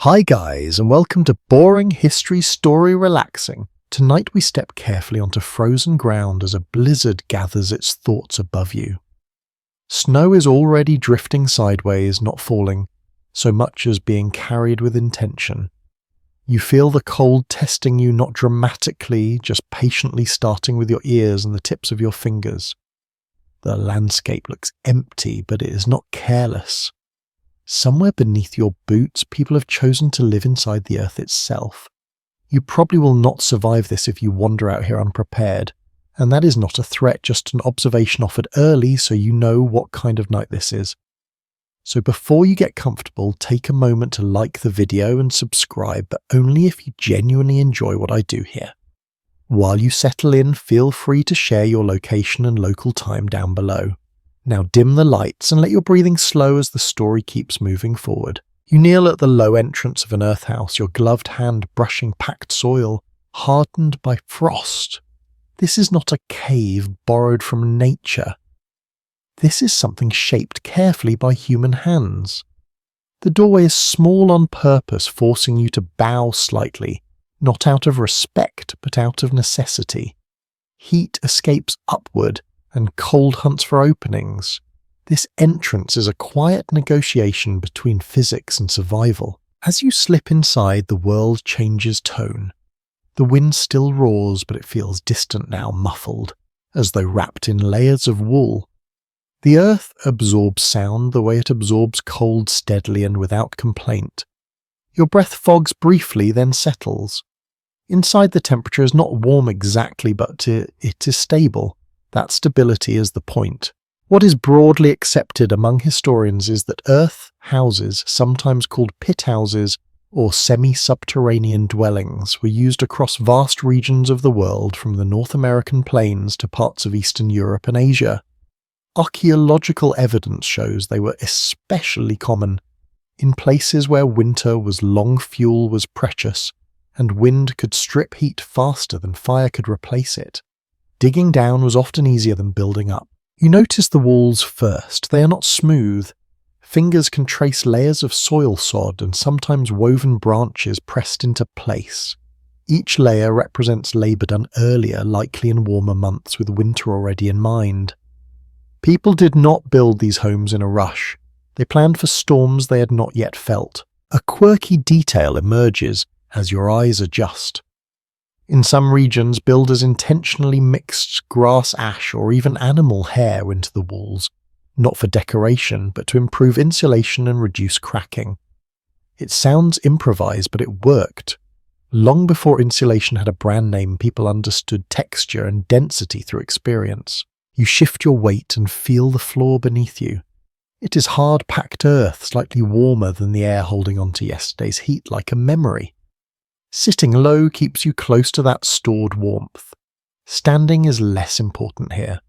Hi guys, and welcome to Boring History Story Relaxing. Tonight we step carefully onto frozen ground as a blizzard gathers its thoughts above you. Snow is already drifting sideways, not falling, so much as being carried with intention. You feel the cold testing you not dramatically, just patiently starting with your ears and the tips of your fingers. The landscape looks empty, but it is not careless. Somewhere beneath your boots, people have chosen to live inside the earth itself. You probably will not survive this if you wander out here unprepared, and that is not a threat, just an observation offered early so you know what kind of night this is. So before you get comfortable, take a moment to like the video and subscribe, but only if you genuinely enjoy what I do here. While you settle in, feel free to share your location and local time down below. Now dim the lights and let your breathing slow as the story keeps moving forward. You kneel at the low entrance of an earth house, your gloved hand brushing packed soil, hardened by frost. This is not a cave borrowed from nature. This is something shaped carefully by human hands. The doorway is small on purpose, forcing you to bow slightly, not out of respect, but out of necessity. Heat escapes upward, and cold hunts for openings. This entrance is a quiet negotiation between physics and survival. As you slip inside, the world changes tone. The wind still roars, but it feels distant now, muffled, as though wrapped in layers of wool. The earth absorbs sound the way it absorbs cold steadily and without complaint. Your breath fogs briefly, then settles. Inside, the temperature is not warm exactly, but it is stable. That stability is the point. What is broadly accepted among historians is that earth houses, sometimes called pit houses or semi-subterranean dwellings, were used across vast regions of the world from the North American plains to parts of Eastern Europe and Asia. Archaeological evidence shows they were especially common in places where winter was long, fuel was precious, and wind could strip heat faster than fire could replace it. Digging down was often easier than building up. You notice the walls first. They are not smooth. Fingers can trace layers of soil sod and sometimes woven branches pressed into place. Each layer represents labour done earlier, likely in warmer months with winter already in mind. People did not build these homes in a rush. They planned for storms they had not yet felt. A quirky detail emerges as your eyes adjust. In some regions, builders intentionally mixed grass ash or even animal hair into the walls, not for decoration, but to improve insulation and reduce cracking. It sounds improvised, but it worked. Long before insulation had a brand name, people understood texture and density through experience. You shift your weight and feel the floor beneath you. It is hard-packed earth, slightly warmer than the air holding on to yesterday's heat, like a memory. Sitting low keeps you close to that stored warmth. Standing is less important here.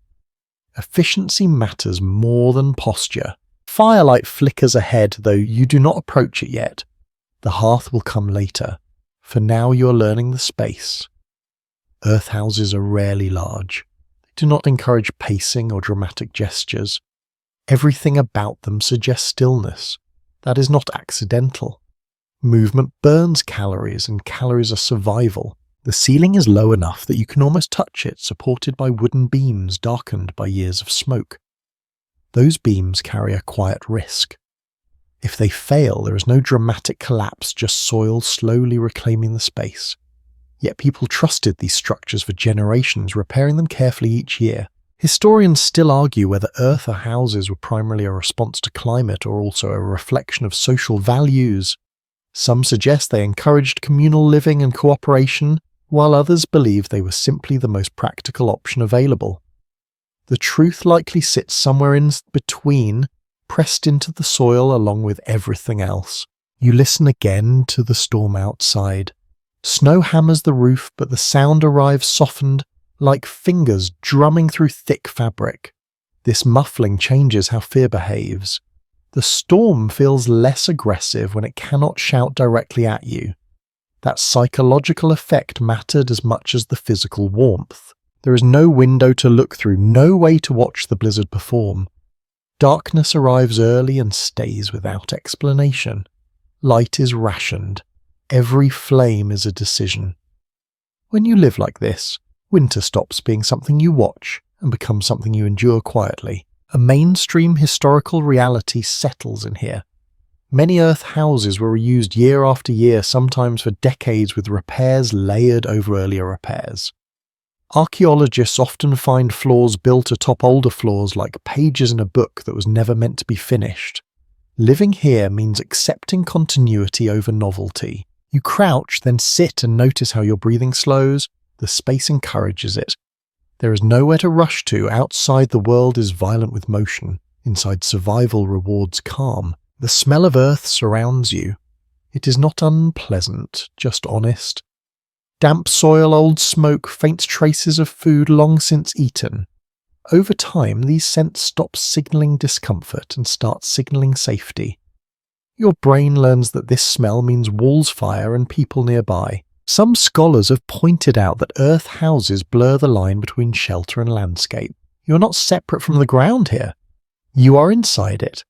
Efficiency matters more than posture. Firelight flickers ahead, though you do not approach it yet. The hearth will come later. For now you are learning the space. Earth houses are rarely large. They do not encourage pacing or dramatic gestures. Everything about them suggests stillness. That is not accidental. Movement burns calories, and calories are survival. The ceiling is low enough that you can almost touch it, supported by wooden beams darkened by years of smoke. Those beams carry a quiet risk. If they fail, there is no dramatic collapse, just soil slowly reclaiming the space. Yet people trusted these structures for generations, repairing them carefully each year. Historians still argue whether earth or houses were primarily a response to climate or also a reflection of social values. Some suggest they encouraged communal living and cooperation, while others believe they were simply the most practical option available. The truth likely sits somewhere in between, pressed into the soil along with everything else. You listen again to the storm outside. Snow hammers the roof, but the sound arrives softened, like fingers drumming through thick fabric. This muffling changes how fear behaves. The storm feels less aggressive when it cannot shout directly at you. That psychological effect mattered as much as the physical warmth. There is no window to look through, no way to watch the blizzard perform. Darkness arrives early and stays without explanation. Light is rationed. Every flame is a decision. When you live like this, winter stops being something you watch and becomes something you endure quietly. A mainstream historical reality settles in here. Many earth houses were reused year after year, sometimes for decades, with repairs layered over earlier repairs. Archaeologists often find floors built atop older floors like pages in a book that was never meant to be finished. Living here means accepting continuity over novelty. You crouch, then sit and notice how your breathing slows. The space encourages it. There is nowhere to rush to. Outside, the world is violent with motion. Inside, survival rewards calm. The smell of earth surrounds you. It is not unpleasant, just honest. Damp soil, old smoke, faint traces of food long since eaten. Over time, these scents stop signaling discomfort and start signaling safety. Your brain learns that this smell means walls fire and people nearby. Some scholars have pointed out that earth houses blur the line between shelter and landscape. You're not separate from the ground here. You are inside it.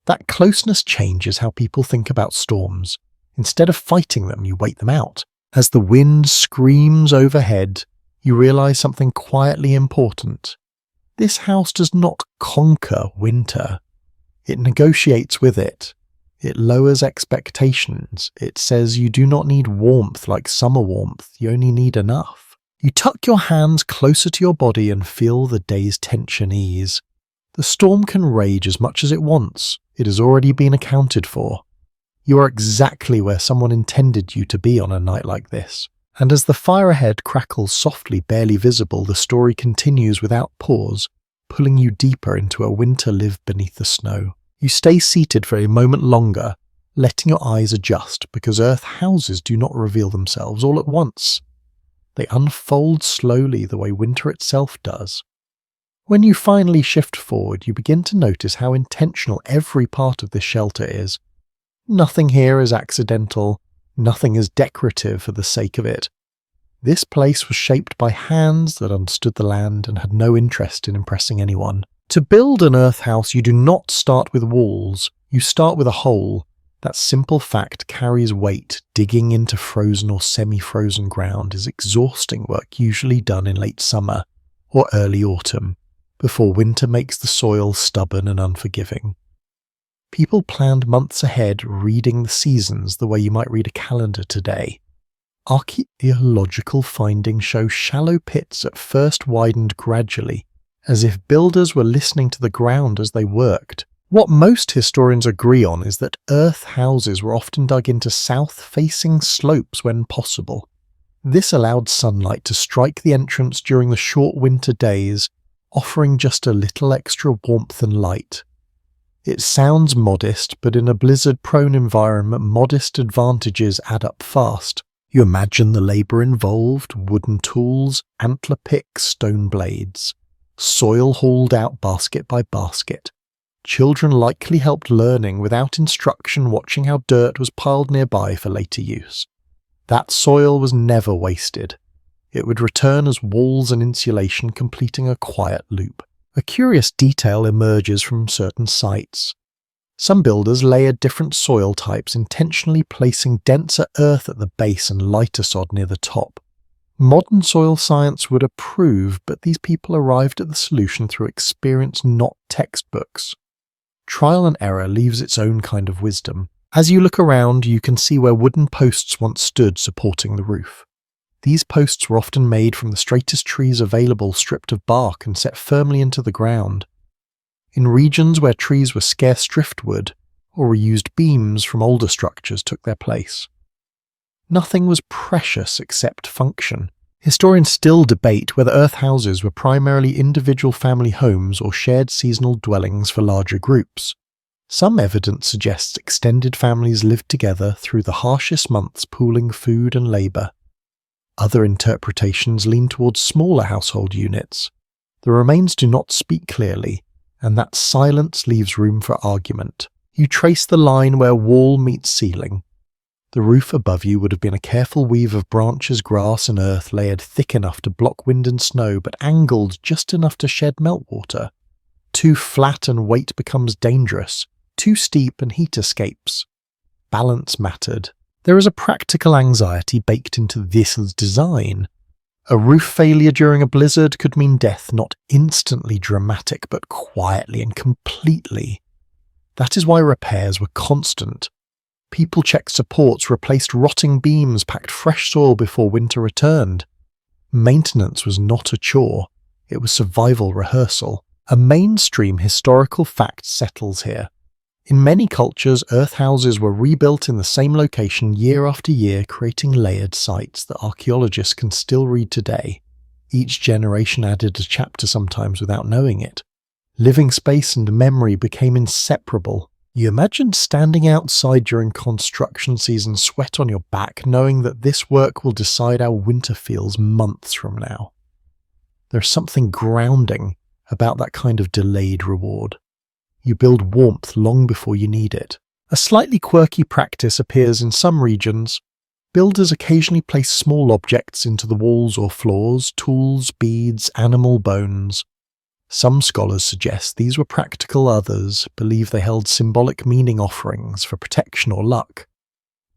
That closeness changes how people think about storms. Instead of fighting them, you wait them out. As the wind screams overhead, you realize something quietly important. This house does not conquer winter. It negotiates with it. It lowers expectations. It says you do not need warmth like summer warmth, you only need enough. You tuck your hands closer to your body and feel the day's tension ease. The storm can rage as much as it wants. It has already been accounted for. You are exactly where someone intended you to be on a night like this. And as the fire ahead crackles softly, barely visible, the story continues without pause, pulling you deeper into a winter lived beneath the snow. You stay seated for a moment longer, letting your eyes adjust, because earth houses do not reveal themselves all at once. They unfold slowly the way winter itself does. When you finally shift forward, you begin to notice how intentional every part of this shelter is. Nothing here is accidental, nothing is decorative for the sake of it. This place was shaped by hands that understood the land and had no interest in impressing anyone. To build an earth house, you do not start with walls, you start with a hole. That simple fact carries weight. Digging into frozen or semi-frozen ground is exhausting work usually done in late summer or early autumn, before winter makes the soil stubborn and unforgiving. People planned months ahead, reading the seasons the way you might read a calendar today. Archaeological findings show shallow pits at first widened gradually, as if builders were listening to the ground as they worked. What most historians agree on is that earth houses were often dug into south-facing slopes when possible. This allowed sunlight to strike the entrance during the short winter days, offering just a little extra warmth and light. It sounds modest, but in a blizzard-prone environment, modest advantages add up fast. You imagine the labour involved: wooden tools, antler picks, stone blades. Soil hauled out basket by basket. Children likely helped learning without instruction, watching how dirt was piled nearby for later use. That soil was never wasted. It would return as walls and insulation, completing a quiet loop. A curious detail emerges from certain sites. Some builders layered different soil types, intentionally placing denser earth at the base and lighter sod near the top. Modern soil science would approve, but these people arrived at the solution through experience, not textbooks. Trial and error leaves its own kind of wisdom. As you look around, you can see where wooden posts once stood supporting the roof. These posts were often made from the straightest trees available, stripped of bark and set firmly into the ground. In regions where trees were scarce, driftwood or reused beams from older structures took their place. Nothing was precious except function. Historians still debate whether earth houses were primarily individual family homes or shared seasonal dwellings for larger groups. Some evidence suggests extended families lived together through the harshest months, pooling food and labour. Other interpretations lean towards smaller household units. The remains do not speak clearly, and that silence leaves room for argument. You trace the line where wall meets ceiling. The roof above you would have been a careful weave of branches, grass and earth layered thick enough to block wind and snow, but angled just enough to shed meltwater. Too flat and weight becomes dangerous. Too steep and heat escapes. balance mattered. There is a practical anxiety baked into this design. A roof failure during a blizzard could mean death not instantly dramatic, but quietly and completely. That is why repairs were constant. People checked supports, replaced rotting beams, packed fresh soil before winter returned. Maintenance was not a chore, it was survival rehearsal. A mainstream historical fact settles here. In many cultures, earth houses were rebuilt in the same location year after year, creating layered sites that archaeologists can still read today. Each generation added a chapter, sometimes without knowing it. Living space and memory became inseparable. You imagine standing outside during construction season, sweat on your back, knowing that this work will decide how winter feels months from now. There's something grounding about that kind of delayed reward. You build warmth long before you need it. A slightly quirky practice appears in some regions. Builders occasionally place small objects into the walls or floors, tools, beads, animal bones. Some scholars suggest these were practical, others believe they held symbolic meaning, offerings for protection or luck.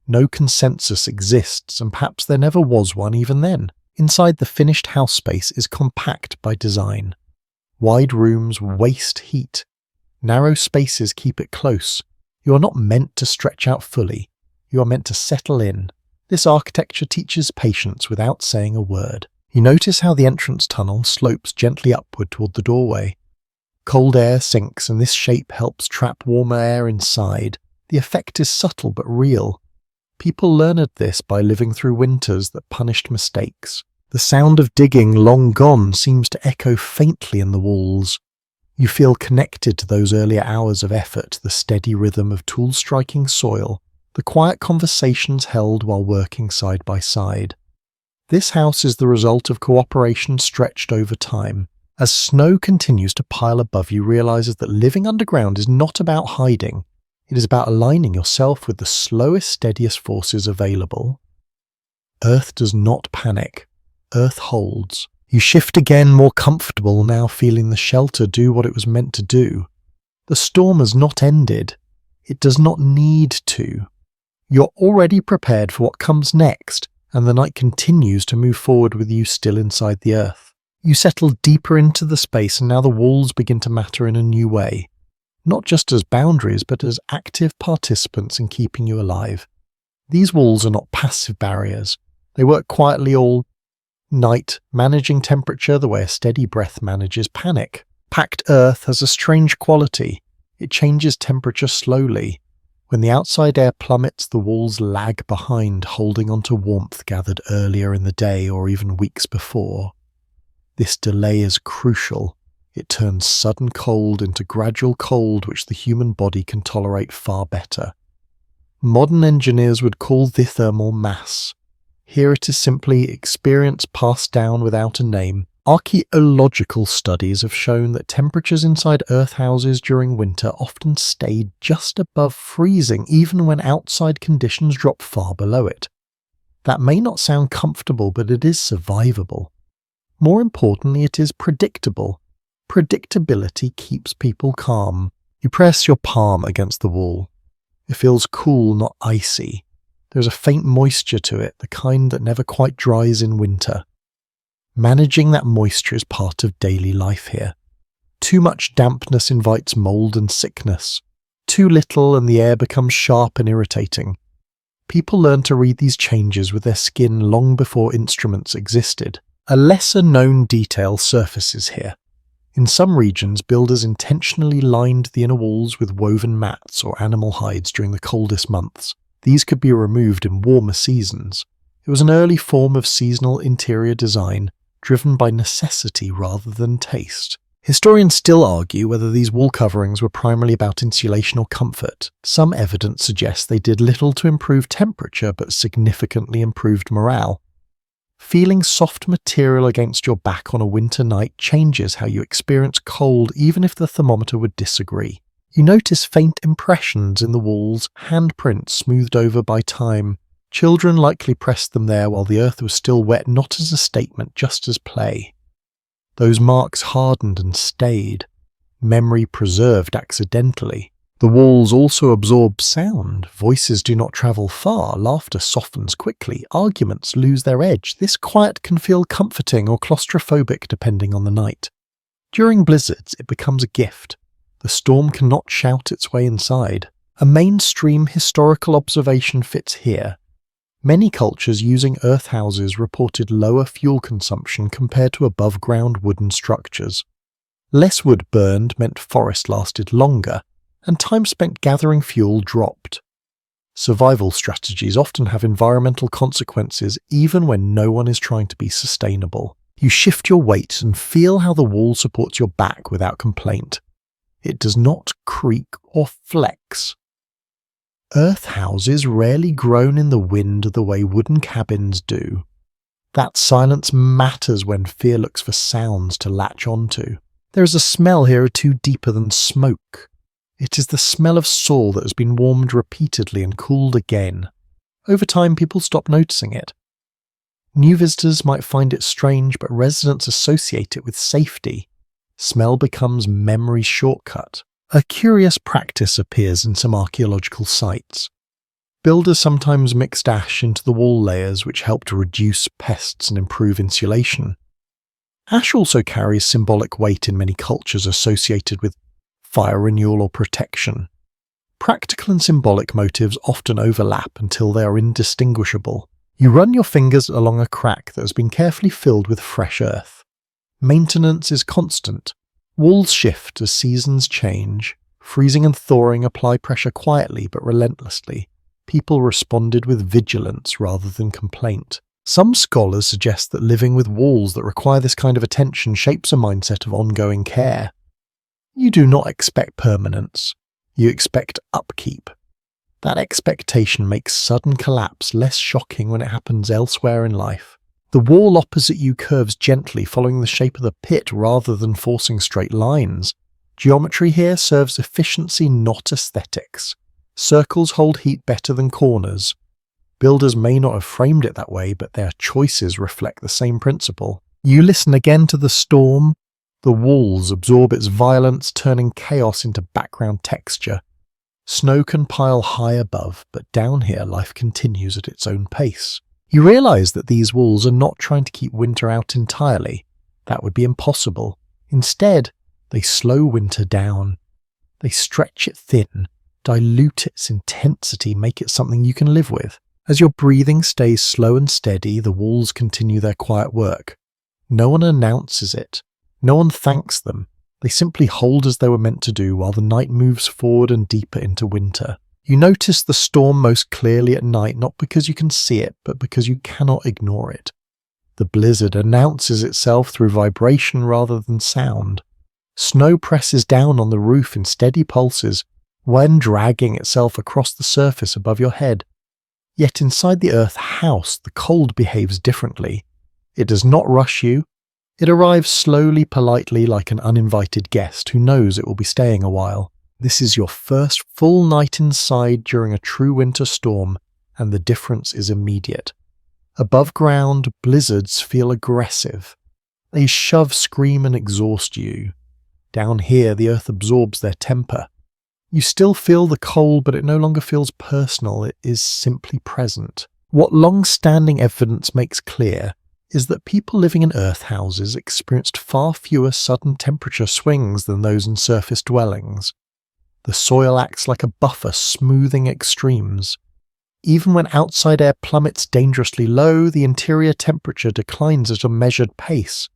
No consensus exists, and perhaps there never was one even then. Inside, the finished house space is compact by design. Wide rooms waste heat. Narrow spaces keep it close. You are not meant to stretch out fully. You are meant to settle in. This architecture teaches patience without saying a word. You notice how the entrance tunnel slopes gently upward toward the doorway. Cold air sinks, and this shape helps trap warmer air inside. The effect is subtle but real. People learned this by living through winters that punished mistakes. The sound of digging, long gone, seems to echo faintly in the walls. You feel connected to those earlier hours of effort, the steady rhythm of tools striking soil, the quiet conversations held while working side by side. This house is the result of cooperation stretched over time. As snow continues to pile above you, realizes that living underground is not about hiding. It is about aligning yourself with the slowest, steadiest forces available. Earth does not panic. Earth holds. You shift again, more comfortable, now feeling the shelter do what it was meant to do. The storm has not ended. It does not need to. You're already prepared for what comes next, and the night continues to move forward with you still inside the earth. You settle deeper into the space, and now the walls begin to matter in a new way. Not just as boundaries, but as active participants in keeping you alive. These walls are not passive barriers. They work quietly all night, managing temperature the way a steady breath manages panic. Packed earth has a strange quality. It changes temperature slowly. When the outside air plummets, the walls lag behind, holding onto warmth gathered earlier in the day or even weeks before. This delay is crucial. It turns sudden cold into gradual cold, which the human body can tolerate far better. Modern engineers would call this thermal mass. Here it is simply experience passed down without a name. Archaeological studies have shown that temperatures inside earth houses during winter often stayed just above freezing, even when outside conditions drop far below it. That may not sound comfortable, but it is survivable. More importantly, it is predictable. Predictability keeps people calm. You press your palm against the wall. It feels cool, not icy. There's a faint moisture to it, the kind that never quite dries in winter. Managing that moisture is part of daily life here. Too much dampness invites mold and sickness. Too little and the air becomes sharp and irritating. People learn to read these changes with their skin long before instruments existed. A lesser-known detail surfaces here. In some regions, builders intentionally lined the inner walls with woven mats or animal hides during the coldest months. These could be removed in warmer seasons. It was an early form of seasonal interior design, driven by necessity rather than taste. Historians still argue whether these wall coverings were primarily about insulation or comfort. Some evidence suggests they did little to improve temperature but significantly improved morale. Feeling soft material against your back on a winter night changes how you experience cold, even if the thermometer would disagree. You notice faint impressions in the walls, handprints smoothed over by time. Children likely pressed them there while the earth was still wet, not as a statement, just as play. Those marks hardened and stayed, memory preserved accidentally. The walls also absorb sound. Voices do not travel far, laughter softens quickly, arguments lose their edge. This quiet can feel comforting or claustrophobic depending on the night. During blizzards, it becomes a gift. The storm cannot shout its way inside. A mainstream historical observation fits here. Many cultures using earth houses reported lower fuel consumption compared to above-ground wooden structures. Less wood burned meant forest lasted longer, and time spent gathering fuel dropped. Survival strategies often have environmental consequences even when no one is trying to be sustainable. You shift your weight and feel how the wall supports your back without complaint. It does not creak or flex. Earth houses rarely groan in the wind the way wooden cabins do. That silence matters when fear looks for sounds to latch onto. There is a smell here too deeper than smoke. It is the smell of soil that has been warmed repeatedly and cooled again. Over time, people stop noticing it. New visitors might find it strange, but residents associate it with safety. Smell becomes memory's shortcut. A curious practice appears in some archaeological sites. Builders sometimes mixed ash into the wall layers, which help to reduce pests and improve insulation. Ash also carries symbolic weight in many cultures associated with fire renewal or protection. Practical and symbolic motives often overlap until they are indistinguishable. You run your fingers along a crack that has been carefully filled with fresh earth. Maintenance is constant. Walls shift as seasons change. Freezing and thawing apply pressure quietly but relentlessly. People responded with vigilance rather than complaint. Some scholars suggest that living with walls that require this kind of attention shapes a mindset of ongoing care. You do not expect permanence. You expect upkeep. That expectation makes sudden collapse less shocking when it happens elsewhere in life. The wall opposite you curves gently, following the shape of the pit rather than forcing straight lines. Geometry here serves efficiency, not aesthetics. Circles hold heat better than corners. Builders may not have framed it that way, but their choices reflect the same principle. You listen again to the storm. The walls absorb its violence, turning chaos into background texture. Snow can pile high above, but down here life continues at its own pace. You realise that these walls are not trying to keep winter out entirely. That would be impossible. Instead, they slow winter down. They stretch it thin, dilute its intensity, make it something you can live with. As your breathing stays slow and steady, the walls continue their quiet work. No one announces it. No one thanks them. They simply hold as they were meant to do while the night moves forward and deeper into winter. You notice the storm most clearly at night, not because you can see it, but because you cannot ignore it. The blizzard announces itself through vibration rather than sound. Snow presses down on the roof in steady pulses, when dragging itself across the surface above your head. Yet inside the earth house, the cold behaves differently. It does not rush you. It arrives slowly, politely, like an uninvited guest who knows it will be staying a while. This is your first full night inside during a true winter storm, and the difference is immediate. Above ground, blizzards feel aggressive. They shove, scream, and exhaust you. Down here, the earth absorbs their temper. You still feel the cold, but it no longer feels personal. It is simply present. What long-standing evidence makes clear is that people living in earth houses experienced far fewer sudden temperature swings than those in surface dwellings. The soil acts like a buffer, smoothing extremes. Even when outside air plummets dangerously low, the interior temperature declines at a measured pace.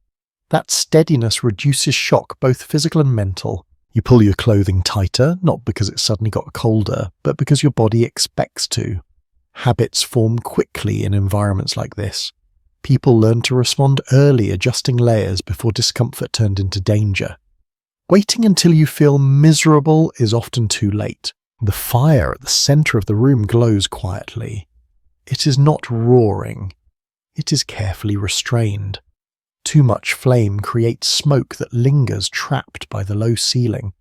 That steadiness reduces shock, both physical and mental. You pull your clothing tighter, not because it suddenly got colder, but because your body expects to. Habits form quickly in environments like this. People learn to respond early, adjusting layers before discomfort turned into danger. Waiting until you feel miserable is often too late. The fire at the centre of the room glows quietly. It is not roaring. It is carefully restrained. Too much flame creates smoke that lingers trapped by the low ceiling.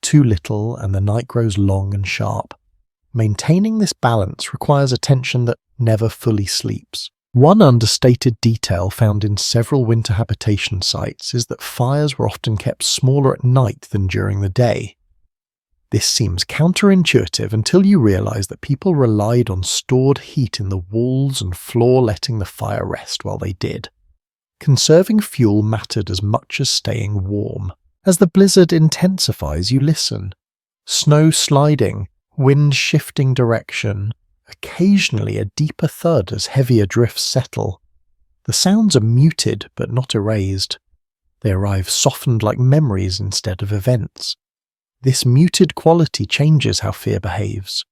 Too little and the night grows long and sharp. Maintaining this balance requires attention that never fully sleeps. One understated detail found in several winter habitation sites is that fires were often kept smaller at night than during the day. This seems counterintuitive until you realize that people relied on stored heat in the walls and floor, letting the fire rest while they did. Conserving fuel mattered as much as staying warm. As the blizzard intensifies, you listen. Snow sliding, wind shifting direction, occasionally a deeper thud as heavier drifts settle. The sounds are muted but not erased. They arrive softened like memories instead of events. This muted quality changes how fear behaves.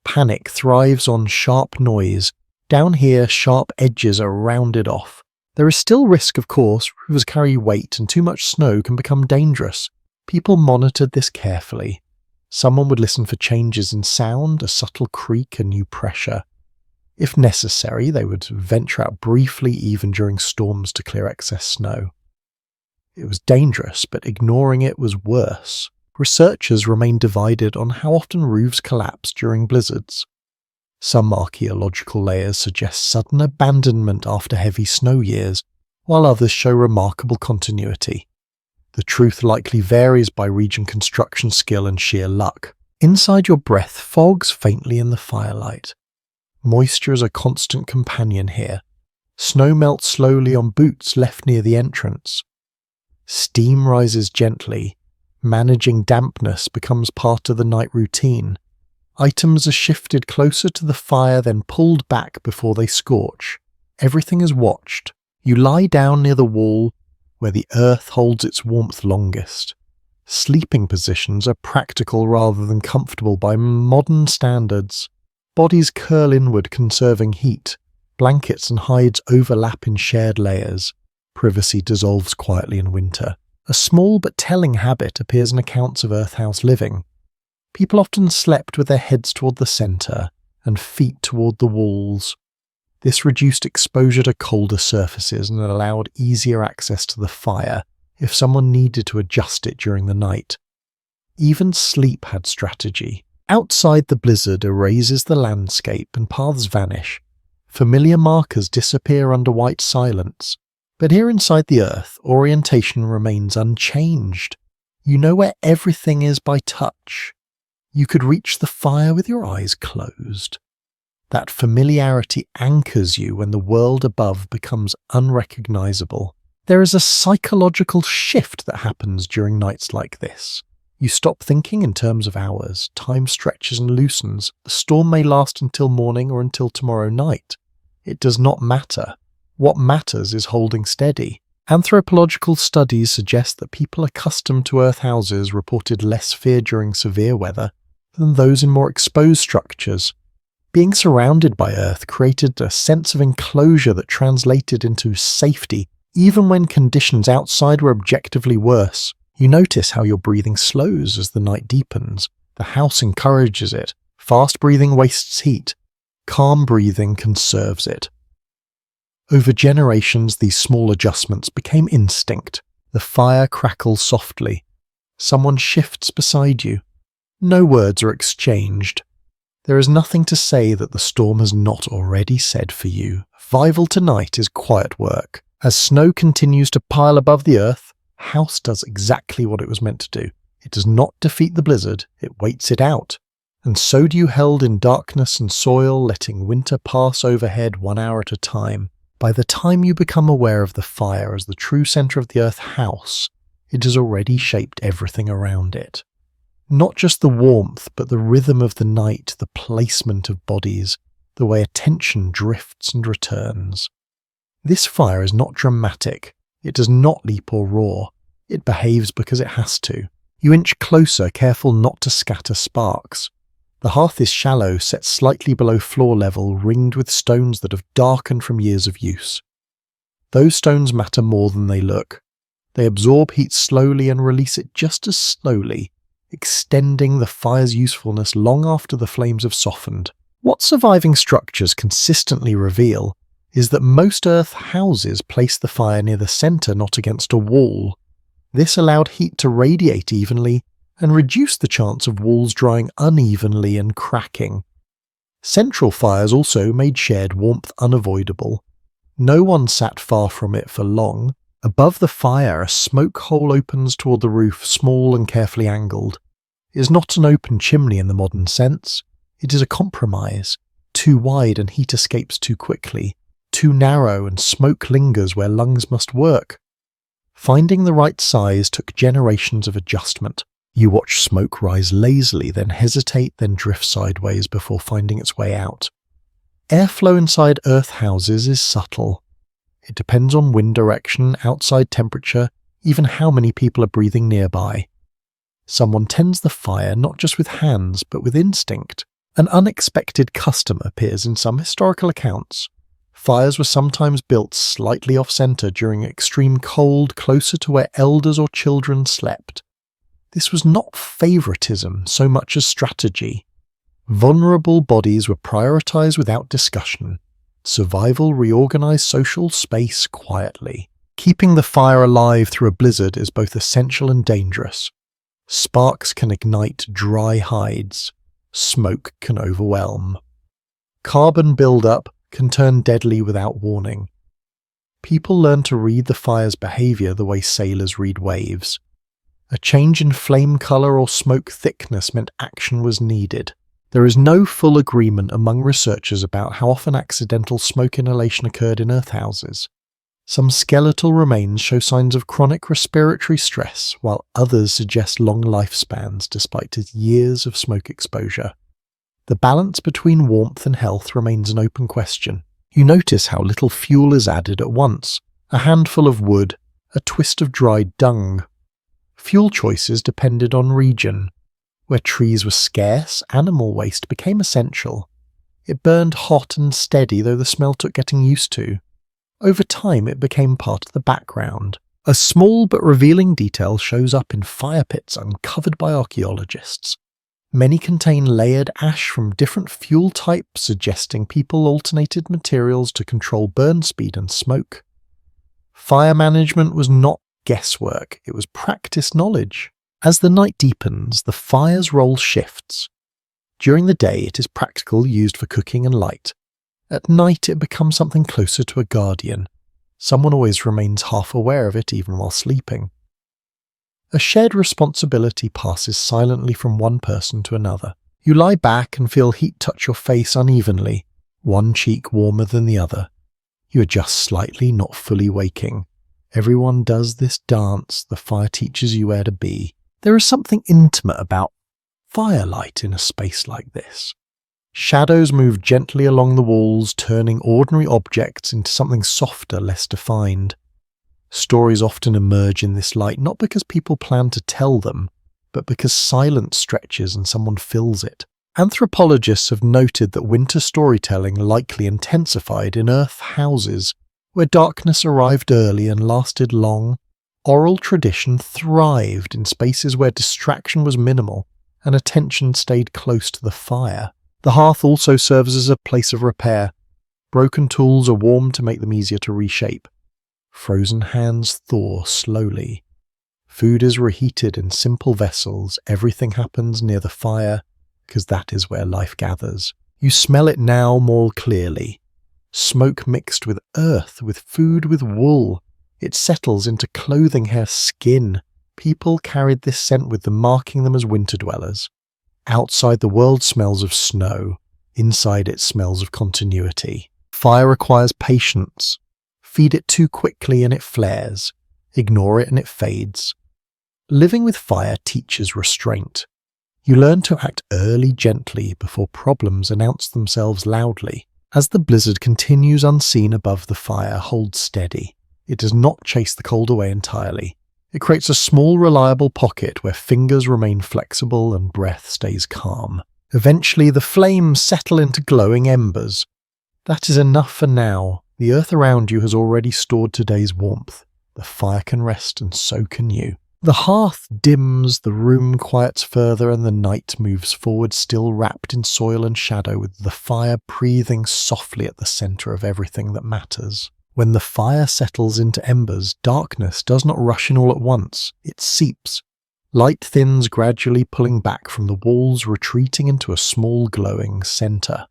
Panic thrives on sharp noise. Down here, sharp edges are rounded off. There is still risk, of course. Rivers carry weight and too much snow can become dangerous. People monitored this carefully. Someone would listen for changes in sound, a subtle creak, a new pressure. If necessary, they would venture out briefly even during storms to clear excess snow. It was dangerous, but ignoring it was worse. Researchers remain divided on how often roofs collapse during blizzards. Some archaeological layers suggest sudden abandonment after heavy snow years, while others show remarkable continuity. The truth likely varies by region, construction skill, and sheer luck. Inside your breath fogs faintly in the firelight. Moisture is a constant companion here. Snow melts slowly on boots left near the entrance. Steam rises gently. Managing dampness becomes part of the night routine. Items are shifted closer to the fire, then pulled back before they scorch. Everything is watched. You lie down near the wall, where the earth holds its warmth longest. Sleeping positions are practical rather than comfortable by modern standards. Bodies curl inward, conserving heat. Blankets and hides overlap in shared layers. Privacy dissolves quietly in winter. A small but telling habit appears in accounts of earth house living. People often slept with their heads toward the centre and feet toward the walls. This reduced exposure to colder surfaces and allowed easier access to the fire if someone needed to adjust it during the night. Even sleep had strategy. Outside, the blizzard erases the landscape and paths vanish. Familiar markers disappear under white silence. But here inside the earth, orientation remains unchanged. You know where everything is by touch. You could reach the fire with your eyes closed. That familiarity anchors you when the world above becomes unrecognizable. There is a psychological shift that happens during nights like this. You stop thinking in terms of hours, time stretches and loosens. The storm may last until morning or until tomorrow night. It does not matter. What matters is holding steady. Anthropological studies suggest that people accustomed to earth houses reported less fear during severe weather than those in more exposed structures. Being surrounded by earth created a sense of enclosure that translated into safety, even when conditions outside were objectively worse. You notice how your breathing slows as the night deepens. The house encourages it. Fast breathing wastes heat. Calm breathing conserves it. Over generations, these small adjustments became instinct. The fire crackles softly. Someone shifts beside you. No words are exchanged. There is nothing to say that the storm has not already said for you. Survival tonight is quiet work. As snow continues to pile above the earth, the house does exactly what it was meant to do. It does not defeat the blizzard, it waits it out. And so do you, held in darkness and soil, letting winter pass overhead 1 hour at a time. By the time you become aware of the fire as the true centre of the earth house, it has already shaped everything around it. Not just the warmth, but the rhythm of the night, the placement of bodies, the way attention drifts and returns. This fire is not dramatic. It does not leap or roar. It behaves because it has to. You inch closer, careful not to scatter sparks. The hearth is shallow, set slightly below floor level, ringed with stones that have darkened from years of use. Those stones matter more than they look. They absorb heat slowly and release it just as slowly, extending the fire's usefulness long after the flames have softened. What surviving structures consistently reveal is that most earth houses place the fire near the centre, not against a wall. This allowed heat to radiate evenly and reduced the chance of walls drying unevenly and cracking. Central fires also made shared warmth unavoidable. No one sat far from it for long. Above the fire, a smoke hole opens toward the roof, small and carefully angled. is not an open chimney in the modern sense. It is a compromise, too wide and heat escapes too quickly, too narrow and smoke lingers where lungs must work. Finding the right size took generations of adjustment. You watch smoke rise lazily, then hesitate, then drift sideways before finding its way out. Airflow inside earth houses is subtle. It depends on wind direction, outside temperature, even how many people are breathing nearby. Someone tends the fire not just with hands, but with instinct. An unexpected custom appears in some historical accounts. Fires were sometimes built slightly off-centre during extreme cold, closer to where elders or children slept. This was not favouritism so much as strategy. Vulnerable bodies were prioritised without discussion. Survival reorganised social space quietly. Keeping the fire alive through a blizzard is both essential and dangerous. Sparks can ignite dry hides. Smoke can overwhelm. Carbon build-up can turn deadly without warning. People learn to read the fire's behaviour the way sailors read waves. A change in flame colour or smoke thickness meant action was needed. There is no full agreement among researchers about how often accidental smoke inhalation occurred in earth houses. Some skeletal remains show signs of chronic respiratory stress, while others suggest long lifespans despite years of smoke exposure. The balance between warmth and health remains an open question. You notice how little fuel is added at once, a handful of wood, a twist of dried dung. Fuel choices depended on region. Where trees were scarce, animal waste became essential. It burned hot and steady, though the smell took getting used to. Over time, it became part of the background. A small but revealing detail shows up in fire pits uncovered by archaeologists. Many contain layered ash from different fuel types, suggesting people alternated materials to control burn speed and smoke. Fire management was not guesswork, it was practice knowledge. As the night deepens, the fire's role shifts. During the day, it is practical, used for cooking and light. At night, it becomes something closer to a guardian. Someone always remains half aware of it even while sleeping. A shared responsibility passes silently from one person to another. You lie back and feel heat touch your face unevenly, one cheek warmer than the other. You adjust slightly, not fully waking. Everyone does this dance, the fire teaches you where to be. There is something intimate about firelight in a space like this. Shadows move gently along the walls, turning ordinary objects into something softer, less defined. Stories often emerge in this light, not because people plan to tell them, but because silence stretches and someone fills it. Anthropologists have noted that winter storytelling likely intensified in earth houses, where darkness arrived early and lasted long. Oral tradition thrived in spaces where distraction was minimal and attention stayed close to the fire. The hearth also serves as a place of repair. Broken tools are warmed to make them easier to reshape. Frozen hands thaw slowly. Food is reheated in simple vessels. Everything happens near the fire, because that is where life gathers. You smell it now more clearly. Smoke mixed with earth, with food, with wool. It settles into clothing, hair, skin. People carried this scent with them, marking them as winter dwellers. Outside, the world smells of snow. Inside, it smells of continuity. Fire requires patience. Feed it too quickly and it flares. Ignore it and it fades. Living with fire teaches restraint. You learn to act early, gently, before problems announce themselves loudly. As the blizzard continues unseen above the fire, hold steady. It does not chase the cold away entirely. It creates a small, reliable pocket where fingers remain flexible and breath stays calm. Eventually, the flames settle into glowing embers. That is enough for now. The earth around you has already stored today's warmth. The fire can rest, and so can you. The hearth dims, the room quiets further, and the night moves forward, still wrapped in soil and shadow, with the fire breathing softly at the centre of everything that matters. When the fire settles into embers, darkness does not rush in all at once. It seeps. Light thins gradually, pulling back from the walls, retreating into a small glowing centre.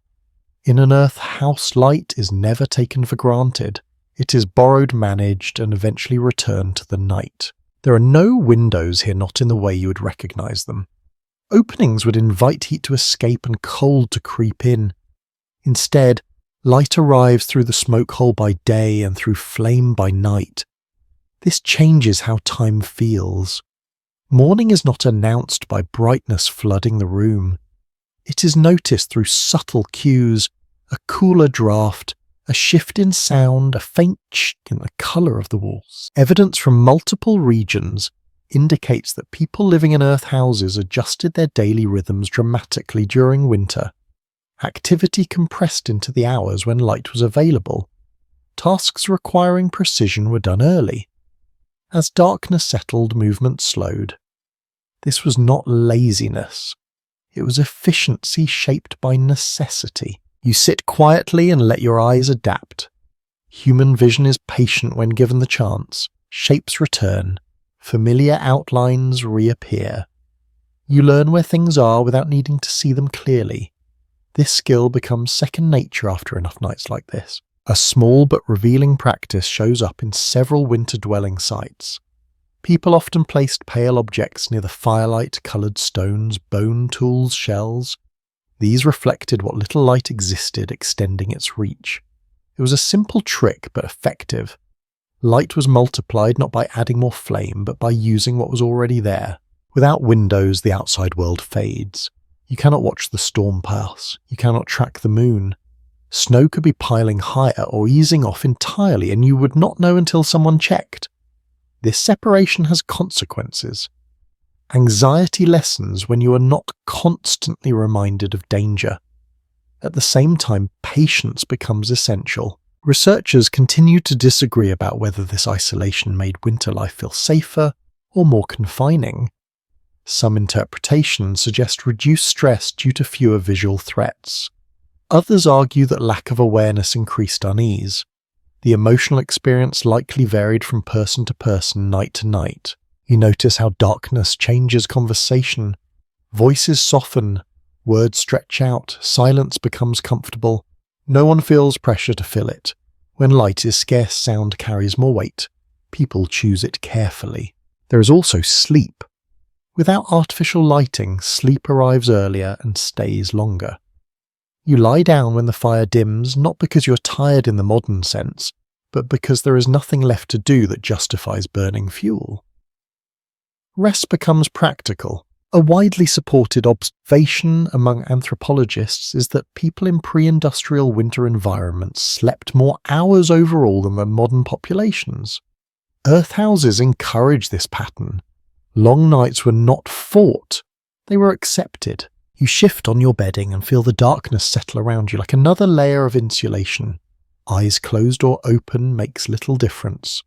In an earth house, light is never taken for granted. It is borrowed, managed, and eventually returned to the night. There are no windows here, not in the way you would recognise them. Openings would invite heat to escape and cold to creep in. Instead, light arrives through the smoke hole by day and through flame by night. This changes how time feels. Morning is not announced by brightness flooding the room. It is noticed through subtle cues, a cooler draft, a shift in sound, a faint ch in the colour of the walls. Evidence from multiple regions indicates that people living in earth houses adjusted their daily rhythms dramatically during winter. Activity compressed into the hours when light was available. Tasks requiring precision were done early. As darkness settled, movement slowed. This was not laziness. It was efficiency shaped by necessity. You sit quietly and let your eyes adapt. Human vision is patient when given the chance. Shapes return. Familiar outlines reappear. You learn where things are without needing to see them clearly. This skill becomes second nature after enough nights like this. A small but revealing practice shows up in several winter dwelling sites. People often placed pale objects near the firelight, coloured stones, bone tools, shells. These reflected what little light existed, extending its reach. It was a simple trick, but effective. Light was multiplied not by adding more flame, but by using what was already there. Without windows, the outside world fades. You cannot watch the storm pass. You cannot track the moon. Snow could be piling higher or easing off entirely, and you would not know until someone checked. This separation has consequences. Anxiety lessens when you are not constantly reminded of danger. At the same time, patience becomes essential. Researchers continue to disagree about whether this isolation made winter life feel safer or more confining. Some interpretations suggest reduced stress due to fewer visual threats. Others argue that lack of awareness increased unease. The emotional experience likely varied from person to person, night to night. You notice how darkness changes conversation. Voices soften, words stretch out, silence becomes comfortable. No one feels pressure to fill it. When light is scarce, sound carries more weight. People choose it carefully. There is also sleep. Without artificial lighting, sleep arrives earlier and stays longer. You lie down when the fire dims, not because you're tired in the modern sense, but because there is nothing left to do that justifies burning fuel. Rest becomes practical. A widely supported observation among anthropologists is that people in pre-industrial winter environments slept more hours overall than their modern populations. Earth houses encourage this pattern. Long nights were not fought, they were accepted. You shift on your bedding and feel the darkness settle around you like another layer of insulation. Eyes closed or open makes little difference.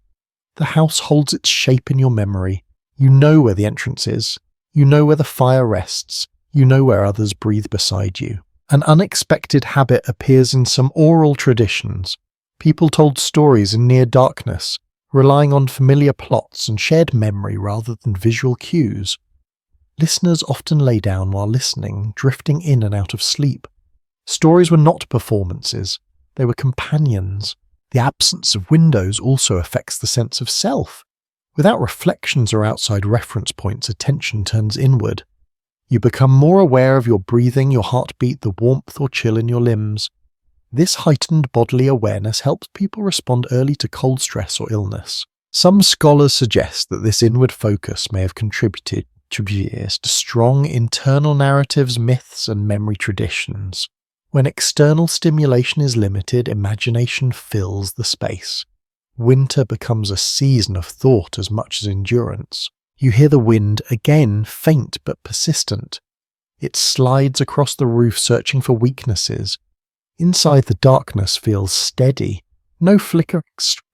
The house holds its shape in your memory. You know where the entrance is. You know where the fire rests. You know where others breathe beside you. An unexpected habit appears in some oral traditions. People told stories in near darkness, relying on familiar plots and shared memory rather than visual cues. Listeners often lay down while listening, drifting in and out of sleep. Stories were not performances. They were companions. The absence of windows also affects the sense of self. Without reflections or outside reference points, attention turns inward. You become more aware of your breathing, your heartbeat, the warmth or chill in your limbs. This heightened bodily awareness helps people respond early to cold stress or illness. Some scholars suggest that this inward focus may have contributed to strong internal narratives, myths, and memory traditions. When external stimulation is limited, imagination fills the space. Winter becomes a season of thought as much as endurance. You hear the wind, again faint but persistent. It slides across the roof searching for weaknesses. Inside, the darkness feels steady. No flickering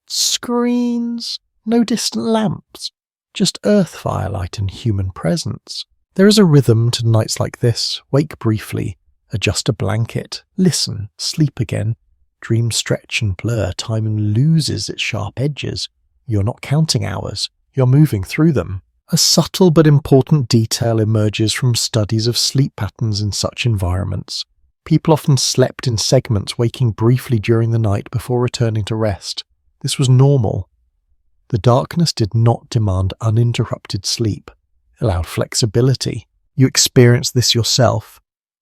screens, no distant lamps, just earth firelight and human presence. There is a rhythm to nights like this. Wake briefly, adjust a blanket, listen, sleep again. Dreams stretch and blur, time loses its sharp edges. You're not counting hours, you're moving through them. A subtle but important detail emerges from studies of sleep patterns in such environments. People often slept in segments, waking briefly during the night before returning to rest. This was normal. The darkness did not demand uninterrupted sleep. It allowed flexibility. You experience this yourself.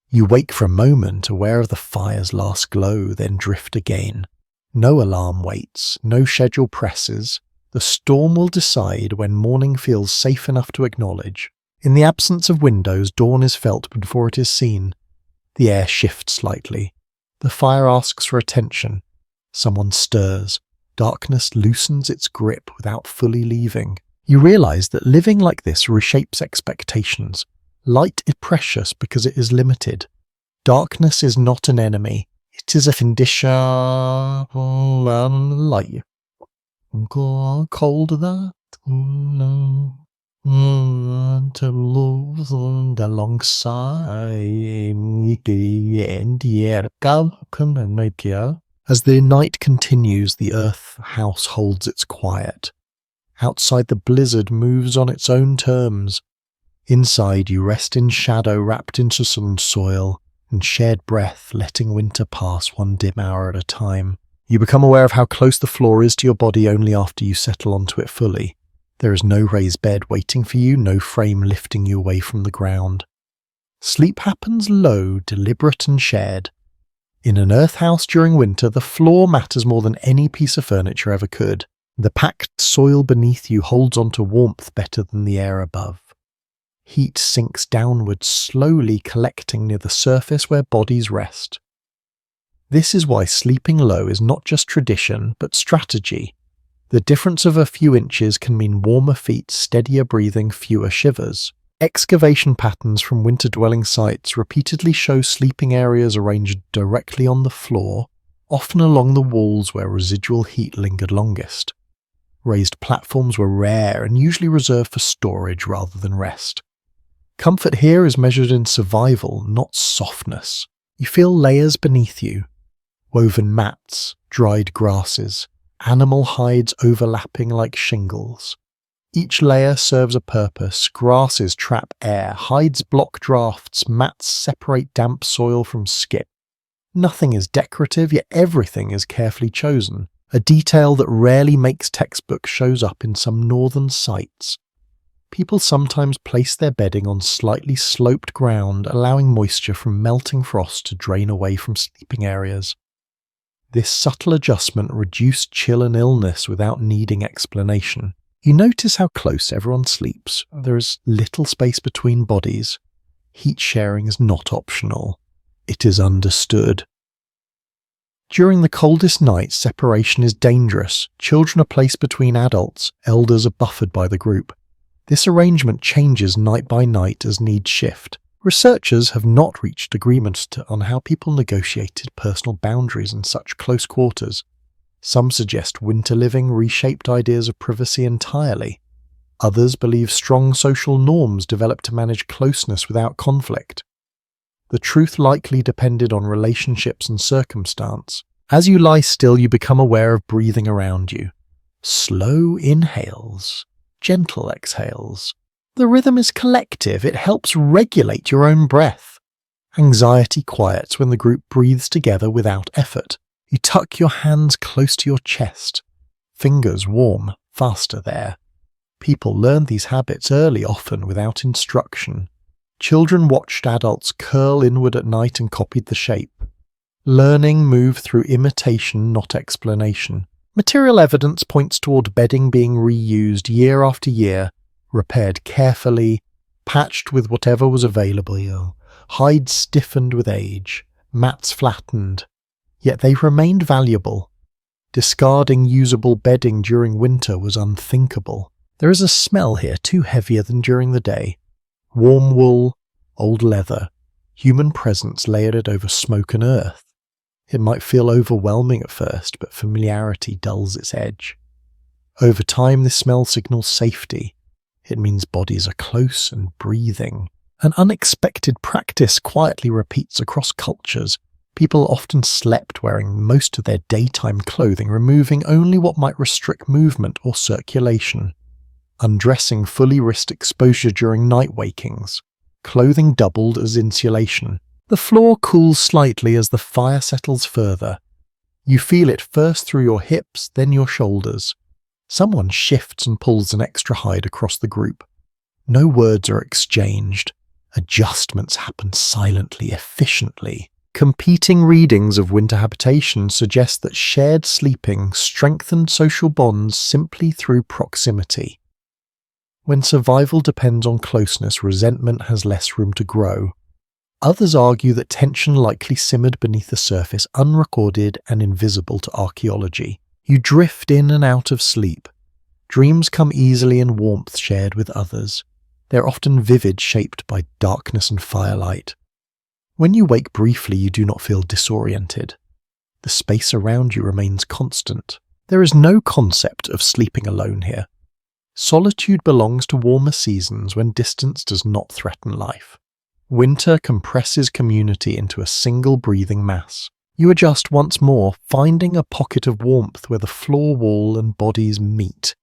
You wake for a moment, aware of the fire's last glow, then drift again. No alarm waits, no schedule presses. The storm will decide when morning feels safe enough to acknowledge. In the absence of windows, dawn is felt before it is seen. The air shifts slightly. The fire asks for attention. Someone stirs. Darkness loosens its grip without fully leaving. You realize that living like this reshapes expectations. Light is precious because it is limited. Darkness is not an enemy. It is a condition of life. Cold that to lose alongside As the night continues, the earth house holds its quiet. Outside, the blizzard moves on its own terms. Inside, you rest in shadow wrapped into some soil and shared breath, letting winter pass one dim hour at a time. You become aware of how close the floor is to your body only after you settle onto it fully. There is no raised bed waiting for you, no frame lifting you away from the ground. Sleep happens low, deliberate and shared. In an earth house during winter, the floor matters more than any piece of furniture ever could. The packed soil beneath you holds onto warmth better than the air above. Heat sinks downward, slowly collecting near the surface where bodies rest. This is why sleeping low is not just tradition, but strategy. The difference of a few inches can mean warmer feet, steadier breathing, fewer shivers. Excavation patterns from winter-dwelling sites repeatedly show sleeping areas arranged directly on the floor, often along the walls where residual heat lingered longest. Raised platforms were rare and usually reserved for storage rather than rest. Comfort here is measured in survival, not softness. You feel layers beneath you. Woven mats, dried grasses, animal hides overlapping like shingles. Each layer serves a purpose. Grasses trap air, hides block drafts, mats separate damp soil from skip. Nothing is decorative, yet everything is carefully chosen. A detail that rarely makes textbook shows up in some northern sites. People sometimes place their bedding on slightly sloped ground, allowing moisture from melting frost to drain away from sleeping areas. This subtle adjustment reduced chill and illness without needing explanation. You notice how close everyone sleeps. There is little space between bodies. Heat sharing is not optional. It is understood. During the coldest nights, separation is dangerous. Children are placed between adults. Elders are buffered by the group. This arrangement changes night by night as needs shift. Researchers have not reached agreement on how people negotiated personal boundaries in such close quarters. Some suggest winter living reshaped ideas of privacy entirely. Others believe strong social norms developed to manage closeness without conflict. The truth likely depended on relationships and circumstance. As you lie still, you become aware of breathing around you. Slow inhales, gentle exhales. The rhythm is collective. It helps regulate your own breath. Anxiety quiets when the group breathes together without effort. You tuck your hands close to your chest. Fingers warm, faster there. People learned these habits early, often without instruction. Children watched adults curl inward at night and copied the shape. Learning moved through imitation, not explanation. Material evidence points toward bedding being reused year after year, repaired carefully, patched with whatever was available, hides stiffened with age, mats flattened. Yet they remained valuable. Discarding usable bedding during winter was unthinkable. There is a smell here too heavier than during the day. Warm wool, old leather, human presence layered over smoke and earth. It might feel overwhelming at first, but familiarity dulls its edge. Over time, this smell signals safety. It means bodies are close and breathing. An unexpected practice quietly repeats across cultures. People often slept wearing most of their daytime clothing, removing only what might restrict movement or circulation. Undressing fully risked exposure during night wakings. Clothing doubled as insulation. The floor cools slightly as the fire settles further. You feel it first through your hips, then your shoulders. Someone shifts and pulls an extra hide across the group. No words are exchanged. Adjustments happen silently, efficiently. Competing readings of winter habitation suggest that shared sleeping strengthened social bonds simply through proximity. When survival depends on closeness, resentment has less room to grow. Others argue that tension likely simmered beneath the surface, unrecorded and invisible to archaeology. You drift in and out of sleep. Dreams come easily in warmth shared with others. They're often vivid, shaped by darkness and firelight. When you wake briefly, you do not feel disoriented. The space around you remains constant. There is no concept of sleeping alone here. Solitude belongs to warmer seasons when distance does not threaten life. Winter compresses community into a single breathing mass. You adjust once more, finding a pocket of warmth where the floor wall and bodies meet.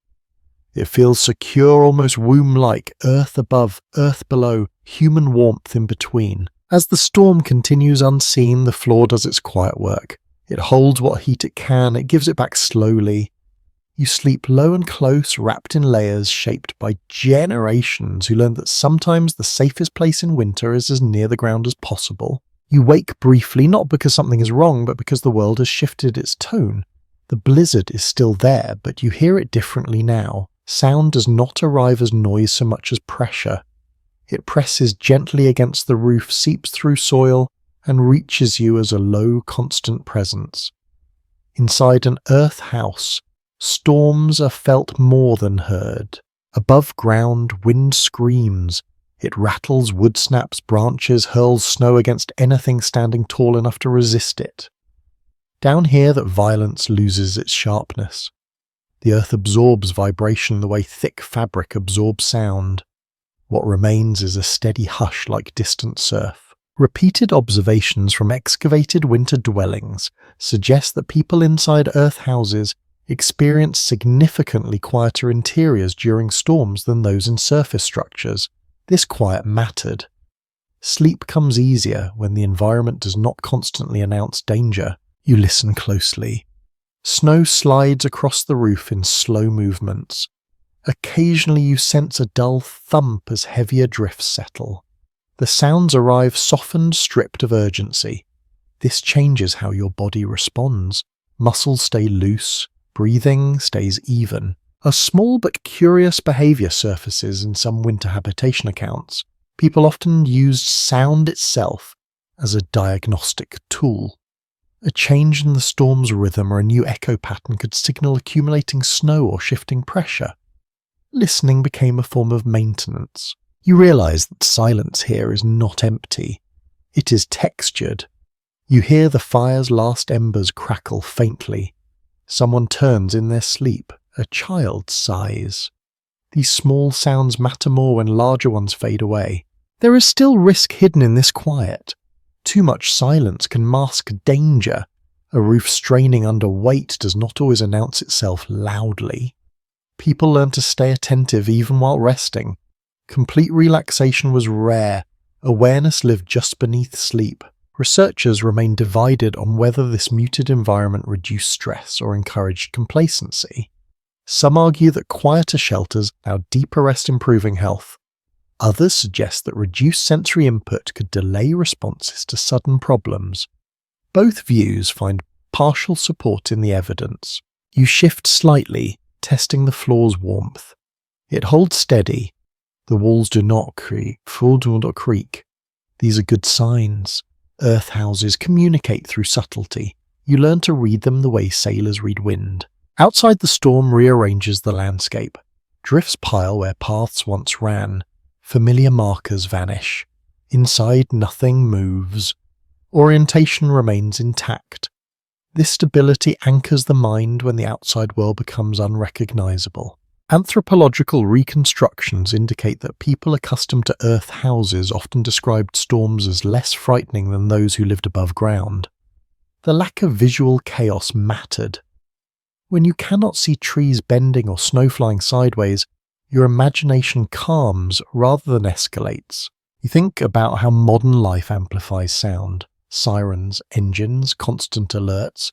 It feels secure, almost womb-like, earth above, earth below, human warmth in between. As the storm continues unseen, the floor does its quiet work. It holds what heat it can, it gives it back slowly. You sleep low and close, wrapped in layers shaped by generations who learned that sometimes the safest place in winter is as near the ground as possible. You wake briefly, not because something is wrong, but because the world has shifted its tone. The blizzard is still there, but you hear it differently now. Sound does not arrive as noise so much as pressure. It presses gently against the roof, seeps through soil, and reaches you as a low, constant presence. Inside an earth house, storms are felt more than heard. Above ground, wind screams. It rattles, wood snaps, branches, hurls snow against anything standing tall enough to resist it. Down here, that violence loses its sharpness. The earth absorbs vibration the way thick fabric absorbs sound. What remains is a steady hush like distant surf. Repeated observations from excavated winter dwellings suggest that people inside earth houses experience significantly quieter interiors during storms than those in surface structures. This quiet mattered. Sleep comes easier when the environment does not constantly announce danger. You listen closely. Snow slides across the roof in slow movements. Occasionally you sense a dull thump as heavier drifts settle. The sounds arrive softened, stripped of urgency. This changes how your body responds. Muscles stay loose, breathing stays even. A small but curious behaviour surfaces in some winter habitation accounts. People often used sound itself as a diagnostic tool. A change in the storm's rhythm or a new echo pattern could signal accumulating snow or shifting pressure. Listening became a form of maintenance. You realise that silence here is not empty. It is textured. You hear the fire's last embers crackle faintly. Someone turns in their sleep. A child sighs. These small sounds matter more when larger ones fade away. There is still risk hidden in this quiet. Too much silence can mask danger. A roof straining under weight does not always announce itself loudly. People learn to stay attentive even while resting. Complete relaxation was rare. Awareness lived just beneath sleep. Researchers remain divided on whether this muted environment reduced stress or encouraged complacency. Some argue that quieter shelters allow deeper rest, improving health. Others suggest that reduced sensory input could delay responses to sudden problems. Both views find partial support in the evidence. You shift slightly, testing the floor's warmth. It holds steady. The walls do not creak. These are good signs. Earth houses communicate through subtlety. You learn to read them the way sailors read wind. Outside, the storm rearranges the landscape. Drifts pile where paths once ran. Familiar markers vanish. Inside, nothing moves. Orientation remains intact. This stability anchors the mind when the outside world becomes unrecognizable. Anthropological reconstructions indicate that people accustomed to earth houses often described storms as less frightening than those who lived above ground. The lack of visual chaos mattered. When you cannot see trees bending or snow flying sideways, your imagination calms rather than escalates. You think about how modern life amplifies sound. Sirens, engines, constant alerts.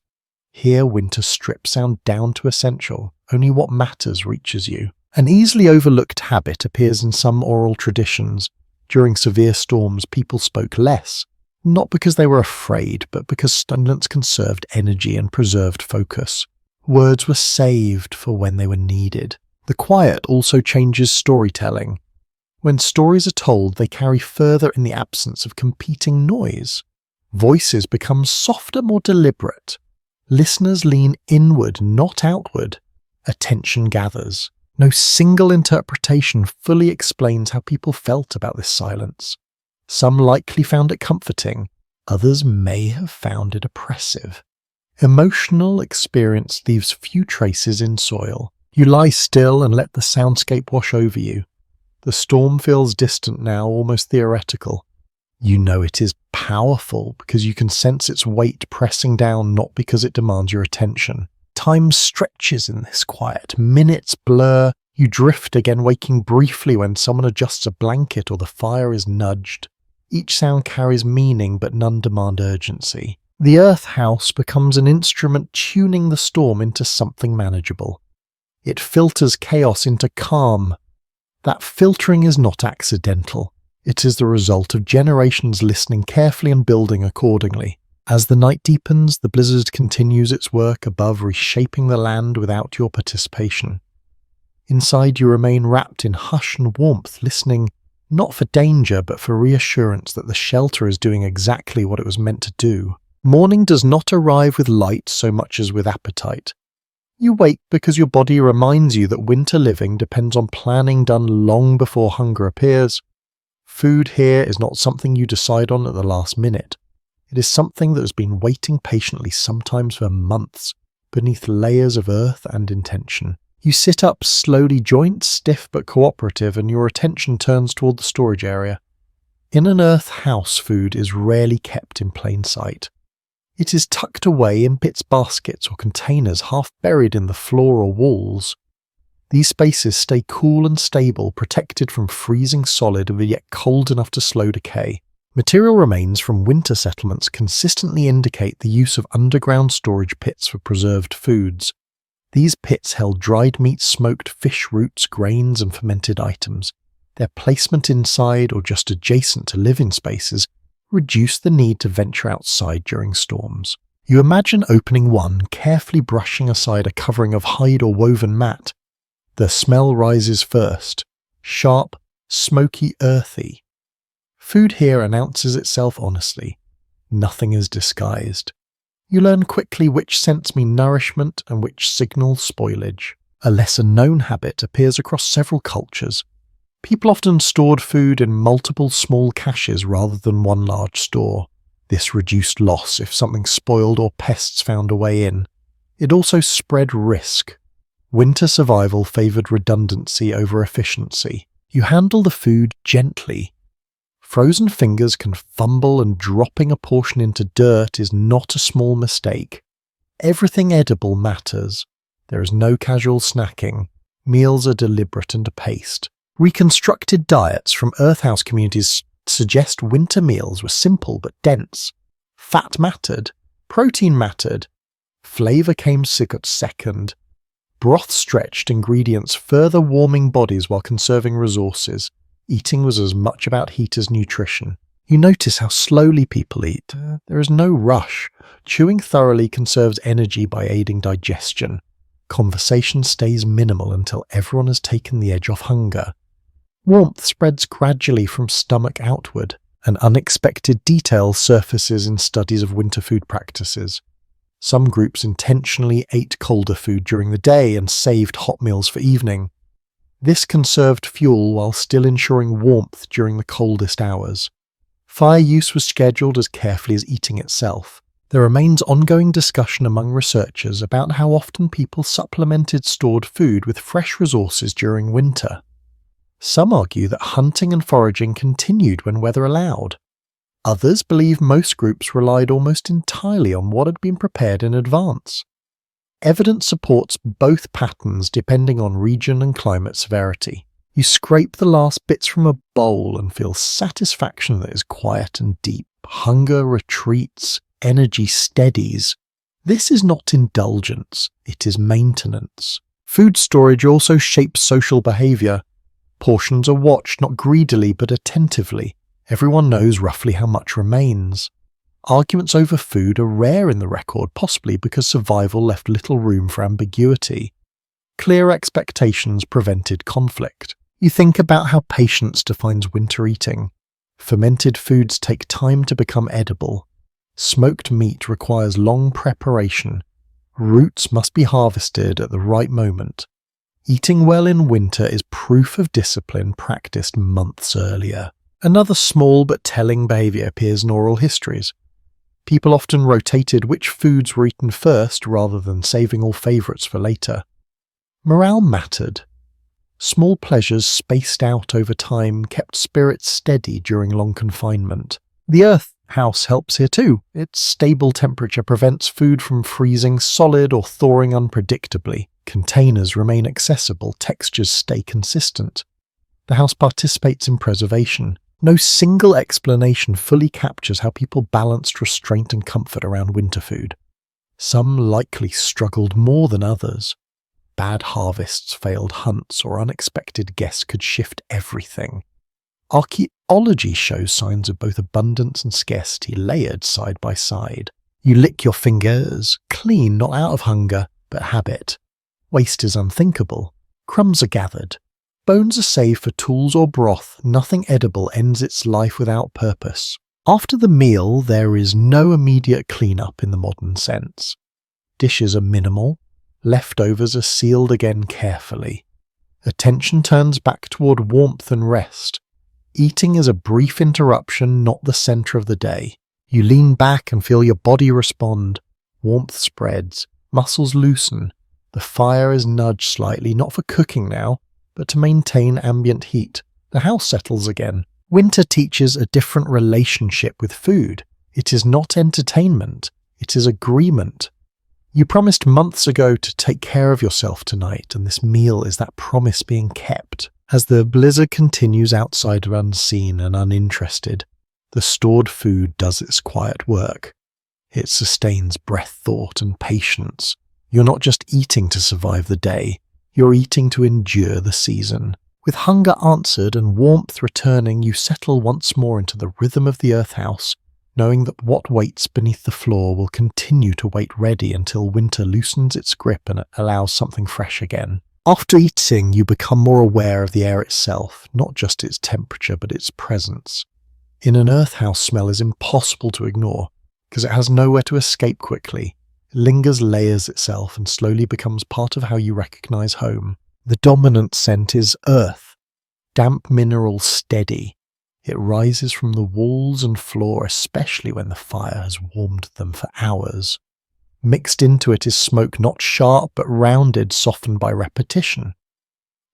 Here, winter strips sound down to essential. Only what matters reaches you. An easily overlooked habit appears in some oral traditions. During severe storms, people spoke less, not because they were afraid, but because silence conserved energy and preserved focus. Words were saved for when they were needed. The quiet also changes storytelling. When stories are told, they carry further in the absence of competing noise. Voices become softer, more deliberate. Listeners lean inward, not outward. Attention gathers. No single interpretation fully explains how people felt about this silence. Some likely found it comforting, others may have found it oppressive. Emotional experience leaves few traces in soil. You lie still and let the soundscape wash over you. The storm feels distant now, almost theoretical. You know it is powerful because you can sense its weight pressing down, not because it demands your attention. Time stretches in this quiet. Minutes blur. You drift again, waking briefly when someone adjusts a blanket or the fire is nudged. Each sound carries meaning, but none demand urgency. The earth house becomes an instrument tuning the storm into something manageable. It filters chaos into calm. That filtering is not accidental. It is the result of generations listening carefully and building accordingly. As the night deepens, the blizzard continues its work above, reshaping the land without your participation. Inside, you remain wrapped in hush and warmth, listening not for danger, but for reassurance that the shelter is doing exactly what it was meant to do. Morning does not arrive with light so much as with appetite. You wake because your body reminds you that winter living depends on planning done long before hunger appears. Food here is not something you decide on at the last minute. It is something that has been waiting patiently, sometimes for months, beneath layers of earth and intention. You sit up slowly, joints stiff but cooperative, and your attention turns toward the storage area. In an earth house, food is rarely kept in plain sight. It is tucked away in pits, baskets or containers, half buried in the floor or walls. These spaces stay cool and stable, protected from freezing solid but yet cold enough to slow decay. Material remains from winter settlements consistently indicate the use of underground storage pits for preserved foods. These pits held dried meat, smoked fish, roots, grains and fermented items. Their placement inside or just adjacent to living spaces reduced the need to venture outside during storms. You imagine opening one, carefully brushing aside a covering of hide or woven mat. The smell rises first, sharp, smoky, earthy. Food here announces itself honestly. Nothing is disguised. You learn quickly which scents mean nourishment and which signal spoilage. A lesser-known habit appears across several cultures. People often stored food in multiple small caches rather than one large store. This reduced loss if something spoiled or pests found a way in. It also spread risk. Winter survival favored redundancy over efficiency. You handle the food gently. Frozen fingers can fumble, and dropping a portion into dirt is not a small mistake. Everything edible matters. There is no casual snacking. Meals are deliberate and paced. Reconstructed diets from earthhouse communities suggest winter meals were simple but dense. Fat mattered. Protein mattered. Flavor came second. Broth stretched ingredients, further warming bodies while conserving resources. Eating was as much about heat as nutrition. You notice how slowly people eat. There is no rush. Chewing thoroughly conserves energy by aiding digestion. Conversation stays minimal until everyone has taken the edge off hunger. Warmth spreads gradually from stomach outward. An unexpected detail surfaces in studies of winter food practices. Some groups intentionally ate colder food during the day and saved hot meals for evening. This conserved fuel while still ensuring warmth during the coldest hours. Fire use was scheduled as carefully as eating itself. There remains ongoing discussion among researchers about how often people supplemented stored food with fresh resources during winter. Some argue that hunting and foraging continued when weather allowed. Others believe most groups relied almost entirely on what had been prepared in advance. Evidence supports both patterns depending on region and climate severity. You scrape the last bits from a bowl and feel satisfaction that is quiet and deep. Hunger retreats, energy steadies. This is not indulgence, it is maintenance. Food storage also shapes social behavior. Portions are watched not greedily but attentively. Everyone knows roughly how much remains. Arguments over food are rare in the record, possibly because survival left little room for ambiguity. Clear expectations prevented conflict. You think about how patience defines winter eating. Fermented foods take time to become edible. Smoked meat requires long preparation. Roots must be harvested at the right moment. Eating well in winter is proof of discipline practiced months earlier. Another small but telling behaviour appears in oral histories. People often rotated which foods were eaten first rather than saving all favourites for later. Morale mattered. Small pleasures spaced out over time kept spirits steady during long confinement. The earth house helps here too. Its stable temperature prevents food from freezing solid or thawing unpredictably. Containers remain accessible, textures stay consistent. The house participates in preservation. No single explanation fully captures how people balanced restraint and comfort around winter food. Some likely struggled more than others. Bad harvests, failed hunts, or unexpected guests could shift everything. Archaeology shows signs of both abundance and scarcity layered side by side. You lick your fingers, clean not out of hunger, but habit. Waste is unthinkable. Crumbs are gathered. Bones are saved for tools or broth. Nothing edible ends its life without purpose. After the meal, there is no immediate clean-up in the modern sense. Dishes are minimal. Leftovers are sealed again carefully. Attention turns back toward warmth and rest. Eating is a brief interruption, not the centre of the day. You lean back and feel your body respond. Warmth spreads. Muscles loosen. The fire is nudged slightly, not for cooking now, but to maintain ambient heat. The house settles again. Winter teaches a different relationship with food. It is not entertainment. It is agreement. You promised months ago to take care of yourself tonight, and this meal is that promise being kept. As the blizzard continues outside unseen and uninterested, the stored food does its quiet work. It sustains breath, thought, and patience. You're not just eating to survive the day, you're eating to endure the season. With hunger answered and warmth returning, you settle once more into the rhythm of the earth house, knowing that what waits beneath the floor will continue to wait ready until winter loosens its grip and allows something fresh again. After eating, you become more aware of the air itself, not just its temperature but its presence. In an earth house, smell is impossible to ignore, because it has nowhere to escape quickly. It lingers, layers itself, and slowly becomes part of how you recognize home. The dominant scent is earth, damp minerals steady. It rises from the walls and floor, especially when the fire has warmed them for hours. Mixed into it is smoke, not sharp but rounded, softened by repetition.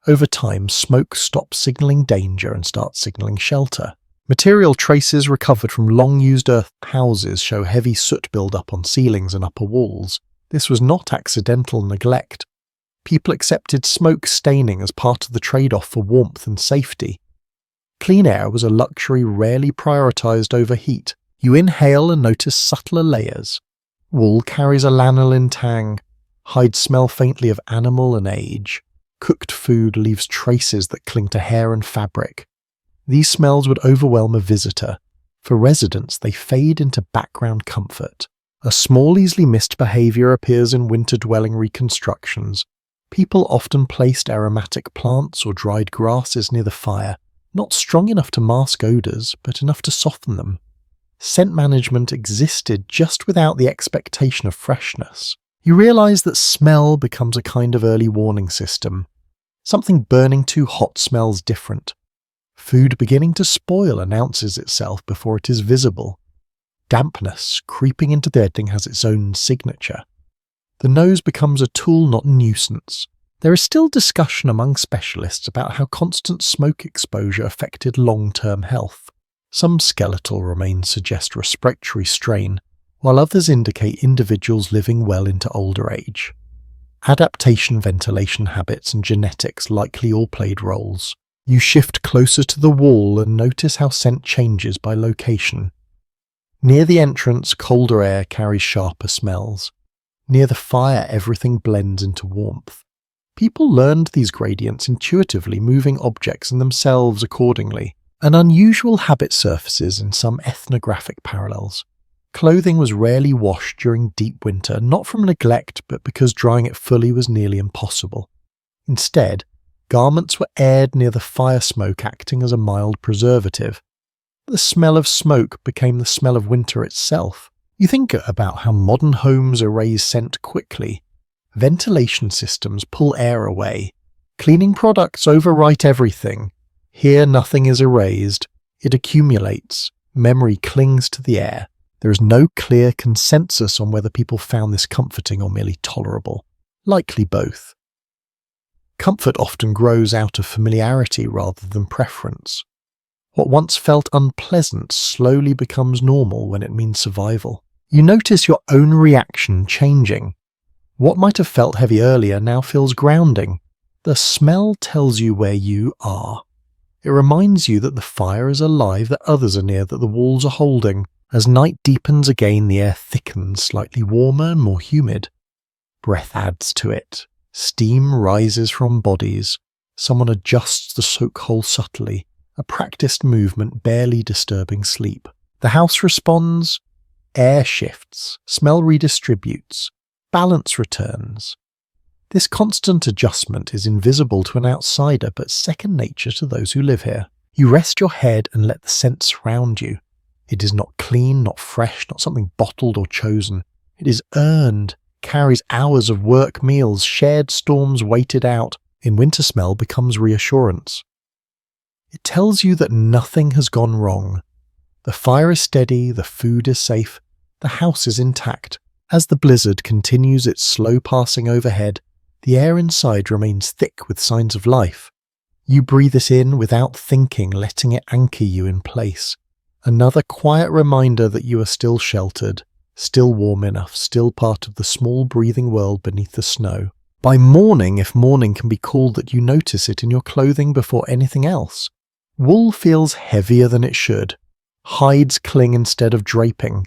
Over time, smoke stops signaling danger and starts signaling shelter. Material traces recovered from long-used earth houses show heavy soot build-up on ceilings and upper walls. This was not accidental neglect. People accepted smoke staining as part of the trade-off for warmth and safety. Clean air was a luxury rarely prioritized over heat. You inhale and notice subtler layers. Wool carries a lanolin tang. Hides smell faintly of animal and age. Cooked food leaves traces that cling to hair and fabric. These smells would overwhelm a visitor. For residents, they fade into background comfort. A small, easily missed behavior appears in winter-dwelling reconstructions. People often placed aromatic plants or dried grasses near the fire, not strong enough to mask odours, but enough to soften them. Scent management existed just without the expectation of freshness. You realise that smell becomes a kind of early warning system. Something burning too hot smells different. Food beginning to spoil announces itself before it is visible. Dampness creeping into the bedding has its own signature. The nose becomes a tool, not nuisance. There is still discussion among specialists about how constant smoke exposure affected long-term health. Some skeletal remains suggest respiratory strain, while others indicate individuals living well into older age. Adaptation, ventilation habits, and genetics likely all played roles. You shift closer to the wall and notice how scent changes by location. Near the entrance, colder air carries sharper smells. Near the fire, everything blends into warmth. People learned these gradients intuitively, moving objects and themselves accordingly, and unusual habit surfaces in some ethnographic parallels. Clothing was rarely washed during deep winter, not from neglect, but because drying it fully was nearly impossible. Instead, garments were aired near the fire smoke, acting as a mild preservative. The smell of smoke became the smell of winter itself. You think about how modern homes erase scent quickly. Ventilation systems pull air away. Cleaning products overwrite everything. Here nothing is erased. It accumulates. Memory clings to the air. There is no clear consensus on whether people found this comforting or merely tolerable. Likely both. Comfort often grows out of familiarity rather than preference. What once felt unpleasant slowly becomes normal when it means survival. You notice your own reaction changing. What might have felt heavy earlier now feels grounding. The smell tells you where you are. It reminds you that the fire is alive, that others are near, that the walls are holding. As night deepens again, the air thickens, slightly warmer and more humid. Breath adds to it. Steam rises from bodies. Someone adjusts the soak hole subtly, a practiced movement barely disturbing sleep. The house responds. Air shifts. Smell redistributes. Balance returns. This constant adjustment is invisible to an outsider, but second nature to those who live here. You rest your head and let the scent surround you. It is not clean, not fresh, not something bottled or chosen. It is earned, carries hours of work, meals, shared storms waited out. In winter, smell becomes reassurance. It tells you that nothing has gone wrong. The fire is steady, the food is safe, the house is intact. As the blizzard continues its slow passing overhead, the air inside remains thick with signs of life. You breathe it in without thinking, letting it anchor you in place. Another quiet reminder that you are still sheltered, still warm enough, still part of the small breathing world beneath the snow. By morning, if morning can be called, that you notice it in your clothing before anything else. Wool feels heavier than it should. Hides cling instead of draping.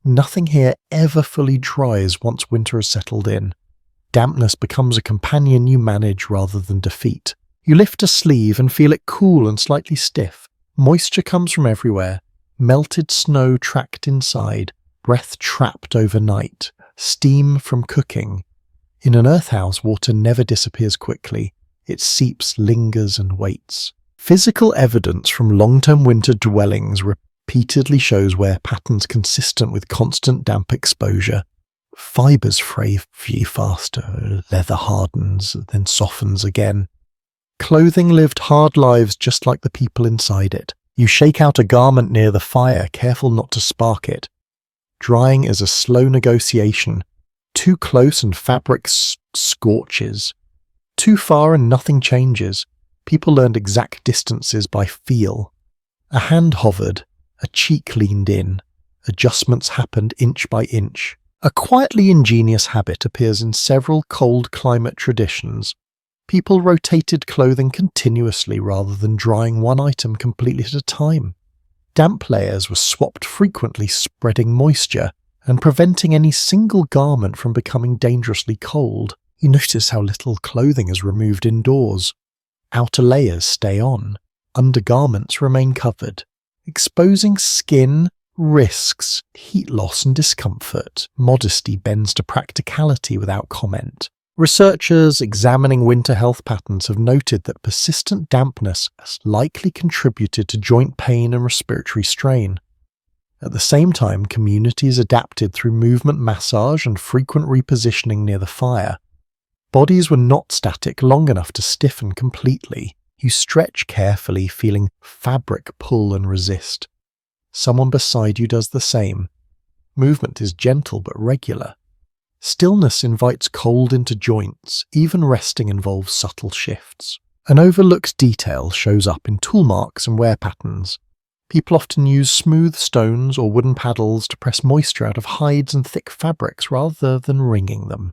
Nothing here ever fully dries once winter has settled in. Dampness becomes a companion you manage rather than defeat. You lift a sleeve and feel it cool and slightly stiff. Moisture comes from everywhere. Melted snow tracked inside. Breath trapped overnight. Steam from cooking. In an earth house, water never disappears quickly. It seeps, lingers, and waits. Physical evidence from long-term winter dwellings repeatedly shows wear patterns consistent with constant damp exposure. Fibers fray faster, leather hardens, then softens again. Clothing lived hard lives just like the people inside it. You shake out a garment near the fire, careful not to spark it. Drying is a slow negotiation. Too close and fabric scorches. Too far and nothing changes. People learned exact distances by feel. A hand hovered, a cheek leaned in. Adjustments happened inch by inch. A quietly ingenious habit appears in several cold climate traditions. People rotated clothing continuously rather than drying one item completely at a time. Damp layers were swapped frequently, spreading moisture and preventing any single garment from becoming dangerously cold. You notice how little clothing is removed indoors. Outer layers stay on. Undergarments remain covered. Exposing skin risks heat loss and discomfort. Modesty bends to practicality without comment. Researchers examining winter health patterns have noted that persistent dampness has likely contributed to joint pain and respiratory strain. At the same time, communities adapted through movement massage and frequent repositioning near the fire. Bodies were not static long enough to stiffen completely. You stretch carefully, feeling fabric pull and resist. Someone beside you does the same. Movement is gentle but regular. Stillness invites cold into joints. Even resting involves subtle shifts. An overlooked detail shows up in tool marks and wear patterns. People often use smooth stones or wooden paddles to press moisture out of hides and thick fabrics rather than wringing them.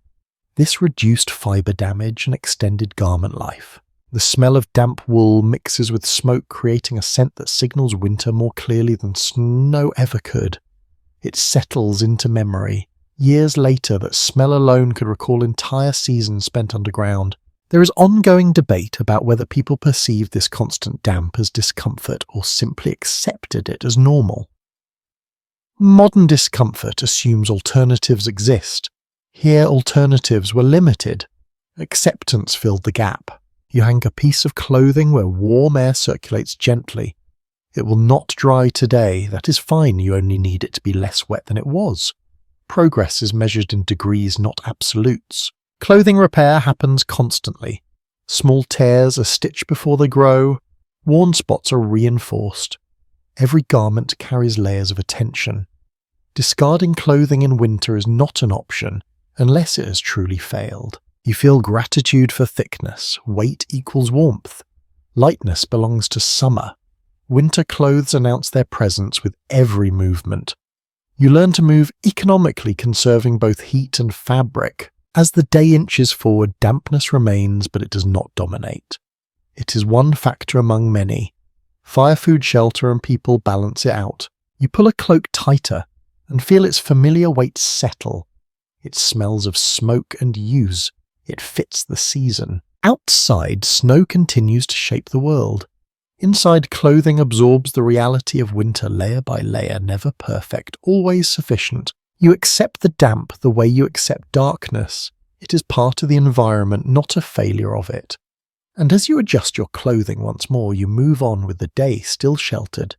This reduced fiber damage and extended garment life. The smell of damp wool mixes with smoke, creating a scent that signals winter more clearly than snow ever could. It settles into memory. Years later, that smell alone could recall entire seasons spent underground. There is ongoing debate about whether people perceive this constant damp as discomfort or simply accepted it as normal. Modern discomfort assumes alternatives exist. Here, alternatives were limited. Acceptance filled the gap. You hang a piece of clothing where warm air circulates gently. It will not dry today. That is fine. You only need it to be less wet than it was. Progress is measured in degrees, not absolutes. Clothing repair happens constantly. Small tears are stitched before they grow. Worn spots are reinforced. Every garment carries layers of attention. Discarding clothing in winter is not an option unless it has truly failed. You feel gratitude for thickness. Weight equals warmth. Lightness belongs to summer. Winter clothes announce their presence with every movement. You learn to move economically, conserving both heat and fabric. As the day inches forward, dampness remains, but it does not dominate. It is one factor among many. Fire, food, shelter, and people balance it out. You pull a cloak tighter and feel its familiar weight settle. It smells of smoke and use. It fits the season. Outside, snow continues to shape the world. Inside, clothing absorbs the reality of winter layer by layer, never perfect, always sufficient. You accept the damp the way you accept darkness. It is part of the environment, not a failure of it. And as you adjust your clothing once more, you move on with the day still sheltered,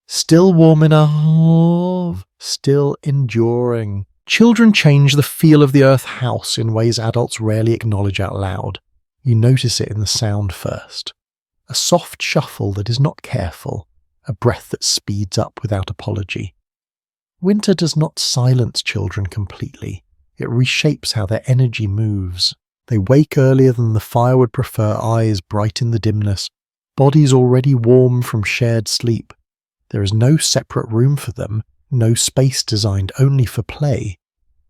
still warm enough, still enduring. Children change the feel of the earth house in ways adults rarely acknowledge out loud. You notice it in the sound first. A soft shuffle that is not careful, a breath that speeds up without apology. Winter does not silence children completely. It reshapes how their energy moves. They wake earlier than the fire would prefer, eyes bright in the dimness, bodies already warm from shared sleep. There is no separate room for them, no space designed only for play.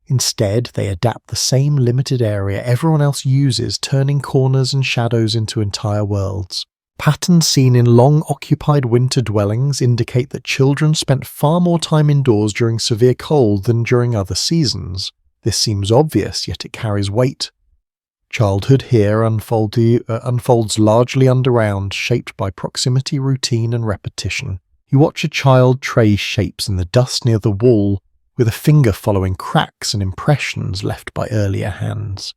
Instead, they adapt the same limited area everyone else uses, turning corners and shadows into entire worlds. Patterns seen in long-occupied winter dwellings indicate that children spent far more time indoors during severe cold than during other seasons. This seems obvious, yet it carries weight. Childhood here unfolds largely underground, shaped by proximity, routine, and repetition. You watch a child trace shapes in the dust near the wall, with a finger following cracks and impressions left by earlier hands.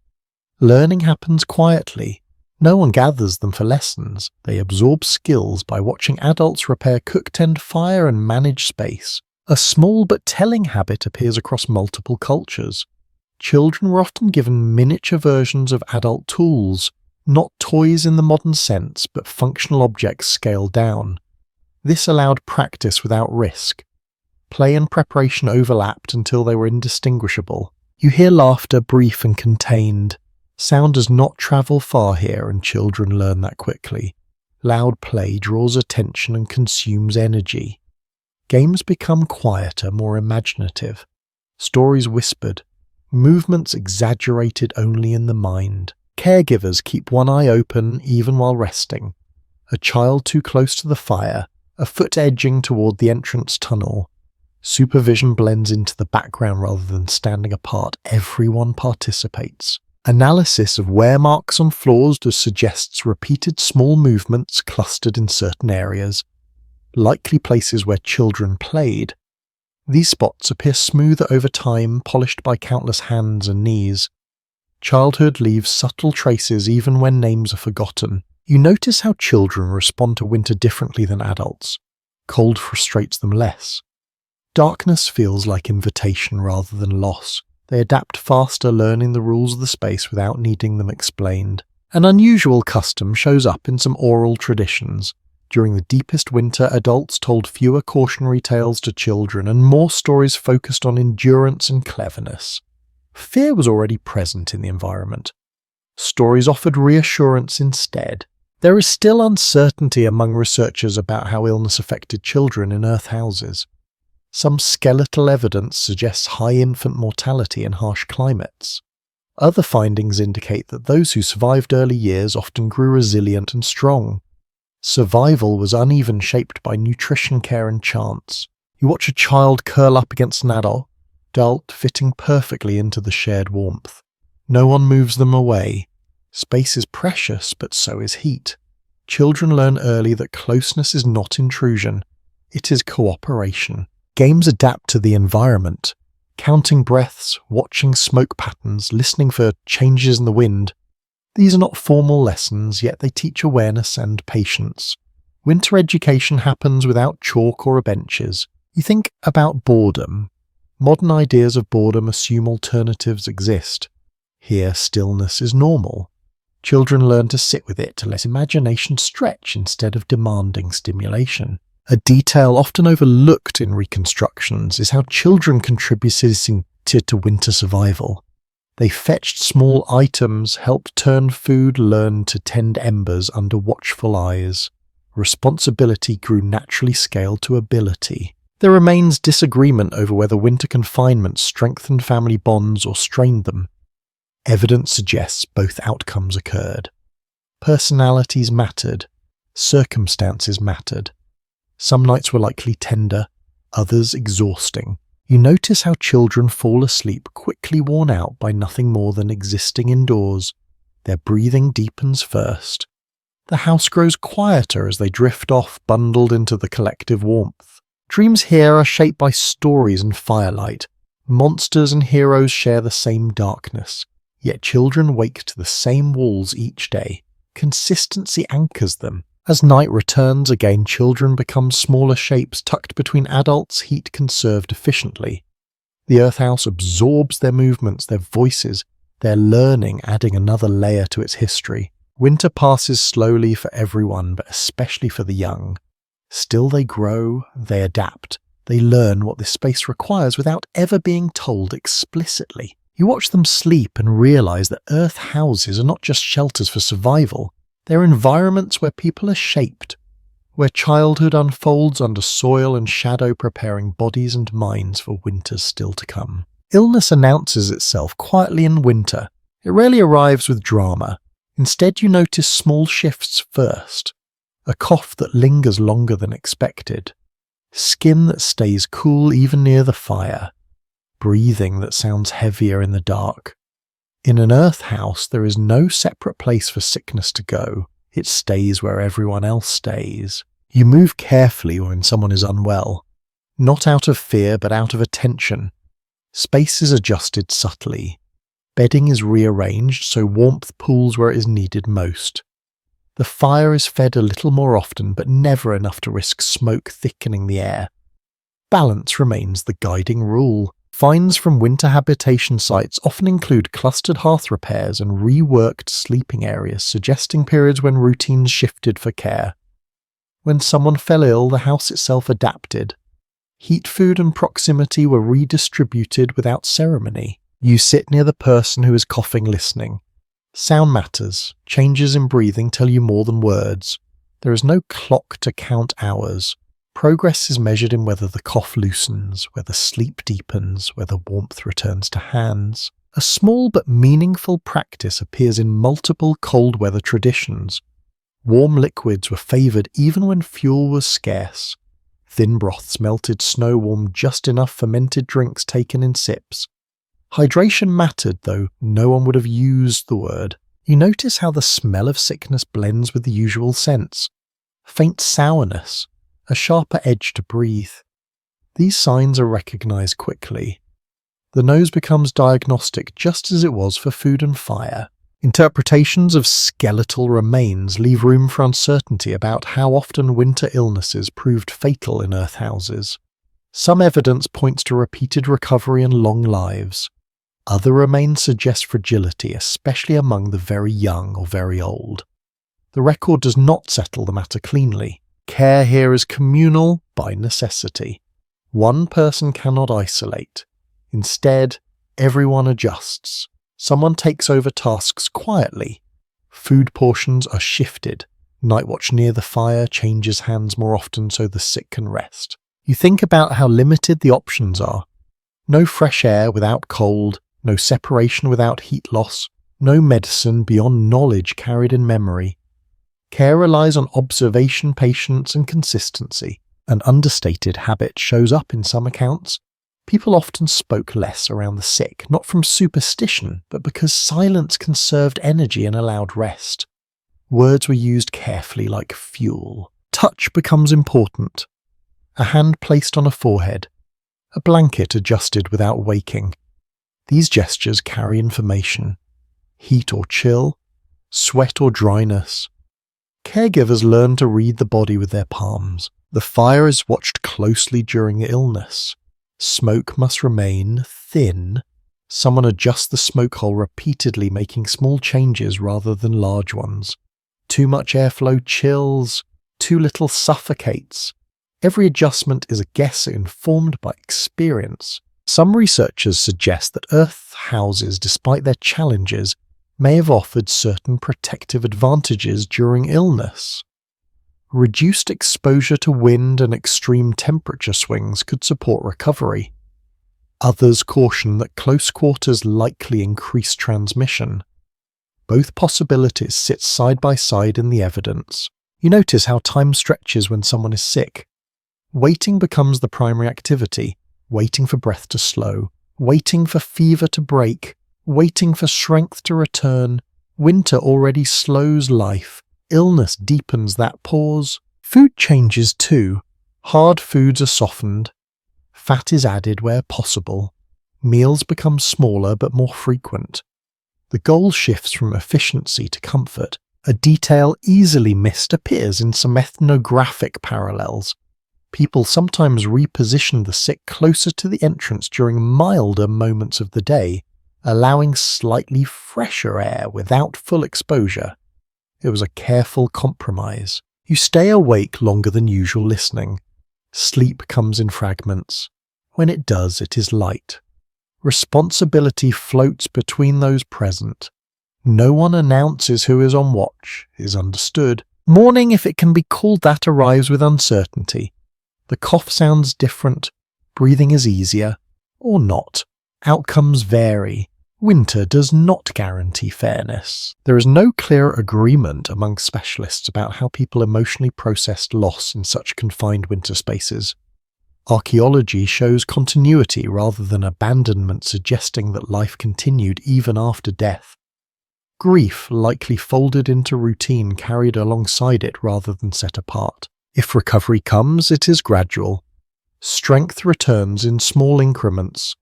Learning happens quietly. No one gathers them for lessons. They absorb skills by watching adults repair, cook, tend fire, and manage space. A small but telling habit appears across multiple cultures. Children were often given miniature versions of adult tools, not toys in the modern sense, but functional objects scaled down. This allowed practice without risk. Play and preparation overlapped until they were indistinguishable. You hear laughter, brief and contained. Sound does not travel far here, and children learn that quickly. Loud play draws attention and consumes energy. Games become quieter, more imaginative. Stories whispered. Movements exaggerated only in the mind. Caregivers keep one eye open even while resting. A child too close to the fire, a foot edging toward the entrance tunnel. Supervision blends into the background rather than standing apart. Everyone participates. Analysis of wear marks on floors suggests repeated small movements clustered in certain areas, likely places where children played. These spots appear smoother over time, polished by countless hands and knees. Childhood leaves subtle traces even when names are forgotten. You notice how children respond to winter differently than adults. Cold frustrates them less. Darkness feels like invitation rather than loss. They adapt faster, learning the rules of the space without needing them explained. An unusual custom shows up in some oral traditions. During the deepest winter, adults told fewer cautionary tales to children and more stories focused on endurance and cleverness. Fear was already present in the environment. Stories offered reassurance instead. There is still uncertainty among researchers about how illness affected children in earth houses. Some skeletal evidence suggests high infant mortality in harsh climates. Other findings indicate that those who survived early years often grew resilient and strong. Survival was uneven, shaped by nutrition, care, and chance. You watch a child curl up against an adult, fitting perfectly into the shared warmth. No one moves them away. Space is precious, but so is heat. Children learn early that closeness is not intrusion, it is cooperation. Games adapt to the environment. Counting breaths, watching smoke patterns, listening for changes in the wind. These are not formal lessons, yet they teach awareness and patience. Winter education happens without chalk or benches. You think about boredom. Modern ideas of boredom assume alternatives exist. Here, stillness is normal. Children learn to sit with it, to let imagination stretch instead of demanding stimulation. A detail often overlooked in reconstructions is how children contributed to winter survival. They fetched small items, helped turn food, learned to tend embers under watchful eyes. Responsibility grew naturally scaled to ability. There remains disagreement over whether winter confinement strengthened family bonds or strained them. Evidence suggests both outcomes occurred. Personalities mattered. Circumstances mattered. Some nights were likely tender, others exhausting. You notice how children fall asleep quickly worn out by nothing more than existing indoors. Their breathing deepens first. The house grows quieter as they drift off, bundled into the collective warmth. Dreams here are shaped by stories and firelight. Monsters and heroes share the same darkness, yet children wake to the same walls each day. Consistency anchors them. As night returns again, children become smaller shapes tucked between adults, heat conserved efficiently. The earth house absorbs their movements, their voices, their learning, adding another layer to its history. Winter passes slowly for everyone, but especially for the young. Still they grow, they adapt, they learn what this space requires without ever being told explicitly. You watch them sleep and realize that earth houses are not just shelters for survival. They're environments where people are shaped, where childhood unfolds under soil and shadow, preparing bodies and minds for winters still to come. Illness announces itself quietly in winter. It rarely arrives with drama. Instead, you notice small shifts first. A cough that lingers longer than expected. Skin that stays cool even near the fire. Breathing that sounds heavier in the dark. In an earth house, there is no separate place for sickness to go. It stays where everyone else stays. You move carefully when someone is unwell. Not out of fear, but out of attention. Space is adjusted subtly. Bedding is rearranged so warmth pools where it is needed most. The fire is fed a little more often, but never enough to risk smoke thickening the air. Balance remains the guiding rule. Finds from winter habitation sites often include clustered hearth repairs and reworked sleeping areas, suggesting periods when routines shifted for care. When someone fell ill, the house itself adapted. Heat, food and proximity were redistributed without ceremony. You sit near the person who is coughing, listening. Sound matters. Changes in breathing tell you more than words. There is no clock to count hours. Progress is measured in whether the cough loosens, whether sleep deepens, whether warmth returns to hands. A small but meaningful practice appears in multiple cold weather traditions. Warm liquids were favoured even when fuel was scarce. Thin broths melted snow warmed just enough, fermented drinks taken in sips. Hydration mattered, though no one would have used the word. You notice how the smell of sickness blends with the usual scents. Faint sourness. A sharper edge to breathe. These signs are recognized quickly. The nose becomes diagnostic just as it was for food and fire. Interpretations of skeletal remains leave room for uncertainty about how often winter illnesses proved fatal in earth houses. Some evidence points to repeated recovery and long lives. Other remains suggest fragility, especially among the very young or very old. The record does not settle the matter cleanly. Care here is communal by necessity. One person cannot isolate. Instead, everyone adjusts. Someone takes over tasks quietly. Food portions are shifted. Night watch near the fire changes hands more often so the sick can rest. You think about how limited the options are. No fresh air without cold, no separation without heat loss, no medicine beyond knowledge carried in memory. Care relies on observation, patience, and consistency. An understated habit shows up in some accounts. People often spoke less around the sick, not from superstition, but because silence conserved energy and allowed rest. Words were used carefully like fuel. Touch becomes important. A hand placed on a forehead, a blanket adjusted without waking. These gestures carry information. Heat or chill, sweat or dryness. Caregivers learn to read the body with their palms. The fire is watched closely during illness. Smoke must remain thin. Someone adjusts the smoke hole repeatedly, making small changes rather than large ones. Too much airflow chills, too little suffocates. Every adjustment is a guess informed by experience. Some researchers suggest that earth houses, despite their challenges, may have offered certain protective advantages during illness. Reduced exposure to wind and extreme temperature swings could support recovery. Others caution that close quarters likely increase transmission. Both possibilities sit side by side in the evidence. You notice how time stretches when someone is sick. Waiting becomes the primary activity, waiting for breath to slow, waiting for fever to break, waiting for strength to return. Winter already slows life. Illness deepens that pause. Food changes too. Hard foods are softened. Fat is added where possible. Meals become smaller but more frequent. The goal shifts from efficiency to comfort. A detail easily missed appears in some ethnographic parallels. People sometimes reposition the sick closer to the entrance during milder moments of the day, allowing slightly fresher air without full exposure. It was a careful compromise. You stay awake longer than usual listening. Sleep comes in fragments. When it does, it is light. Responsibility floats between those present. No one announces who is on watch, is understood. Morning, if it can be called that, arrives with uncertainty. The cough sounds different, breathing is easier, or not. Outcomes vary. Winter does not guarantee fairness. There is no clear agreement among specialists about how people emotionally processed loss in such confined winter spaces. Archaeology shows continuity rather than abandonment, suggesting that life continued even after death. Grief likely folded into routine, carried alongside it rather than set apart. If recovery comes, it is gradual. Strength returns in small increments.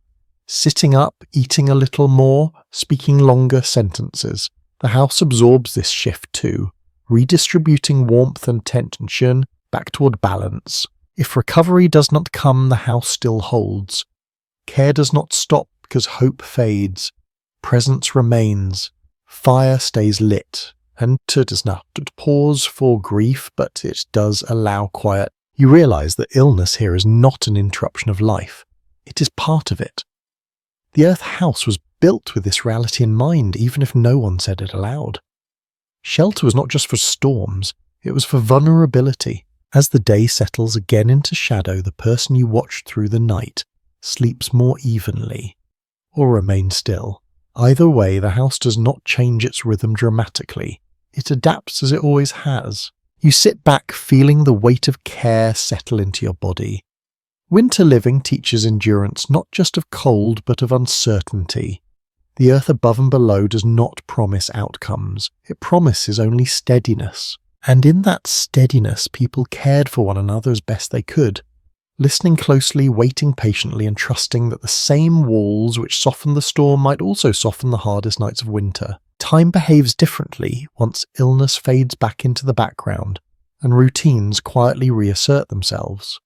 Sitting up, eating a little more, speaking longer sentences. The house absorbs this shift too, redistributing warmth and tension back toward balance. If recovery does not come, the house still holds. Care does not stop because hope fades. Presence remains. Fire stays lit. And it does not pause for grief, but it does allow quiet. You realize that illness here is not an interruption of life. It is part of it. The earth house was built with this reality in mind, even if no one said it aloud. Shelter was not just for storms, it was for vulnerability. As the day settles again into shadow, the person you watched through the night sleeps more evenly, or remains still. Either way, the house does not change its rhythm dramatically. It adapts as it always has. You sit back feeling the weight of care settle into your body. Winter living teaches endurance not just of cold but of uncertainty. The earth above and below does not promise outcomes. It promises only steadiness. And in that steadiness, people cared for one another as best they could, listening closely, waiting patiently, and trusting that the same walls which soften the storm might also soften the hardest nights of winter. Time behaves differently once illness fades back into the background and routines quietly reassert themselves.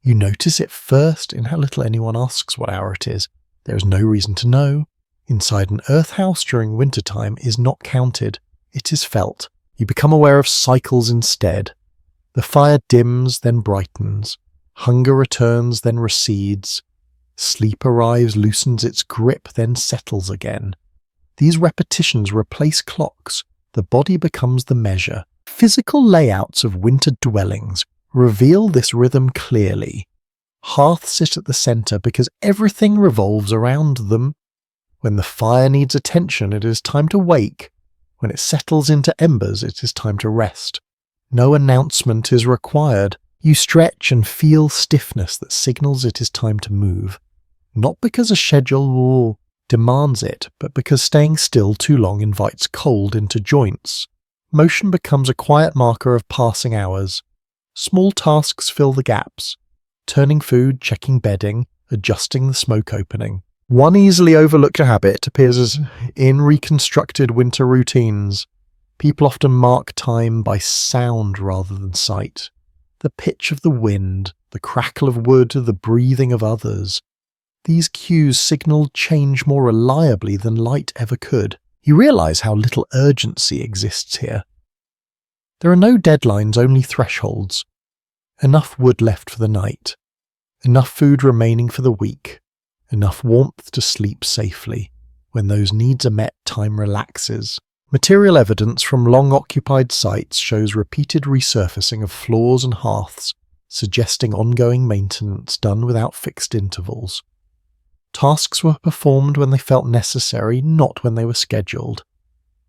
You notice it first in how little anyone asks what hour it is. There is no reason to know. Inside an earth house during wintertime is not counted. It is felt. You become aware of cycles instead. The fire dims, then brightens. Hunger returns, then recedes. Sleep arrives, loosens its grip, then settles again. These repetitions replace clocks. The body becomes the measure. Physical layouts of winter dwellings reveal this rhythm clearly. Hearths sit at the center because everything revolves around them. When the fire needs attention, it is time to wake. When it settles into embers, it is time to rest. No announcement is required. You stretch and feel stiffness that signals it is time to move. Not because a schedule demands it, but because staying still too long invites cold into joints. Motion becomes a quiet marker of passing hours. Small tasks fill the gaps. Turning food, checking bedding, adjusting the smoke opening. One easily overlooked habit appears in reconstructed winter routines. People often mark time by sound rather than sight. The pitch of the wind, the crackle of wood, the breathing of others. These cues signal change more reliably than light ever could. You realize how little urgency exists here. There are no deadlines, only thresholds. Enough wood left for the night. Enough food remaining for the week. Enough warmth to sleep safely. When those needs are met, time relaxes. Material evidence from long-occupied sites shows repeated resurfacing of floors and hearths, suggesting ongoing maintenance done without fixed intervals. Tasks were performed when they felt necessary, not when they were scheduled.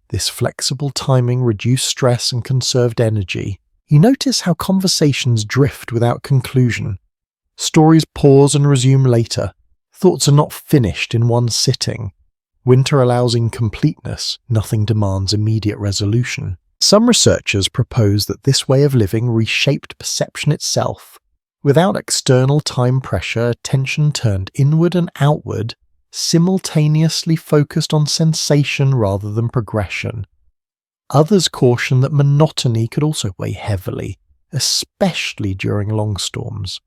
This flexible timing reduced stress and conserved energy. You notice how conversations drift without conclusion. Stories pause and resume later. Thoughts are not finished in one sitting. Winter allows incompleteness, nothing demands immediate resolution. Some researchers propose that this way of living reshaped perception itself. Without external time pressure, attention turned inward and outward, simultaneously focused on sensation rather than progression. Others caution that monotony could also weigh heavily, especially during long storms.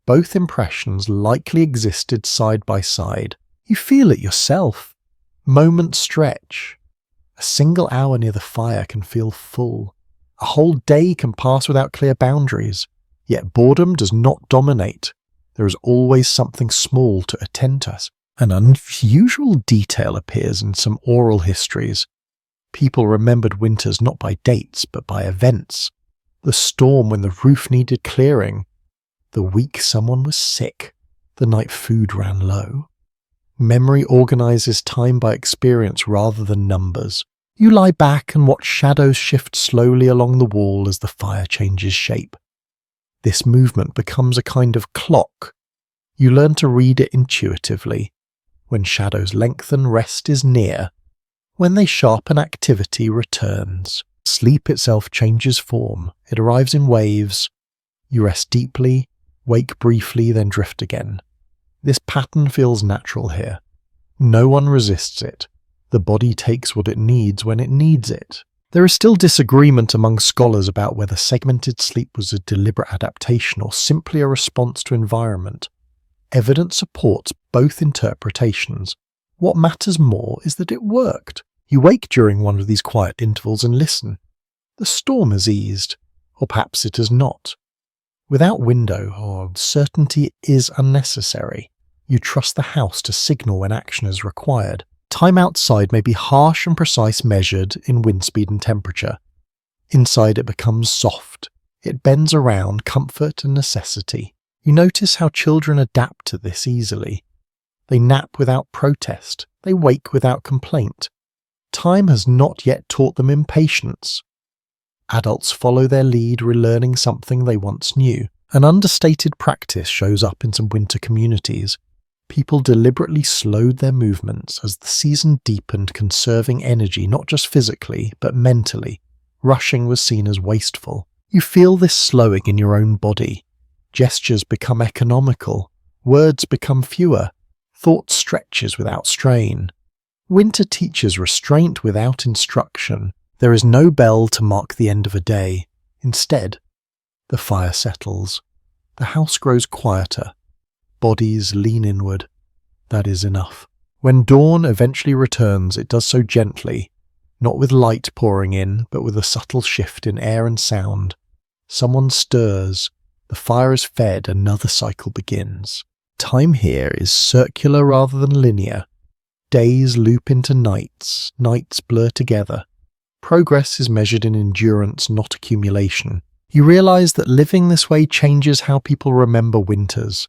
Both impressions likely existed side by side. You feel it yourself. Moments stretch. A single hour near the fire can feel full. A whole day can pass without clear boundaries. Yet boredom does not dominate. There is always something small to attend to us. An unusual detail appears in some oral histories. People remembered winters not by dates, but by events. The storm when the roof needed clearing. The week someone was sick. The night food ran low. Memory organizes time by experience rather than numbers. You lie back and watch shadows shift slowly along the wall as the fire changes shape. This movement becomes a kind of clock. You learn to read it intuitively. When shadows lengthen, rest is near. When they sharpen, activity returns. Sleep itself changes form. It arrives in waves. You rest deeply, wake briefly, then drift again. This pattern feels natural here. No one resists it. The body takes what it needs when it needs it. There is still disagreement among scholars about whether segmented sleep was a deliberate adaptation or simply a response to environment. Evidence supports both interpretations. What matters more is that it worked. You wake during one of these quiet intervals and listen. The storm has eased, or perhaps it has not. Without window or certainty is unnecessary. You trust the house to signal when action is required. Time outside may be harsh and precise, measured in wind speed and temperature. Inside it becomes soft. It bends around comfort and necessity. You notice how children adapt to this easily. They nap without protest. They wake without complaint. Time has not yet taught them impatience. Adults follow their lead, relearning something they once knew. An understated practice shows up in some winter communities. People deliberately slowed their movements as the season deepened, conserving energy not just physically, but mentally. Rushing was seen as wasteful. You feel this slowing in your own body. Gestures become economical. Words become fewer. Thought stretches without strain. Winter teaches restraint without instruction. There is no bell to mark the end of a day. Instead, the fire settles. The house grows quieter. Bodies lean inward. That is enough. When dawn eventually returns, it does so gently, not with light pouring in, but with a subtle shift in air and sound. Someone stirs. The fire is fed. Another cycle begins. Time here is circular rather than linear. Days loop into nights. Nights blur together. Progress is measured in endurance, not accumulation. You realize that living this way changes how people remember winters.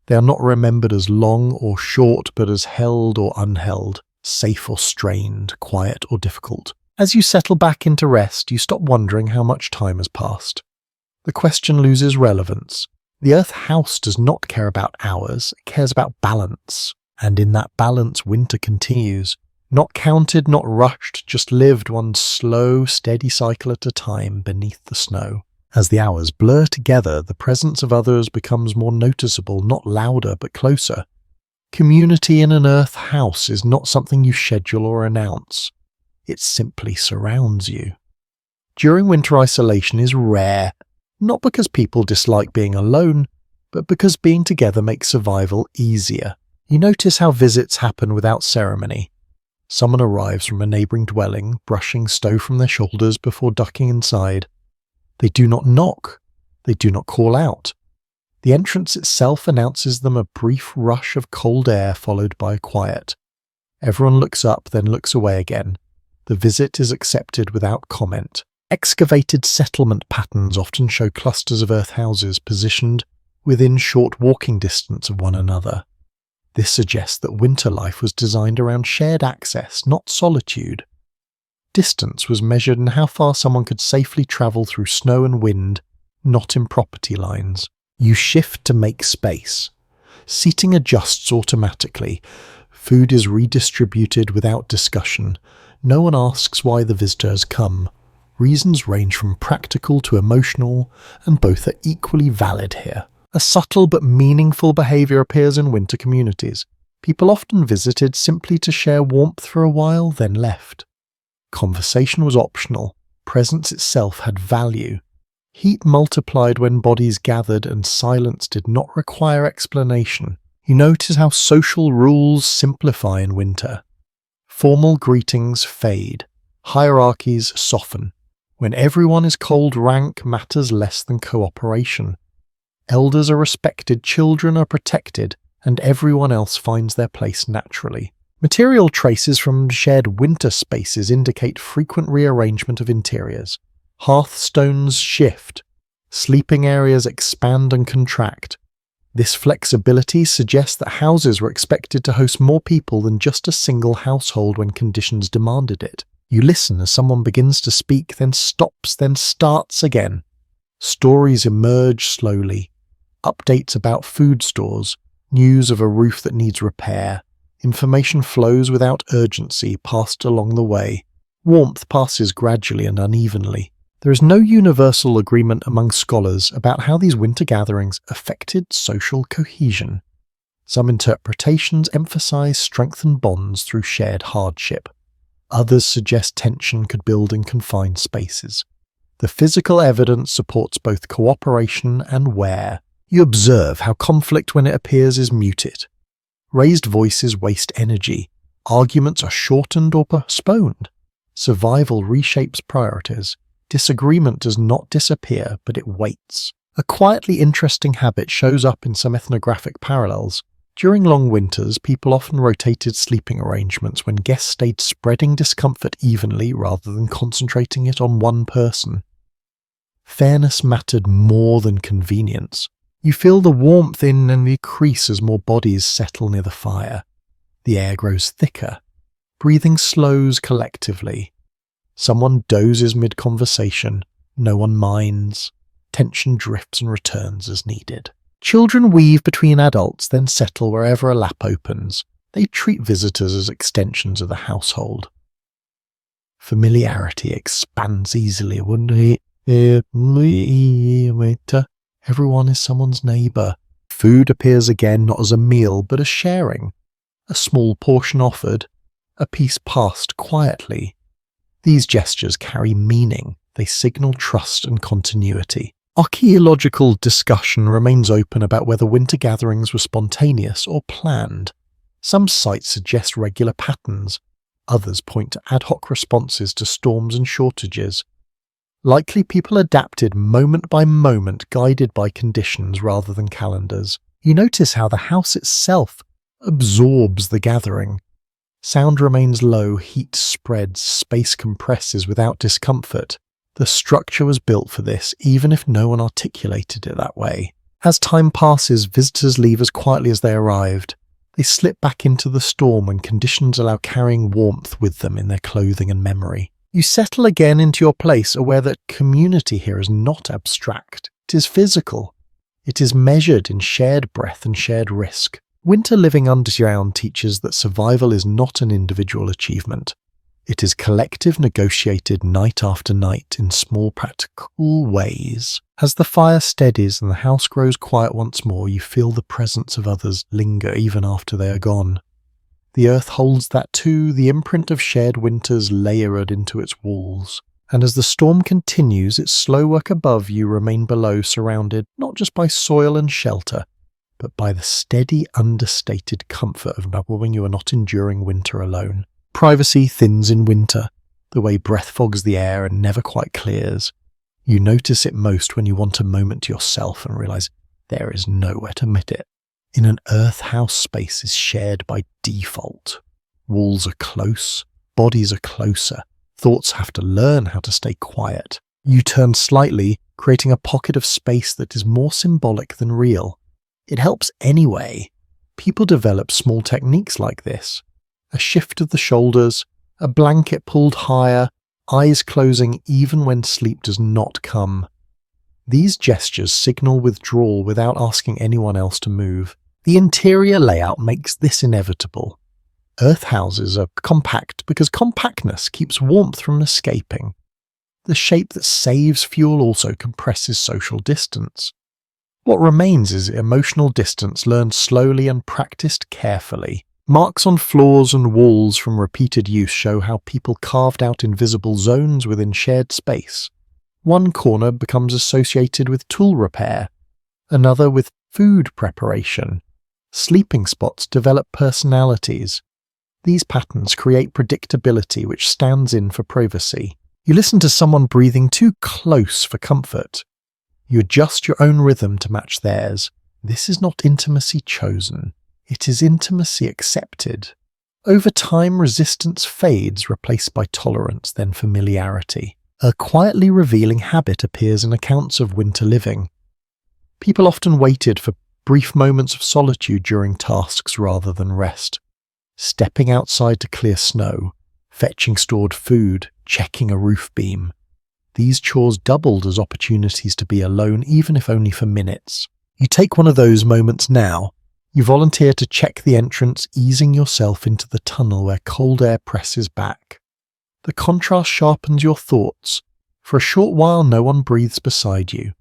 They are not remembered as long or short, but as held or unheld, safe or strained, quiet or difficult. As you settle back into rest, you stop wondering how much time has passed. The question loses relevance. The Earth House does not care about hours, it cares about balance. And in that balance, winter continues. Not counted, not rushed, just lived one slow, steady cycle at a time beneath the snow. As the hours blur together, the presence of others becomes more noticeable, not louder but closer. Community in an Earth House is not something you schedule or announce. It simply surrounds you. During winter, isolation is rare, not because people dislike being alone, but because being together makes survival easier. You notice how visits happen without ceremony. Someone arrives from a neighbouring dwelling, brushing snow from their shoulders before ducking inside. They do not knock. They do not call out. The entrance itself announces them a brief rush of cold air followed by a quiet. Everyone looks up, then looks away again. The visit is accepted without comment. Excavated settlement patterns often show clusters of earth houses positioned within short walking distance of one another. This suggests that winter life was designed around shared access, not solitude. Distance was measured in how far someone could safely travel through snow and wind, not in property lines. You shift to make space. Seating adjusts automatically. Food is redistributed without discussion. No one asks why the visitor has come. Reasons range from practical to emotional, and both are equally valid here. A subtle but meaningful behaviour appears in winter communities. People often visited simply to share warmth for a while, then left. Conversation was optional. Presence itself had value. Heat multiplied when bodies gathered, and silence did not require explanation. You notice how social rules simplify in winter. Formal greetings fade. Hierarchies soften. When everyone is cold, rank matters less than cooperation. Elders are respected, children are protected, and everyone else finds their place naturally. Material traces from shared winter spaces indicate frequent rearrangement of interiors. Hearthstones shift. Sleeping areas expand and contract. This flexibility suggests that houses were expected to host more people than just a single household when conditions demanded it. You listen as someone begins to speak, then stops, then starts again. Stories emerge slowly. Updates about food stores, news of a roof that needs repair. Information flows without urgency, passed along the way. Warmth passes gradually and unevenly. There is no universal agreement among scholars about how these winter gatherings affected social cohesion. Some interpretations emphasize strengthened bonds through shared hardship. Others suggest tension could build in confined spaces. The physical evidence supports both cooperation and wear. You observe how conflict, when it appears, is muted. Raised voices waste energy. Arguments are shortened or postponed. Survival reshapes priorities. Disagreement does not disappear, but it waits. A quietly interesting habit shows up in some ethnographic parallels. During long winters, people often rotated sleeping arrangements when guests stayed, spreading discomfort evenly rather than concentrating it on one person. Fairness mattered more than convenience. You feel the warmth in and decrease as more bodies settle near the fire. The air grows thicker. Breathing slows collectively. Someone dozes mid-conversation. No one minds. Tension drifts and returns as needed. Children weave between adults, then settle wherever a lap opens. They treat visitors as extensions of the household. Familiarity expands easily. Everyone is someone's neighbour. Food appears again not as a meal but as sharing. A small portion offered, a piece passed quietly. These gestures carry meaning. They signal trust and continuity. Archaeological discussion remains open about whether winter gatherings were spontaneous or planned. Some sites suggest regular patterns. Others point to ad hoc responses to storms and shortages. Likely people adapted moment by moment, guided by conditions rather than calendars. You notice how the house itself absorbs the gathering. Sound remains low, heat spreads, space compresses without discomfort. The structure was built for this, even if no one articulated it that way. As time passes, visitors leave as quietly as they arrived. They slip back into the storm when conditions allow carrying warmth with them in their clothing and memory. You settle again into your place, aware that community here is not abstract. It is physical. It is measured in shared breath and shared risk. Winter living underground teaches that survival is not an individual achievement. It is collective, negotiated night after night in small practical ways. As the fire steadies and the house grows quiet once more, you feel the presence of others linger even after they are gone. The earth holds that too, the imprint of shared winters layered into its walls. And as the storm continues, its slow work above you remain below, surrounded not just by soil and shelter, but by the steady, understated comfort of knowing you are not enduring winter alone. Privacy thins in winter, the way breath fogs the air and never quite clears. You notice it most when you want a moment to yourself and realize there is nowhere to meet it. In an earth house, space is shared by default. Walls are close, bodies are closer. Thoughts have to learn how to stay quiet. You turn slightly, creating a pocket of space that is more symbolic than real. It helps anyway. People develop small techniques like this. A shift of the shoulders, a blanket pulled higher, eyes closing even when sleep does not come. These gestures signal withdrawal without asking anyone else to move. The interior layout makes this inevitable. Earth houses are compact because compactness keeps warmth from escaping. The shape that saves fuel also compresses social distance. What remains is emotional distance learned slowly and practiced carefully. Marks on floors and walls from repeated use show how people carved out invisible zones within shared space. One corner becomes associated with tool repair, another with food preparation. Sleeping spots develop personalities. These patterns create predictability which stands in for privacy. You listen to someone breathing too close for comfort. You adjust your own rhythm to match theirs. This is not intimacy chosen. It is intimacy accepted. Over time, resistance fades, replaced by tolerance, then familiarity. A quietly revealing habit appears in accounts of winter living. People often waited for brief moments of solitude during tasks rather than rest. Stepping outside to clear snow, fetching stored food, checking a roof beam. These chores doubled as opportunities to be alone, even if only for minutes. You take one of those moments now. You volunteer to check the entrance, easing yourself into the tunnel where cold air presses back. The contrast sharpens your thoughts. For a short while, no one breathes beside you.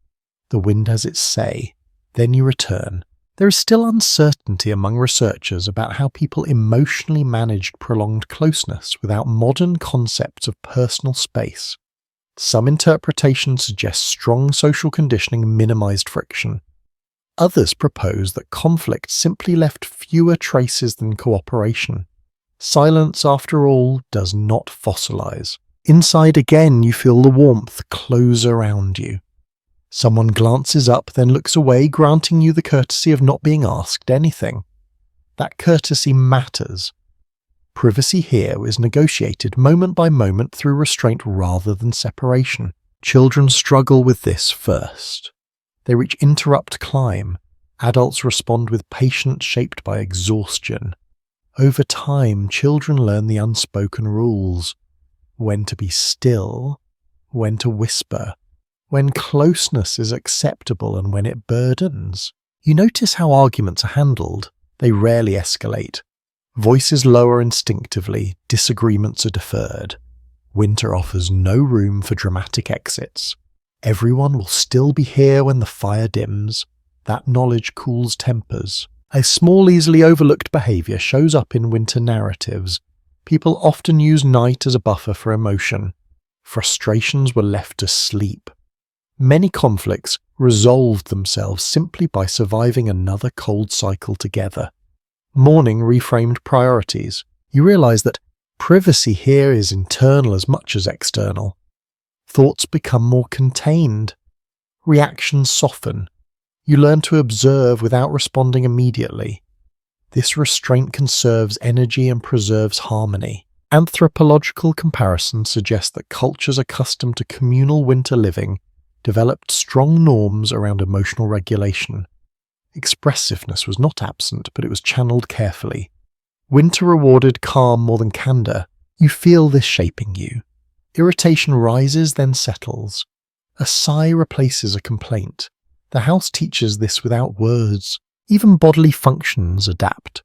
The wind has its say. Then you return. There is still uncertainty among researchers about how people emotionally managed prolonged closeness without modern concepts of personal space. Some interpretations suggest strong social conditioning minimized friction. Others propose that conflict simply left fewer traces than cooperation. Silence, after all, does not fossilize. Inside again, you feel the warmth close around you. Someone glances up, then looks away, granting you the courtesy of not being asked anything. That courtesy matters. Privacy here is negotiated moment by moment through restraint rather than separation. Children struggle with this first. They reach interrupt climb. Adults respond with patience shaped by exhaustion. Over time, children learn the unspoken rules. When to be still, when to whisper, when closeness is acceptable and when it burdens. You notice how arguments are handled. They rarely escalate. Voices lower instinctively, disagreements are deferred. Winter offers no room for dramatic exits. Everyone will still be here when the fire dims. That knowledge cools tempers. A small, easily overlooked behavior shows up in winter narratives. People often use night as a buffer for emotion. Frustrations were left to sleep. Many conflicts resolved themselves simply by surviving another cold cycle together. Morning reframed priorities. You realize that privacy here is internal as much as external. Thoughts become more contained. Reactions soften. You learn to observe without responding immediately. This restraint conserves energy and preserves harmony. Anthropological comparisons suggest that cultures accustomed to communal winter living developed strong norms around emotional regulation. Expressiveness was not absent, but it was channeled carefully. Winter rewarded calm more than candor. You feel this shaping you. Irritation rises, then settles. A sigh replaces a complaint. The house teaches this without words. Even bodily functions adapt.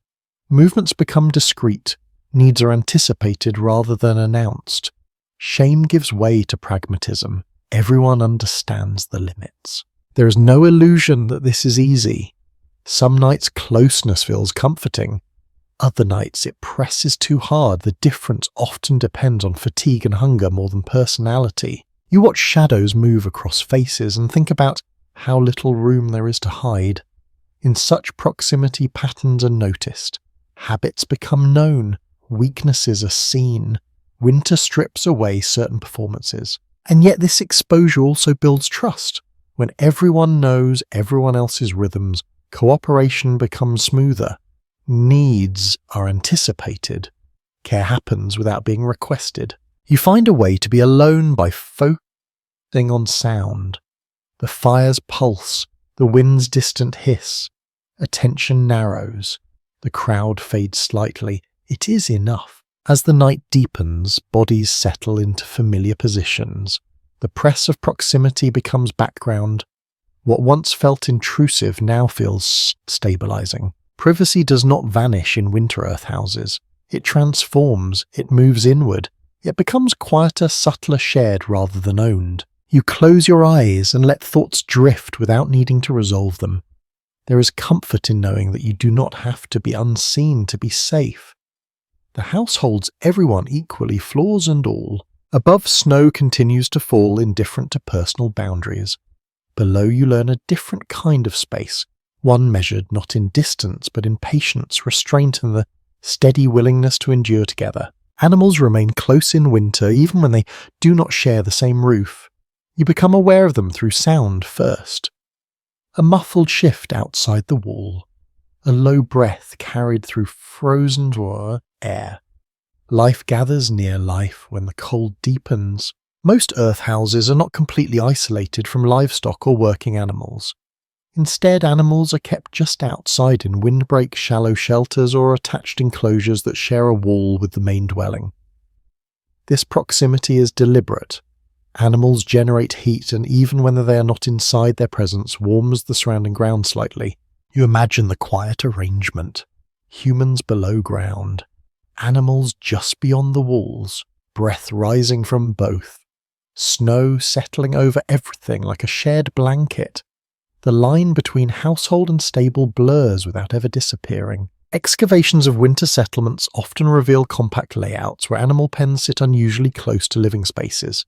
Movements become discrete. Needs are anticipated rather than announced. Shame gives way to pragmatism. Everyone understands the limits. There is no illusion that this is easy. Some nights closeness feels comforting. Other nights it presses too hard. The difference often depends on fatigue and hunger more than personality. You watch shadows move across faces and think about how little room there is to hide. In such proximity, patterns are noticed. Habits become known. Weaknesses are seen. Winter strips away certain performances. And yet this exposure also builds trust. When everyone knows everyone else's rhythms, cooperation becomes smoother. Needs are anticipated. Care happens without being requested. You find a way to be alone by focusing on sound. The fire's pulse, the wind's distant hiss. Attention narrows. The crowd fades slightly. It is enough. As the night deepens, bodies settle into familiar positions. The press of proximity becomes background. What once felt intrusive now feels stabilizing. Privacy does not vanish in winter earth houses. It transforms, it moves inward. It becomes quieter, subtler, shared rather than owned. You close your eyes and let thoughts drift without needing to resolve them. There is comfort in knowing that you do not have to be unseen to be safe. The house holds everyone equally, flaws and all. Above, snow continues to fall indifferent to personal boundaries. Below, you learn a different kind of space, one measured not in distance but in patience, restraint and the steady willingness to endure together. Animals remain close in winter even when they do not share the same roof. You become aware of them through sound first. A muffled shift outside the wall. A low breath carried through frozen air. Life gathers near life when the cold deepens. Most earth houses are not completely isolated from livestock or working animals. Instead, animals are kept just outside in windbreak shallow shelters or attached enclosures that share a wall with the main dwelling. This proximity is deliberate. Animals generate heat, and even when they are not inside, their presence warms the surrounding ground slightly. You imagine the quiet arrangement. Humans below ground. Animals just beyond the walls. Breath rising from both. Snow settling over everything like a shared blanket. The line between household and stable blurs without ever disappearing. Excavations of winter settlements often reveal compact layouts where animal pens sit unusually close to living spaces.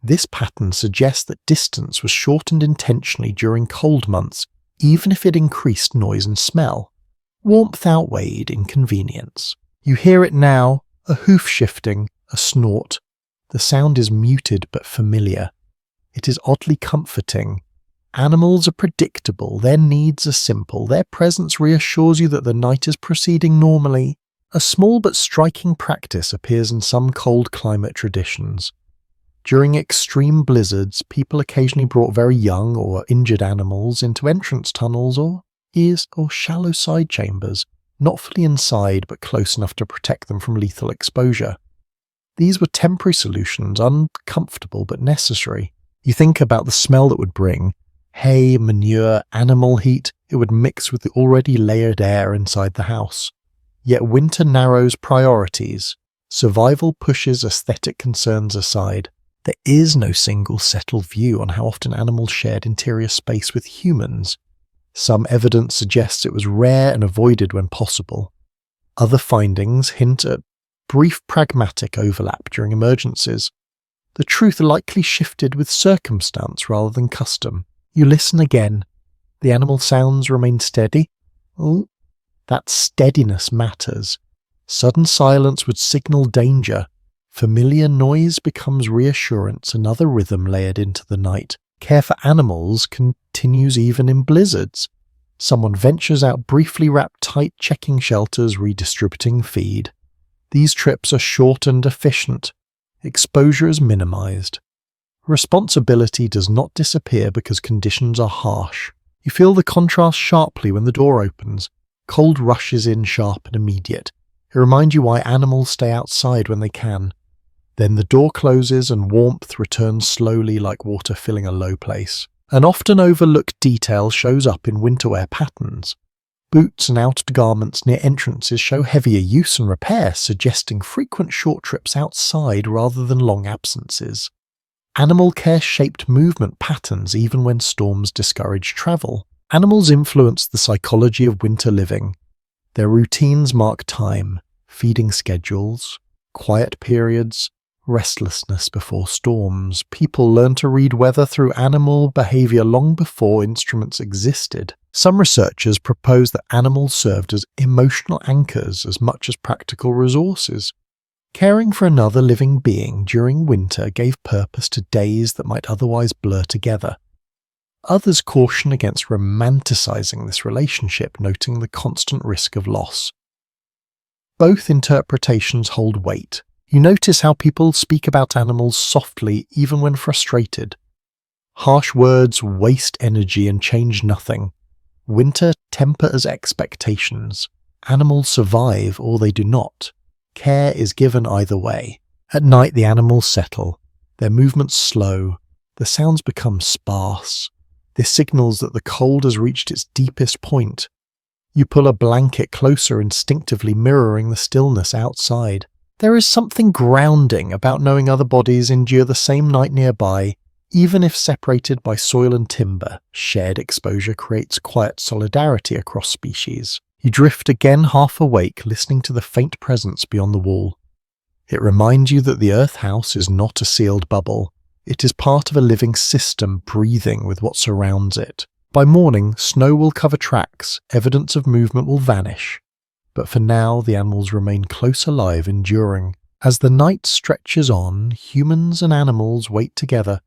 This pattern suggests that distance was shortened intentionally during cold months, even if it increased noise and smell. Warmth outweighed inconvenience. You hear it now, a hoof shifting, a snort. The sound is muted but familiar. It is oddly comforting. Animals are predictable, their needs are simple, their presence reassures you that the night is proceeding normally. A small but striking practice appears in some cold climate traditions. During extreme blizzards, people occasionally brought very young or injured animals into entrance tunnels or shallow side chambers, not fully inside but close enough to protect them from lethal exposure. These were temporary solutions, uncomfortable but necessary. You think about the smell that would bring. Hay, manure, animal heat, it would mix with the already layered air inside the house. Yet winter narrows priorities. Survival pushes aesthetic concerns aside. There is no single settled view on how often animals shared interior space with humans. Some evidence suggests it was rare and avoided when possible. Other findings hint at brief pragmatic overlap during emergencies. The truth likely shifted with circumstance rather than custom. You listen again. The animal sounds remain steady. Oh, that steadiness matters. Sudden silence would signal danger. Familiar noise becomes reassurance, another rhythm layered into the night. Care for animals continues even in blizzards. Someone ventures out briefly wrapped tight, checking shelters, redistributing feed. These trips are short and efficient. Exposure is minimized. Responsibility does not disappear because conditions are harsh. You feel the contrast sharply when the door opens. Cold rushes in sharp and immediate. It reminds you why animals stay outside when they can. Then the door closes and warmth returns slowly like water filling a low place. An often overlooked detail shows up in winter wear patterns. Boots and outer garments near entrances show heavier use and repair, suggesting frequent short trips outside rather than long absences. Animal care shaped movement patterns even when storms discouraged travel. Animals influence the psychology of winter living. Their routines mark time, feeding schedules, quiet periods, restlessness before storms. People learn to read weather through animal behavior long before instruments existed. Some researchers propose that animals served as emotional anchors as much as practical resources. Caring for another living being during winter gave purpose to days that might otherwise blur together. Others caution against romanticizing this relationship, noting the constant risk of loss. Both interpretations hold weight. You notice how people speak about animals softly even when frustrated. Harsh words waste energy and change nothing. Winter tempers expectations. Animals survive or they do not. Care is given either way. At night the animals settle. Their movements slow. The sounds become sparse. This signals that the cold has reached its deepest point. You pull a blanket closer, instinctively mirroring the stillness outside. There is something grounding about knowing other bodies endure the same night nearby, even if separated by soil and timber. Shared exposure creates quiet solidarity across species. You drift again half awake, listening to the faint presence beyond the wall. It reminds you that the earth house is not a sealed bubble. It is part of a living system breathing with what surrounds it. By morning, snow will cover tracks, evidence of movement will vanish. But for now, the animals remain close alive, enduring. As the night stretches on, humans and animals wait together,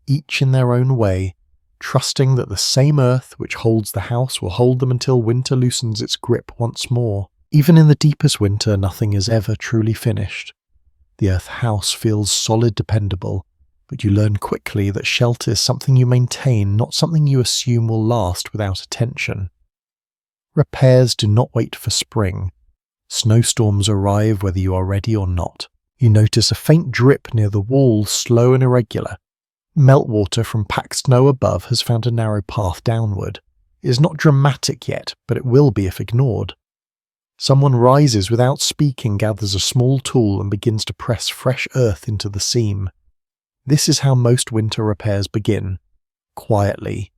each in their own way, trusting that the same earth which holds the house will hold them until winter loosens its grip once more. Even in the deepest winter, nothing is ever truly finished. The earth house feels solid, dependable, but you learn quickly that shelter is something you maintain, not something you assume will last without attention. Repairs do not wait for spring. Snowstorms arrive whether you are ready or not. You notice a faint drip near the wall, slow and irregular. Meltwater from packed snow above has found a narrow path downward. It is not dramatic yet, but it will be if ignored. Someone rises without speaking, gathers a small tool and begins to press fresh earth into the seam. This is how most winter repairs begin. Quietly.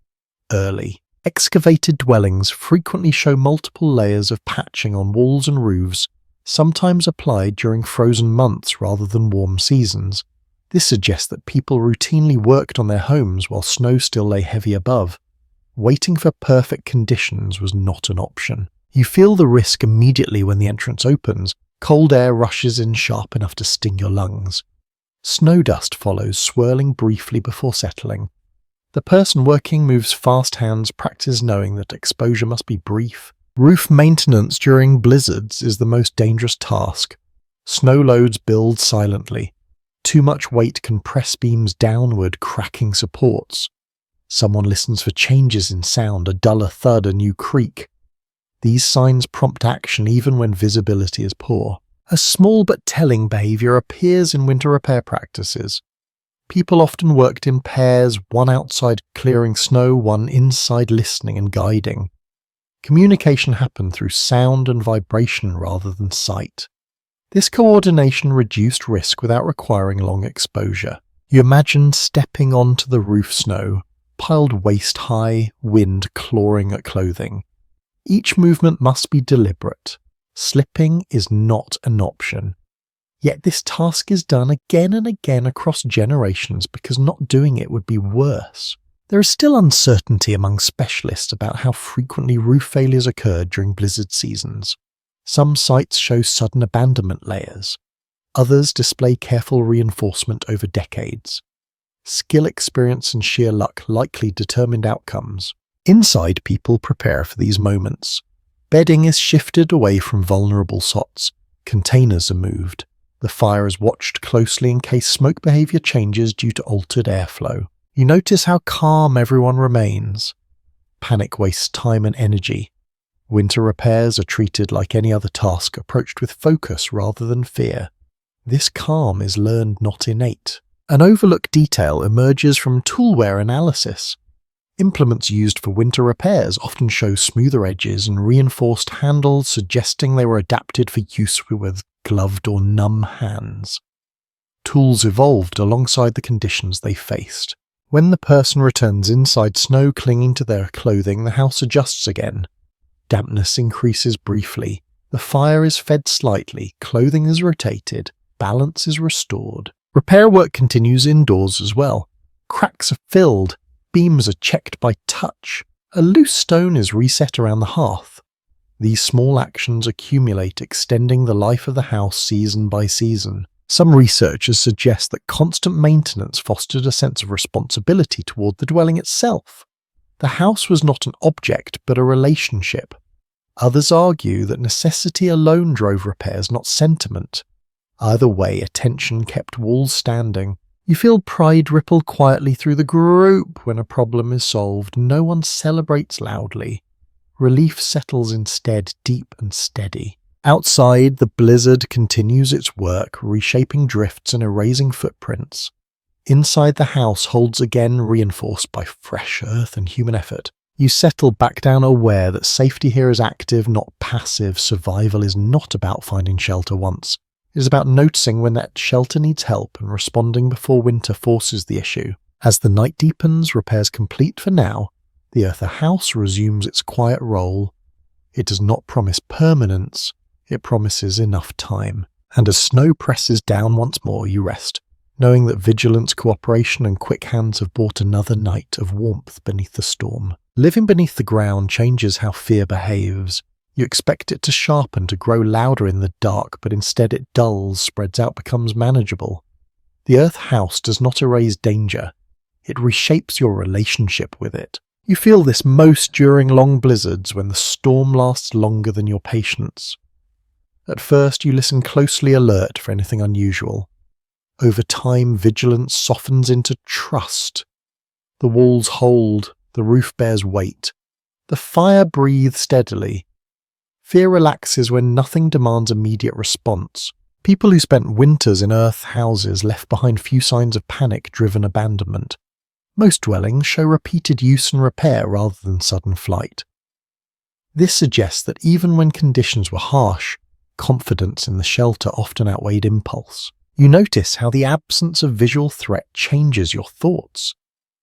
Early. Excavated dwellings frequently show multiple layers of patching on walls and roofs, sometimes applied during frozen months rather than warm seasons. This suggests that people routinely worked on their homes while snow still lay heavy above. Waiting for perfect conditions was not an option. You feel the risk immediately when the entrance opens. Cold air rushes in sharp enough to sting your lungs. Snow dust follows, swirling briefly before settling. The person working moves fast hands, practice knowing that exposure must be brief. Roof maintenance during blizzards is the most dangerous task. Snow loads build silently. Too much weight can press beams downward, cracking supports. Someone listens for changes in sound, a duller thud, a new creak. These signs prompt action even when visibility is poor. A small but telling behavior appears in winter repair practices. People often worked in pairs, one outside clearing snow, one inside listening and guiding. Communication happened through sound and vibration rather than sight. This coordination reduced risk without requiring long exposure. You imagine stepping onto the roof snow, piled waist-high, wind clawing at clothing. Each movement must be deliberate. Slipping is not an option. Yet this task is done again and again across generations because not doing it would be worse. There is still uncertainty among specialists about how frequently roof failures occurred during blizzard seasons. Some sites show sudden abandonment layers. Others display careful reinforcement over decades. Skill, experience and sheer luck likely determined outcomes. Inside, people prepare for these moments. Bedding is shifted away from vulnerable sots. Containers are moved. The fire is watched closely in case smoke behavior changes due to altered airflow. You notice how calm everyone remains. Panic wastes time and energy. Winter repairs are treated like any other task, approached with focus rather than fear. This calm is learned, not innate. An overlooked detail emerges from toolware analysis. Implements used for winter repairs often show smoother edges and reinforced handles, suggesting they were adapted for use with gloved or numb hands. Tools evolved alongside the conditions they faced. When the person returns inside snow clinging to their clothing, the house adjusts again. Dampness increases briefly, the fire is fed slightly, clothing is rotated, balance is restored. Repair work continues indoors as well. Cracks are filled, beams are checked by touch, a loose stone is reset around the hearth. These small actions accumulate, extending the life of the house season by season. Some researchers suggest that constant maintenance fostered a sense of responsibility toward the dwelling itself. The house was not an object, but a relationship. Others argue that necessity alone drove repairs, not sentiment. Either way, attention kept walls standing. You feel pride ripple quietly through the group when a problem is solved. No one celebrates loudly. Relief settles instead, deep and steady. Outside, the blizzard continues its work, reshaping drifts and erasing footprints. Inside, the house holds again, reinforced by fresh earth and human effort. You settle back down, aware that safety here is active, not passive. Survival is not about finding shelter once. It is about noticing when that shelter needs help and responding before winter forces the issue. As the night deepens, repairs complete for now, the earther house resumes its quiet role. It does not promise permanence, it promises enough time. And as snow presses down once more, you rest, knowing that vigilance, cooperation, and quick hands have brought another night of warmth beneath the storm. Living beneath the ground changes how fear behaves. You expect it to sharpen, to grow louder in the dark, but instead it dulls, spreads out, becomes manageable. The earth house does not erase danger. It reshapes your relationship with it. You feel this most during long blizzards when the storm lasts longer than your patience. At first, you listen closely, alert for anything unusual. Over time, vigilance softens into trust. The walls hold, the roof bears weight. The fire breathes steadily. Fear relaxes when nothing demands immediate response. People who spent winters in earth houses left behind few signs of panic-driven abandonment. Most dwellings show repeated use and repair rather than sudden flight. This suggests that even when conditions were harsh, confidence in the shelter often outweighed impulse. You notice how the absence of visual threat changes your thoughts.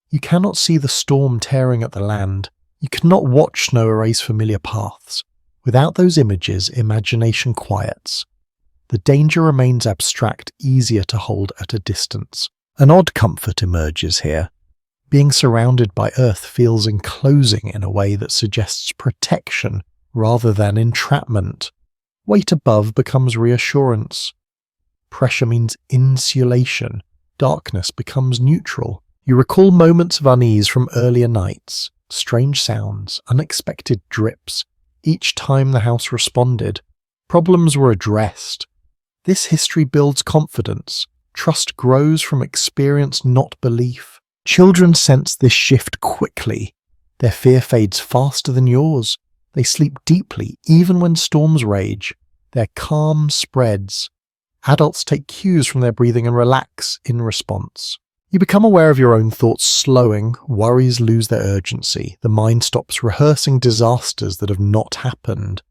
You cannot see the storm tearing at the land. You cannot watch snow erase familiar paths. Without those images, imagination quiets. The danger remains abstract, easier to hold at a distance. An odd comfort emerges here. Being surrounded by earth feels enclosing in a way that suggests protection rather than entrapment. Weight above becomes reassurance. Pressure means insulation. Darkness becomes neutral. You recall moments of unease from earlier nights, strange sounds, unexpected drips. Each time the house responded, problems were addressed. This history builds confidence. Trust grows from experience, not belief. Children sense this shift quickly. Their fear fades faster than yours. They sleep deeply, even when storms rage. Their calm spreads. Adults take cues from their breathing and relax in response. You become aware of your own thoughts slowing, worries lose their urgency, the mind stops rehearsing disasters that have not happened.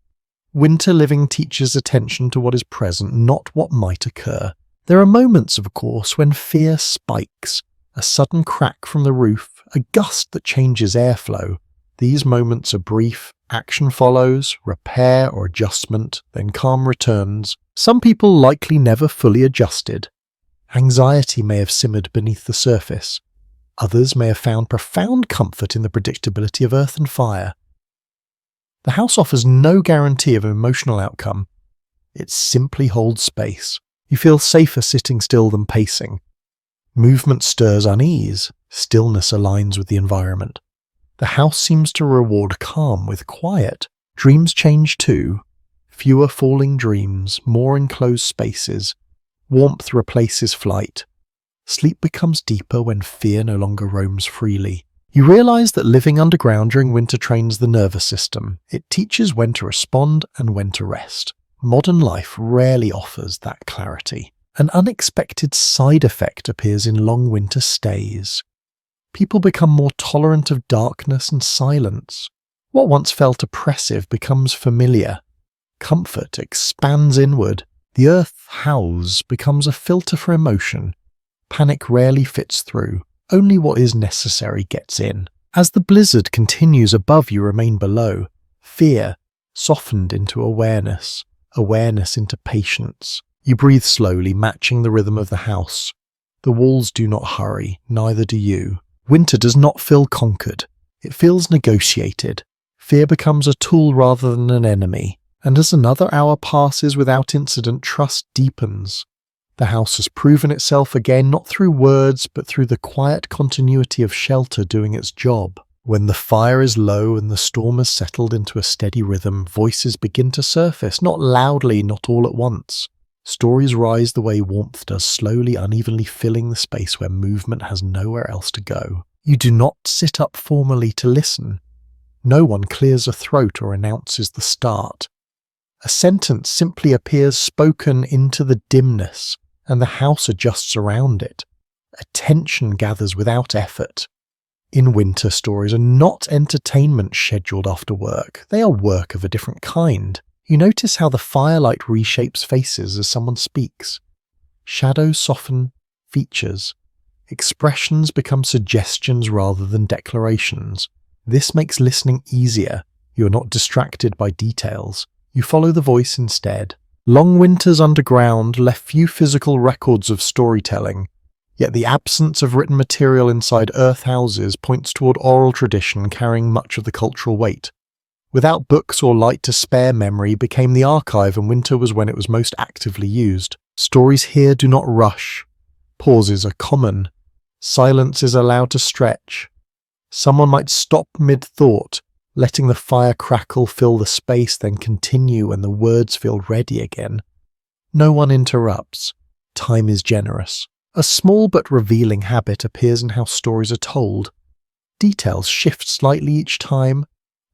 Winter living teaches attention to what is present, not what might occur. There are moments, of course, when fear spikes. A sudden crack from the roof, a gust that changes airflow. These moments are brief, action follows, repair or adjustment, then calm returns. Some people likely never fully adjusted. Anxiety may have simmered beneath the surface. Others may have found profound comfort in the predictability of earth and fire. The house offers no guarantee of an emotional outcome. It simply holds space. You feel safer sitting still than pacing. Movement stirs unease. Stillness aligns with the environment. The house seems to reward calm with quiet. Dreams change too. Fewer falling dreams, more enclosed spaces. Warmth replaces flight. Sleep becomes deeper when fear no longer roams freely. You realize that living underground during winter trains the nervous system. It teaches when to respond and when to rest. Modern life rarely offers that clarity. An unexpected side effect appears in long winter stays. People become more tolerant of darkness and silence. What once felt oppressive becomes familiar. Comfort expands inward. The earth howls becomes a filter for emotion. Panic rarely fits through. Only what is necessary gets in. As the blizzard continues above, you remain below. Fear softened into awareness. Awareness into patience. You breathe slowly, matching the rhythm of the house. The walls do not hurry, neither do you. Winter does not feel conquered. It feels negotiated. Fear becomes a tool rather than an enemy. And as another hour passes without incident, trust deepens. The house has proven itself again, not through words, but through the quiet continuity of shelter doing its job. When the fire is low and the storm has settled into a steady rhythm, voices begin to surface, not loudly, not all at once. Stories rise the way warmth does, slowly, unevenly filling the space where movement has nowhere else to go. You do not sit up formally to listen. No one clears a throat or announces the start. A sentence simply appears spoken into the dimness, and the house adjusts around it. Attention gathers without effort. In winter, stories are not entertainment scheduled after work. They are work of a different kind. You notice how the firelight reshapes faces as someone speaks. Shadows soften features. Expressions become suggestions rather than declarations. This makes listening easier. You are not distracted by details. You follow the voice instead. Long winters underground left few physical records of storytelling, yet the absence of written material inside earth houses points toward oral tradition carrying much of the cultural weight. Without books or light to spare, memory became the archive, and winter was when it was most actively used. Stories here do not rush. Pauses are common. Silence is allowed to stretch. Someone might stop mid-thought, letting the fire crackle fill the space, then continue when the words feel ready again. No one interrupts. Time is generous. A small but revealing habit appears in how stories are told. Details shift slightly each time.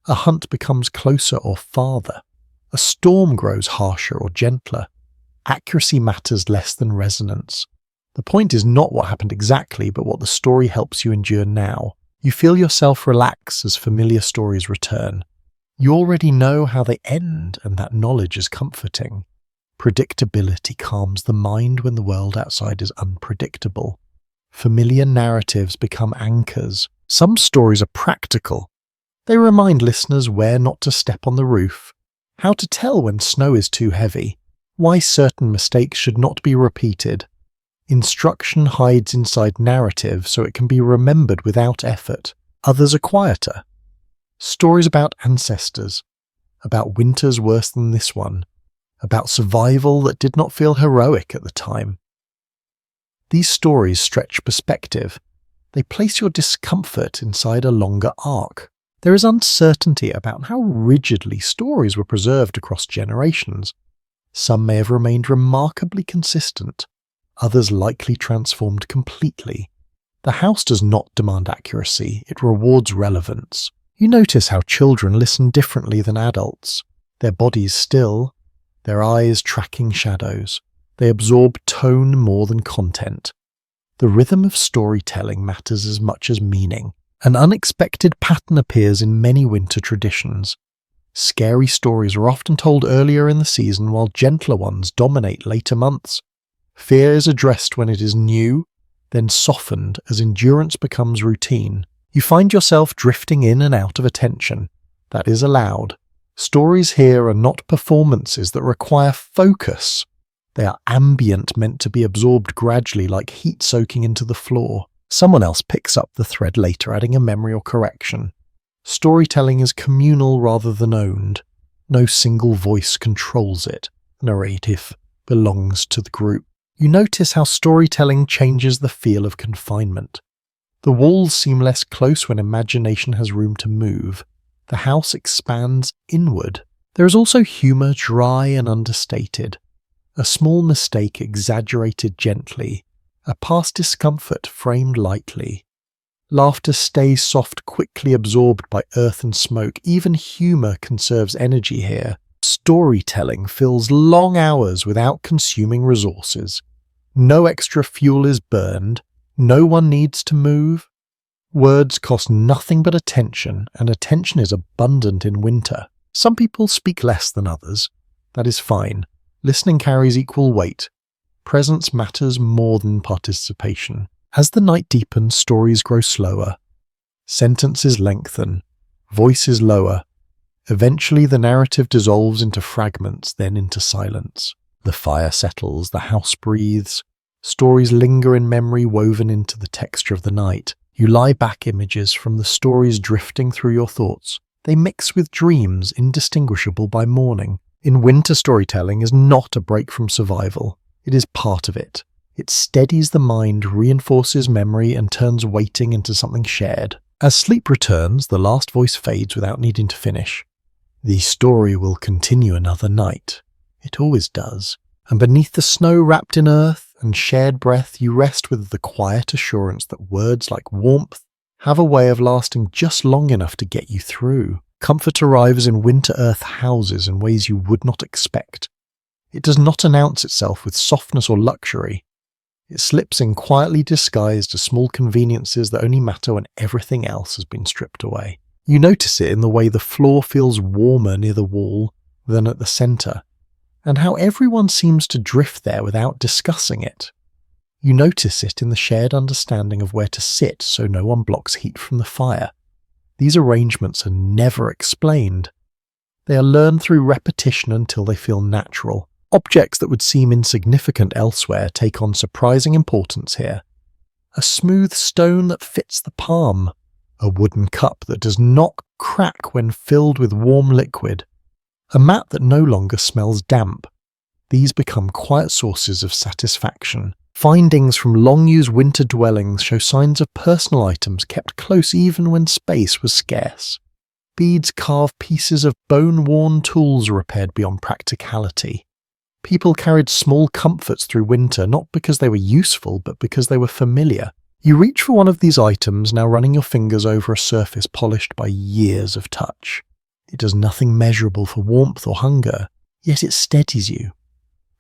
A hunt becomes closer or farther. A storm grows harsher or gentler. Accuracy matters less than resonance. The point is not what happened exactly, but what the story helps you endure now. You feel yourself relax as familiar stories return. You already know how they end, and that knowledge is comforting. Predictability calms the mind when the world outside is unpredictable. Familiar narratives become anchors. Some stories are practical. They remind listeners where not to step on the roof, how to tell when snow is too heavy, why certain mistakes should not be repeated. Instruction hides inside narrative so it can be remembered without effort. Others are quieter. Stories about ancestors, about winters worse than this one, about survival that did not feel heroic at the time. These stories stretch perspective. They place your discomfort inside a longer arc. There is uncertainty about how rigidly stories were preserved across generations. Some may have remained remarkably consistent, others likely transformed completely. The house does not demand accuracy, it rewards relevance. You notice how children listen differently than adults. Their bodies still, their eyes tracking shadows. They absorb tone more than content. The rhythm of storytelling matters as much as meaning. An unexpected pattern appears in many winter traditions. Scary stories are often told earlier in the season, while gentler ones dominate later months. Fear is addressed when it is new, then softened as endurance becomes routine. You find yourself drifting in and out of attention. That is allowed. Stories here are not performances that require focus. They are ambient, meant to be absorbed gradually like heat soaking into the floor. Someone else picks up the thread later, adding a memory or correction. Storytelling is communal rather than owned. No single voice controls it. Narrative belongs to the group. You notice how storytelling changes the feel of confinement. The walls seem less close when imagination has room to move. The house expands inward. There is also humour, dry and understated. A small mistake exaggerated gently. A past discomfort framed lightly. Laughter stays soft, quickly absorbed by earth and smoke. Even humour conserves energy here. Storytelling fills long hours without consuming resources. No extra fuel is burned. No one needs to move. Words cost nothing but attention, and attention is abundant in winter. Some people speak less than others. That is fine. Listening carries equal weight. Presence matters more than participation. As the night deepens, stories grow slower. Sentences lengthen. Voices lower. Eventually the narrative dissolves into fragments, then into silence. The fire settles, the house breathes. Stories linger in memory, woven into the texture of the night. You lie back images from the stories drifting through your thoughts. They mix with dreams indistinguishable by morning. In winter, storytelling is not a break from survival. It is part of it. It steadies the mind, reinforces memory, and turns waiting into something shared. As sleep returns, the last voice fades without needing to finish. The story will continue another night. It always does. And beneath the snow wrapped in earth and shared breath, you rest with the quiet assurance that words like warmth have a way of lasting just long enough to get you through. Comfort arrives in winter earth houses in ways you would not expect. It does not announce itself with softness or luxury. It slips in quietly disguised as small conveniences that only matter when everything else has been stripped away. You notice it in the way the floor feels warmer near the wall than at the center, and how everyone seems to drift there without discussing it. You notice it in the shared understanding of where to sit so no one blocks heat from the fire. These arrangements are never explained. They are learned through repetition until they feel natural. Objects that would seem insignificant elsewhere take on surprising importance here. A smooth stone that fits the palm. A wooden cup that does not crack when filled with warm liquid. A mat that no longer smells damp. These become quiet sources of satisfaction. Findings from long-used winter dwellings show signs of personal items kept close even when space was scarce. Beads carve pieces of bone-worn tools repaired beyond practicality. People carried small comforts through winter not because they were useful but because they were familiar. You reach for one of these items, now running your fingers over a surface polished by years of touch. It does nothing measurable for warmth or hunger, yet it steadies you.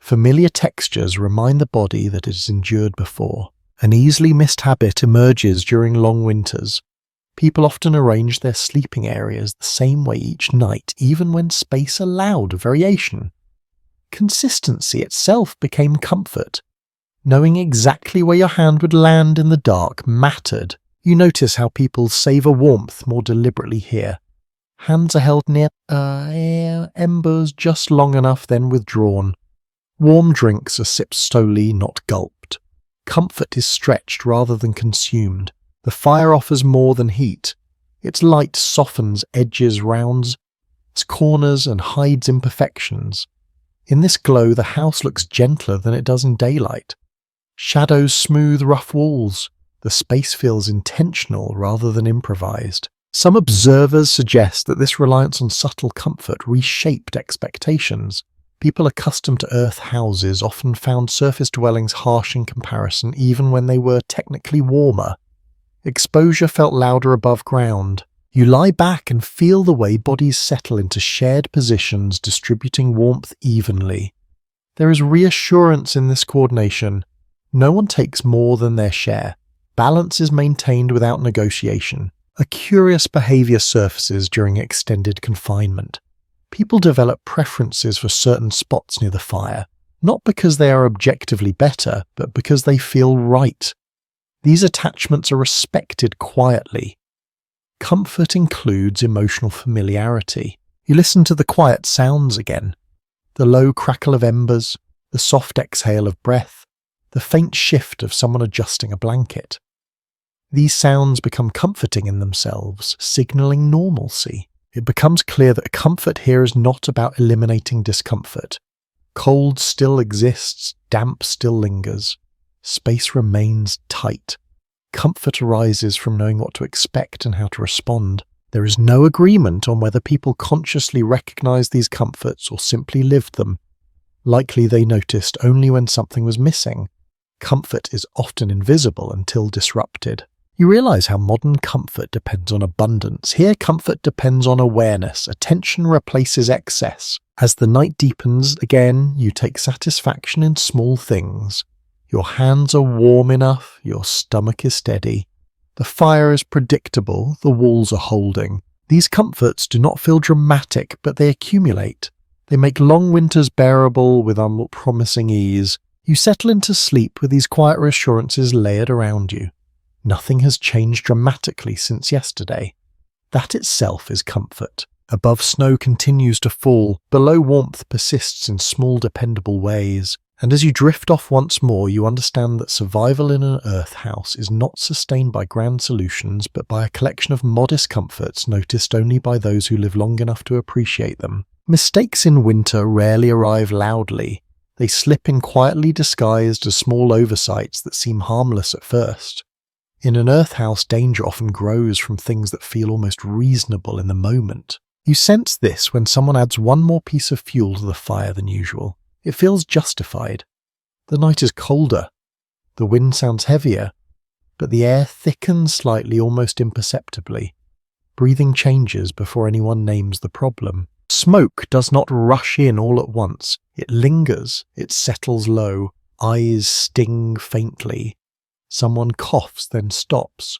Familiar textures remind the body that it has endured before. An easily missed habit emerges during long winters. People often arrange their sleeping areas the same way each night, even when space allowed variation. Consistency itself became comfort. Knowing exactly where your hand would land in the dark mattered. You notice how people savor warmth more deliberately here. Hands are held near embers just long enough, then withdrawn. Warm drinks are sipped slowly, not gulped. Comfort is stretched rather than consumed. The fire offers more than heat. Its light softens edges, rounds its corners, and hides imperfections. In this glow, the house looks gentler than it does in daylight. Shadows smooth rough walls. The space feels intentional rather than improvised. Some observers suggest that this reliance on subtle comfort reshaped expectations. People accustomed to earth houses often found surface dwellings harsh in comparison even when they were technically warmer. Exposure felt louder above ground. You lie back and feel the way bodies settle into shared positions, distributing warmth evenly. There is reassurance in this coordination. No one takes more than their share. Balance is maintained without negotiation. A curious behavior surfaces during extended confinement. People develop preferences for certain spots near the fire, not because they are objectively better, but because they feel right. These attachments are respected quietly. Comfort includes emotional familiarity. You listen to the quiet sounds again. The low crackle of embers, the soft exhale of breath, the faint shift of someone adjusting a blanket. These sounds become comforting in themselves, signaling normalcy. It becomes clear that comfort here is not about eliminating discomfort. Cold still exists, damp still lingers. Space remains tight. Comfort arises from knowing what to expect and how to respond. There is no agreement on whether people consciously recognize these comforts or simply lived them. Likely they noticed only when something was missing. Comfort is often invisible until disrupted. You realize how modern comfort depends on abundance. Here, comfort depends on awareness. Attention replaces excess. As the night deepens, again, you take satisfaction in small things. Your hands are warm enough, your stomach is steady. The fire is predictable, the walls are holding. These comforts do not feel dramatic, but they accumulate. They make long winters bearable with unpromising ease. You settle into sleep with these quiet reassurances layered around you. Nothing has changed dramatically since yesterday. That itself is comfort. Above, snow continues to fall. Below, warmth persists in small, dependable ways. And as you drift off once more, you understand that survival in an earth house is not sustained by grand solutions, but by a collection of modest comforts noticed only by those who live long enough to appreciate them. Mistakes in winter rarely arrive loudly. They slip in quietly disguised as small oversights that seem harmless at first. In an earth house, danger often grows from things that feel almost reasonable in the moment. You sense this when someone adds one more piece of fuel to the fire than usual. It feels justified. The night is colder. The wind sounds heavier, but the air thickens slightly, almost imperceptibly. Breathing changes before anyone names the problem. Smoke does not rush in all at once. It lingers, it settles low. Eyes sting faintly. Someone coughs, then stops.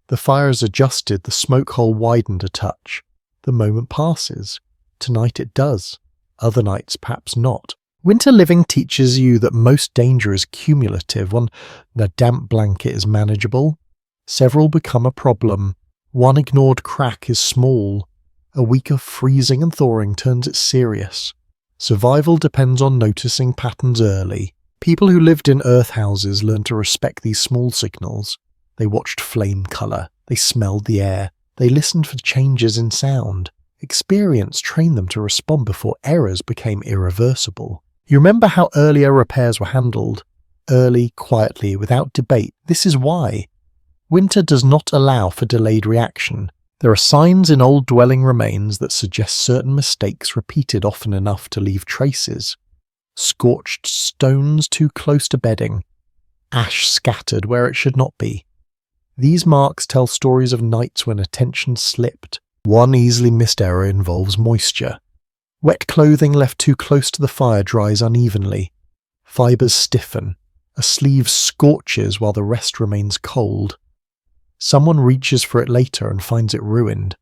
The fire is adjusted, the smoke hole widened a touch. The moment passes. Tonight it does. Other nights perhaps not. Winter living teaches you that most danger is cumulative. The damp blanket is manageable. Several become a problem. One ignored crack is small. A week of freezing and thawing turns it serious. Survival depends on noticing patterns early. People who lived in earth houses learned to respect these small signals. They watched flame colour. They smelled the air. They listened for changes in sound. Experience trained them to respond before errors became irreversible. You remember how earlier repairs were handled? Early, quietly, without debate. This is why. Winter does not allow for delayed reaction. There are signs in old dwelling remains that suggest certain mistakes repeated often enough to leave traces. Scorched stones too close to bedding. Ash scattered where it should not be. These marks tell stories of nights when attention slipped. One easily missed error involves moisture. Wet clothing left too close to the fire dries unevenly. Fibres stiffen. A sleeve scorches while the rest remains cold. Someone reaches for it later and finds it ruined.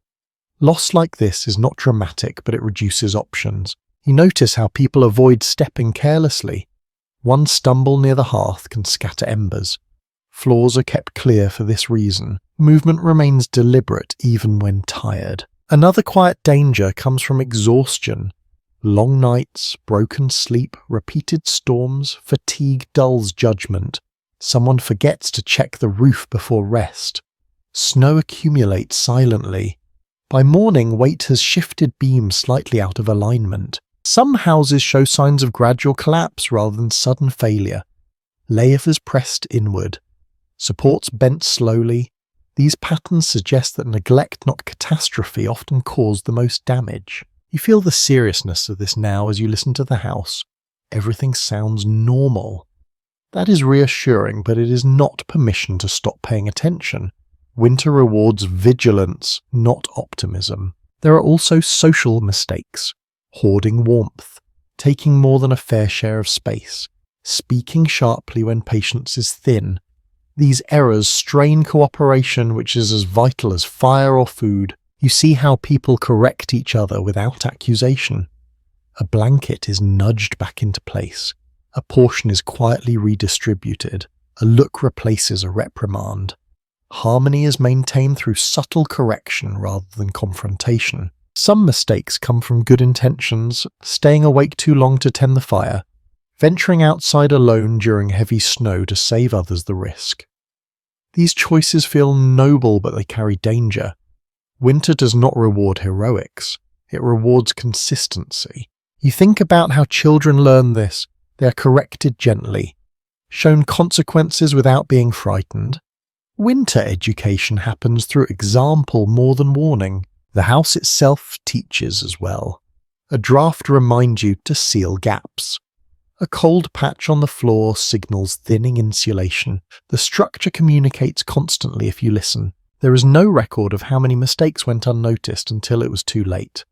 Loss like this is not dramatic, but it reduces options. You notice how people avoid stepping carelessly. One stumble near the hearth can scatter embers. Floors are kept clear for this reason. Movement remains deliberate even when tired. Another quiet danger comes from exhaustion. Long nights, broken sleep, repeated storms, fatigue dulls judgment. Someone forgets to check the roof before rest. Snow accumulates silently. By morning, weight has shifted beams slightly out of alignment. Some houses show signs of gradual collapse rather than sudden failure. Layers pressed inward. Supports bent slowly. These patterns suggest that neglect, not catastrophe, often caused the most damage. You feel the seriousness of this now as you listen to the house. Everything sounds normal. That is reassuring, but it is not permission to stop paying attention. Winter rewards vigilance, not optimism. There are also social mistakes. Hoarding warmth, taking more than a fair share of space, speaking sharply when patience is thin. These errors strain cooperation, which is as vital as fire or food. You see how people correct each other without accusation. A blanket is nudged back into place. A portion is quietly redistributed. A look replaces a reprimand. Harmony is maintained through subtle correction rather than confrontation. Some mistakes come from good intentions, staying awake too long to tend the fire, venturing outside alone during heavy snow to save others the risk. These choices feel noble, but they carry danger. Winter does not reward heroics. It rewards consistency. You think about how children learn this. They are corrected gently, shown consequences without being frightened. Winter education happens through example more than warning. The house itself teaches as well. A draft reminds you to seal gaps. A cold patch on the floor signals thinning insulation. The structure communicates constantly if you listen. There is no record of how many mistakes went unnoticed until it was too late.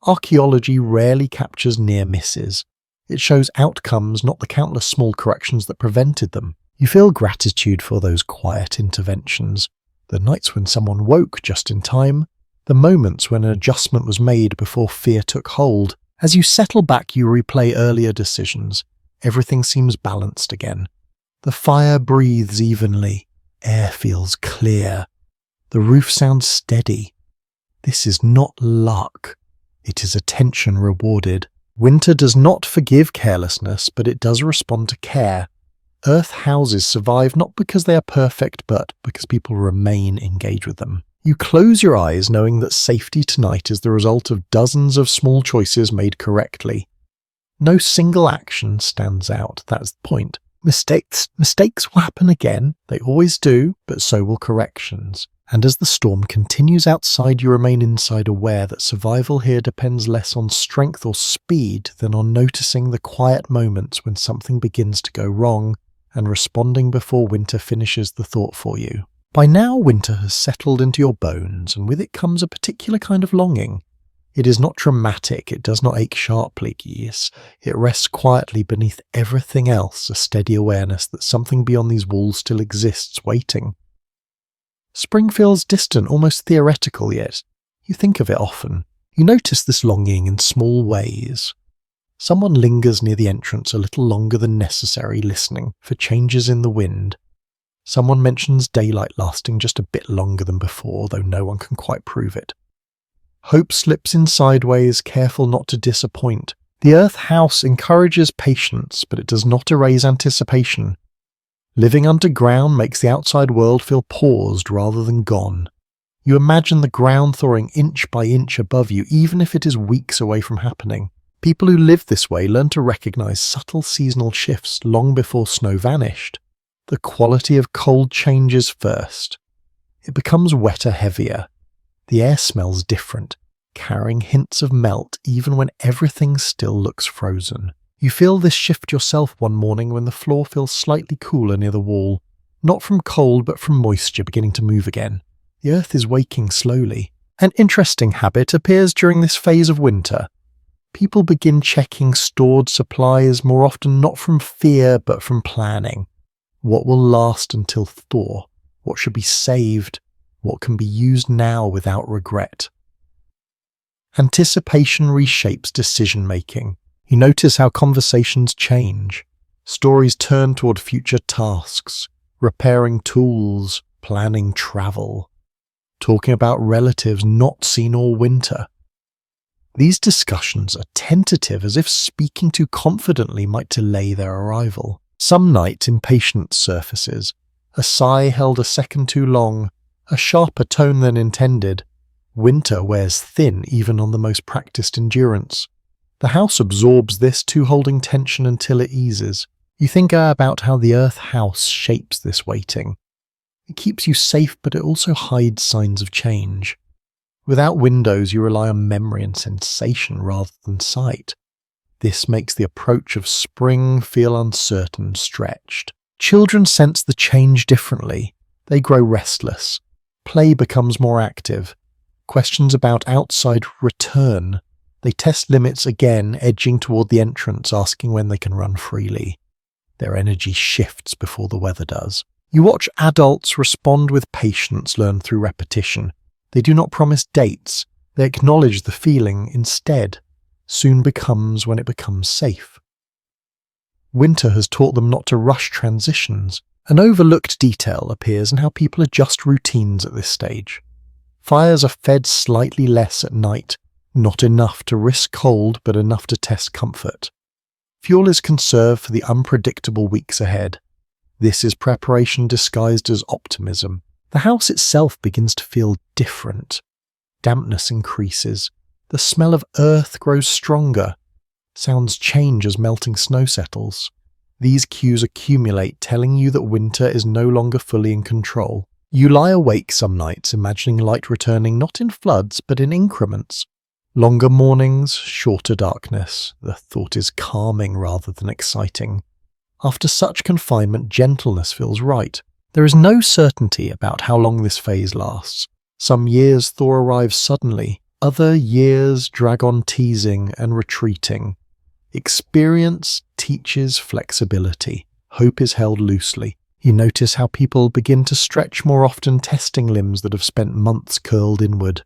Archaeology rarely captures near misses. It shows outcomes, not the countless small corrections that prevented them. You feel gratitude for those quiet interventions. The nights when someone woke just in time, the moments when an adjustment was made before fear took hold. As you settle back, you replay earlier decisions. Everything seems balanced again. The fire breathes evenly. Air feels clear. The roof sounds steady. This is not luck. It is attention rewarded. Winter does not forgive carelessness, but it does respond to care. Earth houses survive not because they are perfect, but because people remain engaged with them. You close your eyes knowing that safety tonight is the result of dozens of small choices made correctly. No single action stands out, that's the point. Mistakes will happen again, they always do, but so will corrections. And as the storm continues outside, you remain inside, aware that survival here depends less on strength or speed than on noticing the quiet moments when something begins to go wrong and responding before winter finishes the thought for you. By now, winter has settled into your bones, and with it comes a particular kind of longing. It is not dramatic, it does not ache sharply, yes. It rests quietly beneath everything else, a steady awareness that something beyond these walls still exists, waiting. Spring feels distant, almost theoretical, yet you think of it often. You notice this longing in small ways. Someone lingers near the entrance a little longer than necessary, listening for changes in the wind. Someone mentions daylight lasting just a bit longer than before, though no one can quite prove it. Hope slips in sideways, careful not to disappoint. The Earth House encourages patience, but it does not erase anticipation. Living underground makes the outside world feel paused rather than gone. You imagine the ground thawing inch by inch above you, even if it is weeks away from happening. People who live this way learn to recognize subtle seasonal shifts long before snow vanished. The quality of cold changes first. It becomes wetter, heavier. The air smells different, carrying hints of melt even when everything still looks frozen. You feel this shift yourself one morning when the floor feels slightly cooler near the wall, not from cold but from moisture beginning to move again. The earth is waking slowly. An interesting habit appears during this phase of winter. People begin checking stored supplies, more often not from fear but from planning. What will last until thaw? What should be saved? What can be used now without regret? Anticipation reshapes decision-making. You notice how conversations change. Stories turn toward future tasks, repairing tools, planning travel, talking about relatives not seen all winter. These discussions are tentative, as if speaking too confidently might delay their arrival. Some night impatience surfaces, a sigh held a second too long, a sharper tone than intended. Winter wears thin even on the most practiced endurance. The house absorbs this too, holding tension until it eases. You think about how the Earth House shapes this waiting. It keeps you safe, but it also hides signs of change. Without windows, you rely on memory and sensation rather than sight. This makes the approach of spring feel uncertain, stretched. Children sense the change differently. They grow restless. Play becomes more active. Questions about outside return. They test limits again, edging toward the entrance, asking when they can run freely. Their energy shifts before the weather does. You watch adults respond with patience learned through repetition. They do not promise dates. They acknowledge the feeling instead. Soon becomes when it becomes safe. Winter has taught them not to rush transitions. An overlooked detail appears in how people adjust routines at this stage. Fires are fed slightly less at night, not enough to risk cold but enough to test comfort. Fuel is conserved for the unpredictable weeks ahead. This is preparation disguised as optimism. The house itself begins to feel different. Dampness increases. The smell of earth grows stronger. Sounds change as melting snow settles. These cues accumulate, telling you that winter is no longer fully in control. You lie awake some nights, imagining light returning not in floods, but in increments. Longer mornings, shorter darkness. The thought is calming rather than exciting. After such confinement, gentleness feels right. There is no certainty about how long this phase lasts. Some years thaw arrives suddenly. Other years drag on teasing and retreating. Experience teaches flexibility. Hope is held loosely. You notice how people begin to stretch more often, testing limbs that have spent months curled inward.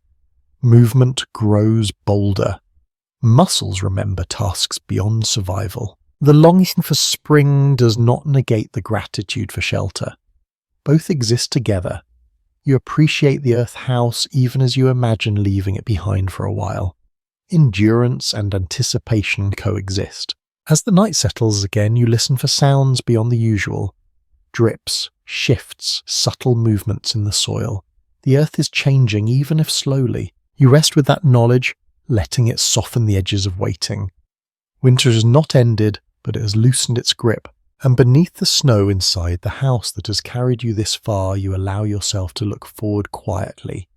Movement grows bolder. Muscles remember tasks beyond survival. The longing for spring does not negate the gratitude for shelter. Both exist together. You appreciate the earth house even as you imagine leaving it behind for a while. Endurance and anticipation coexist. As the night settles again, you listen for sounds beyond the usual. Drips, shifts, subtle movements in the soil. The earth is changing, even if slowly. You rest with that knowledge, letting it soften the edges of waiting. Winter has not ended, but it has loosened its grip, and beneath the snow inside the house that has carried you this far, you allow yourself to look forward quietly,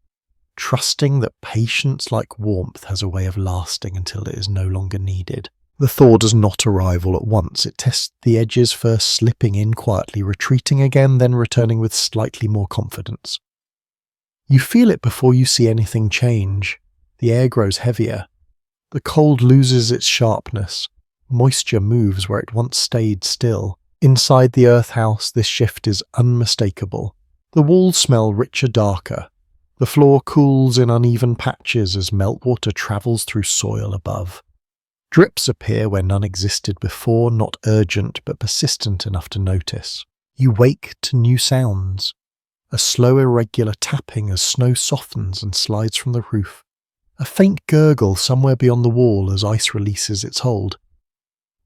trusting that patience, like warmth, has a way of lasting until it is no longer needed. The thaw does not arrive all at once. It tests the edges, first slipping in quietly, retreating again, then returning with slightly more confidence. You feel it before you see anything change. The air grows heavier. The cold loses its sharpness. Moisture moves where it once stayed still. Inside the earth house, this shift is unmistakable. The walls smell richer, darker. The floor cools in uneven patches as meltwater travels through soil above. Drips appear where none existed before, not urgent but persistent enough to notice. You wake to new sounds. A slow, irregular tapping as snow softens and slides from the roof. A faint gurgle somewhere beyond the wall as ice releases its hold.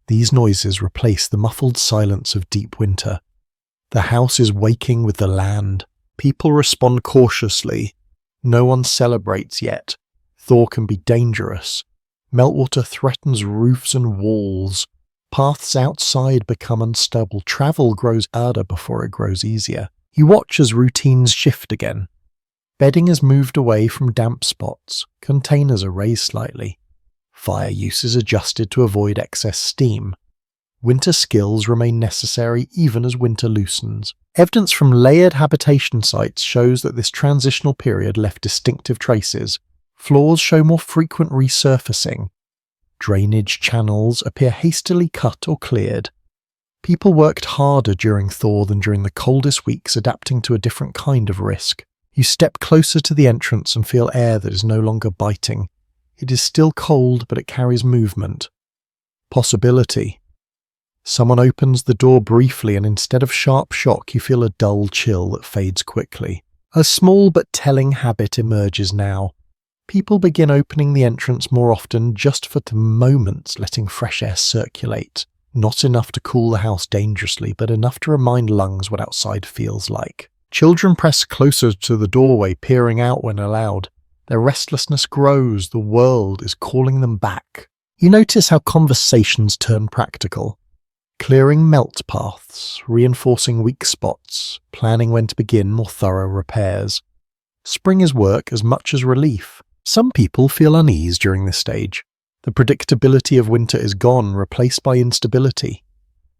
These noises replace the muffled silence of deep winter. The house is waking with the land. People respond cautiously. No one celebrates yet. Thaw can be dangerous. Meltwater threatens roofs and walls. Paths outside become unstable. Travel grows harder before it grows easier. You watch as routines shift again. Bedding is moved away from damp spots. Containers are raised slightly. Fire use is adjusted to avoid excess steam. Winter skills remain necessary even as winter loosens. Evidence from layered habitation sites shows that this transitional period left distinctive traces. Floors show more frequent resurfacing. Drainage channels appear hastily cut or cleared. People worked harder during thaw than during the coldest weeks, adapting to a different kind of risk. You step closer to the entrance and feel air that is no longer biting. It is still cold, but it carries movement. Possibility. Someone opens the door briefly, and instead of sharp shock, you feel a dull chill that fades quickly. A small but telling habit emerges now. People begin opening the entrance more often, just for the moments, letting fresh air circulate. Not enough to cool the house dangerously, but enough to remind lungs what outside feels like. Children press closer to the doorway, peering out when allowed. Their restlessness grows. The world is calling them back. You notice how conversations turn practical. Clearing melt paths, reinforcing weak spots, planning when to begin more thorough repairs. Spring is work as much as relief. Some people feel unease during this stage. The predictability of winter is gone, replaced by instability.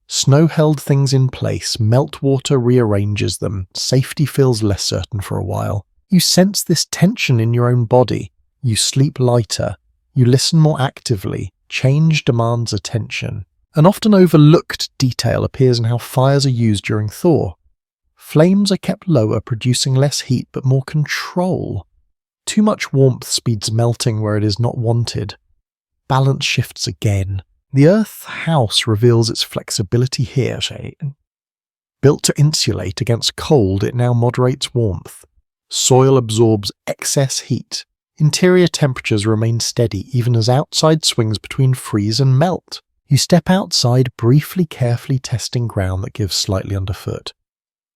Snow held things in place, meltwater rearranges them, safety feels less certain for a while. You sense this tension in your own body. You sleep lighter. You listen more actively. Change demands attention. An often overlooked detail appears in how fires are used during thaw. Flames are kept lower, producing less heat but more control. Too much warmth speeds melting where it is not wanted. Balance shifts again. The earth house reveals its flexibility here. Built to insulate against cold, it now moderates warmth. Soil absorbs excess heat. Interior temperatures remain steady even as outside swings between freeze and melt. You step outside, briefly, carefully testing ground that gives slightly underfoot.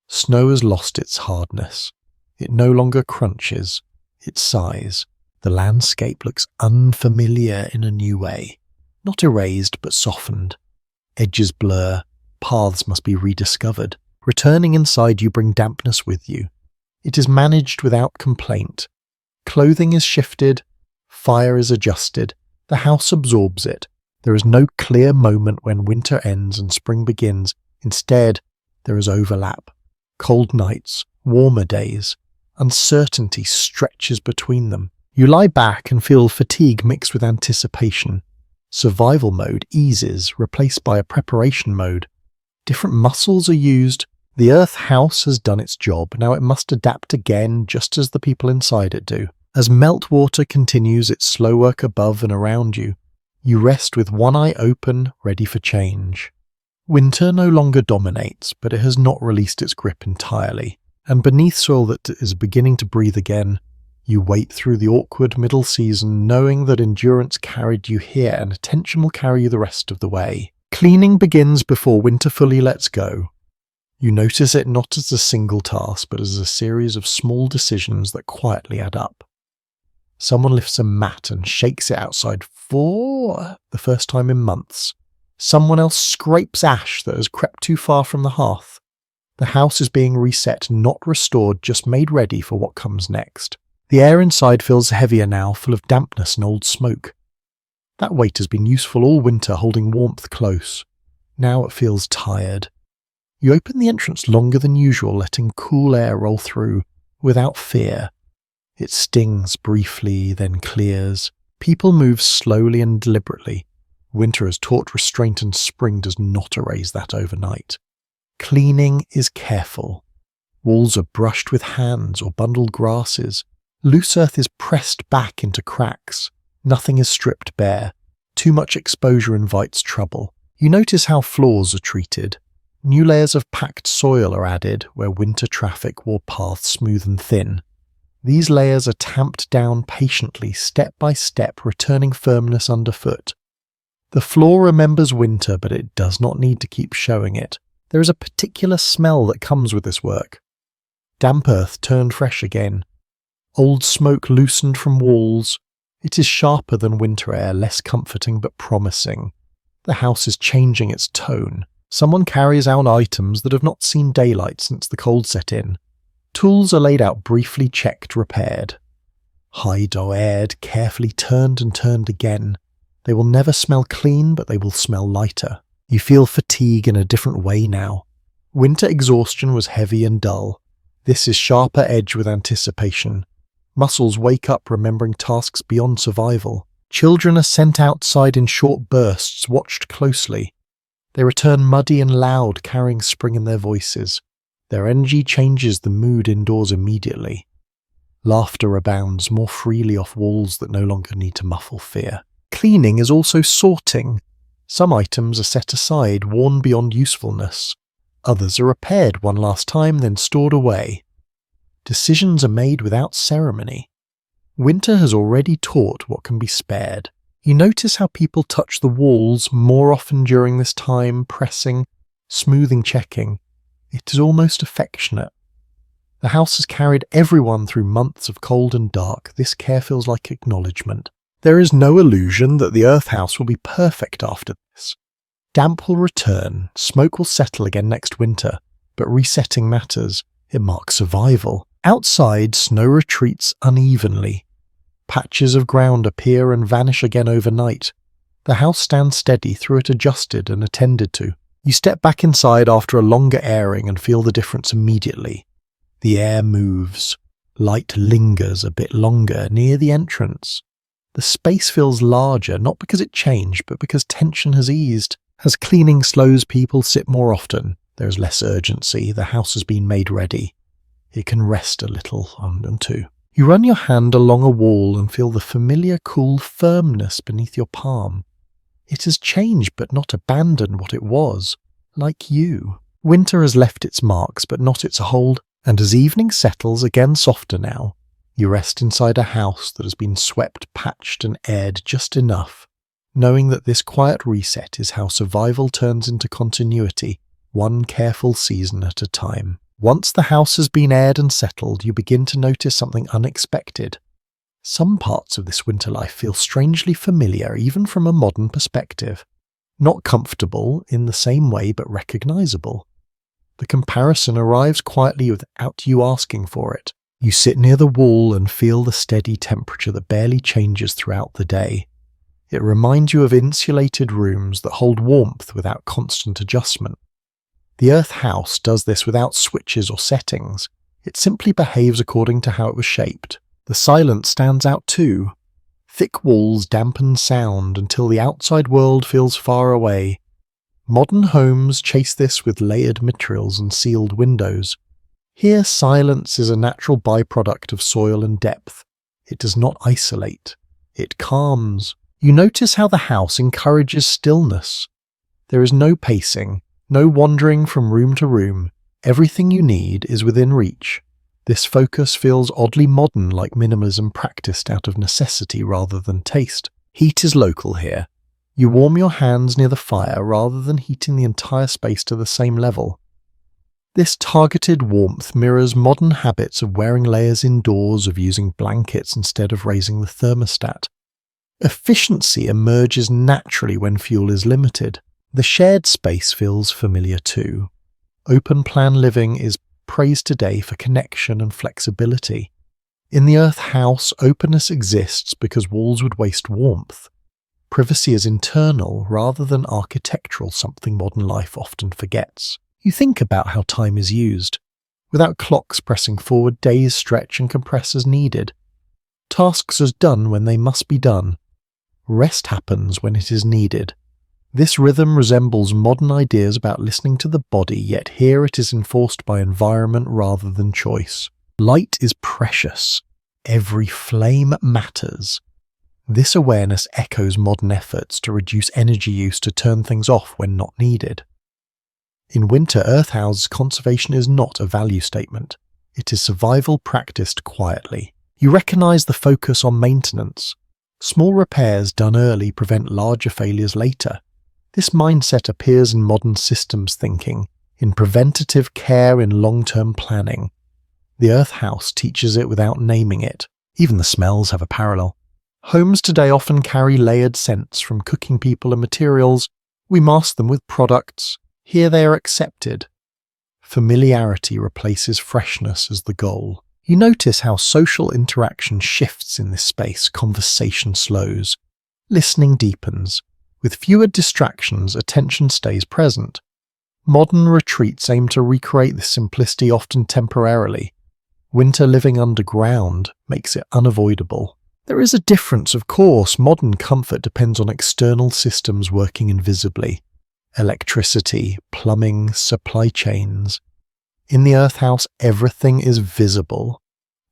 Snow has lost its hardness. It no longer crunches. It sighs. The landscape looks unfamiliar in a new way. Not erased, but softened. Edges blur. Paths must be rediscovered. Returning inside, you bring dampness with you. It is managed without complaint. Clothing is shifted. Fire is adjusted. The house absorbs it. There is no clear moment when winter ends and spring begins. Instead, there is overlap. Cold nights, warmer days. Uncertainty stretches between them. You lie back and feel fatigue mixed with anticipation. Survival mode eases, replaced by a preparation mode. Different muscles are used. The Earth house has done its job, now it must adapt again just as the people inside it do. As meltwater continues its slow work above and around you, you rest with one eye open, ready for change. Winter no longer dominates, but it has not released its grip entirely, and beneath soil that is beginning to breathe again, you wait through the awkward middle season knowing that endurance carried you here and attention will carry you the rest of the way. Cleaning begins before winter fully lets go. You notice it not as a single task, but as a series of small decisions that quietly add up. Someone lifts a mat and shakes it outside for the first time in months. Someone else scrapes ash that has crept too far from the hearth. The house is being reset, not restored, just made ready for what comes next. The air inside feels heavier now, full of dampness and old smoke. That weight has been useful all winter, holding warmth close. Now it feels tired. You open the entrance longer than usual, letting cool air roll through, without fear. It stings briefly, then clears. People move slowly and deliberately. Winter has taught restraint and spring does not erase that overnight. Cleaning is careful. Walls are brushed with hands or bundled grasses. Loose earth is pressed back into cracks. Nothing is stripped bare. Too much exposure invites trouble. You notice how floors are treated. New layers of packed soil are added where winter traffic wore paths smooth and thin. These layers are tamped down patiently, step by step, returning firmness underfoot. The floor remembers winter, but it does not need to keep showing it. There is a particular smell that comes with this work. Damp earth turned fresh again. Old smoke loosened from walls. It is sharper than winter air, less comforting but promising. The house is changing its tone. Someone carries out items that have not seen daylight since the cold set in. Tools are laid out, briefly checked, repaired. Hide or aired, carefully turned and turned again. They will never smell clean, but they will smell lighter. You feel fatigue in a different way now. Winter exhaustion was heavy and dull. This is sharper edge with anticipation. Muscles wake up remembering tasks beyond survival. Children are sent outside in short bursts, watched closely. They return muddy and loud, carrying spring in their voices. Their energy changes the mood indoors immediately. Laughter abounds more freely off walls that no longer need to muffle fear. Cleaning is also sorting. Some items are set aside, worn beyond usefulness. Others are repaired one last time, then stored away. Decisions are made without ceremony. Winter has already taught what can be spared. You notice how people touch the walls more often during this time, pressing, smoothing, checking. It is almost affectionate. The house has carried everyone through months of cold and dark. This care feels like acknowledgement. There is no illusion that the earth house will be perfect after this. Damp will return, smoke will settle again next winter, but resetting matters. It marks survival. Outside, snow retreats unevenly. Patches of ground appear and vanish again overnight. The house stands steady through it, adjusted and attended to. You step back inside after a longer airing and feel the difference immediately. The air moves. Light lingers a bit longer near the entrance. The space feels larger, not because it changed, but because tension has eased. As cleaning slows, people sit more often. There is less urgency. The house has been made ready. It can rest a little too. You run your hand along a wall and feel the familiar cool firmness beneath your palm. It has changed but not abandoned what it was, like you. Winter has left its marks but not its hold, and as evening settles, again softer now, you rest inside a house that has been swept, patched and aired just enough, knowing that this quiet reset is how survival turns into continuity, one careful season at a time. Once the house has been aired and settled, you begin to notice something unexpected. Some parts of this winter life feel strangely familiar, even from a modern perspective. Not comfortable in the same way, but recognizable. The comparison arrives quietly without you asking for it. You sit near the wall and feel the steady temperature that barely changes throughout the day. It reminds you of insulated rooms that hold warmth without constant adjustment. The earth house does this without switches or settings. It simply behaves according to how it was shaped. The silence stands out too. Thick walls dampen sound until the outside world feels far away. Modern homes chase this with layered materials and sealed windows. Here, silence is a natural byproduct of soil and depth. It does not isolate. It calms. You notice how the house encourages stillness. There is no pacing, no wandering from room to room. Everything you need is within reach. This focus feels oddly modern, like minimalism practiced out of necessity rather than taste. Heat is local here. You warm your hands near the fire rather than heating the entire space to the same level. This targeted warmth mirrors modern habits of wearing layers indoors, of using blankets instead of raising the thermostat. Efficiency emerges naturally when fuel is limited. The shared space feels familiar too. Open-plan living is praised today for connection and flexibility. In the earth house, openness exists because walls would waste warmth. Privacy is internal rather than architectural, something modern life often forgets. You think about how time is used. Without clocks pressing forward, days stretch and compress as needed. Tasks are done when they must be done. Rest happens when it is needed. This rhythm resembles modern ideas about listening to the body, yet here it is enforced by environment rather than choice. Light is precious. Every flame matters. This awareness echoes modern efforts to reduce energy use, to turn things off when not needed. In winter, earth house conservation is not a value statement. It is survival practiced quietly. You recognize the focus on maintenance. Small repairs done early prevent larger failures later. This mindset appears in modern systems thinking, in preventative care, in long-term planning. The earth house teaches it without naming it. Even the smells have a parallel. Homes today often carry layered scents from cooking people and materials. We mask them with products. Here they are accepted. Familiarity replaces freshness as the goal. You notice how social interaction shifts in this space. Conversation slows. Listening deepens. With fewer distractions, attention stays present. Modern retreats aim to recreate this simplicity, often temporarily. Winter living underground makes it unavoidable. There is a difference, of course. Modern comfort depends on external systems working invisibly. Electricity, plumbing, supply chains. In the earth house, everything is visible.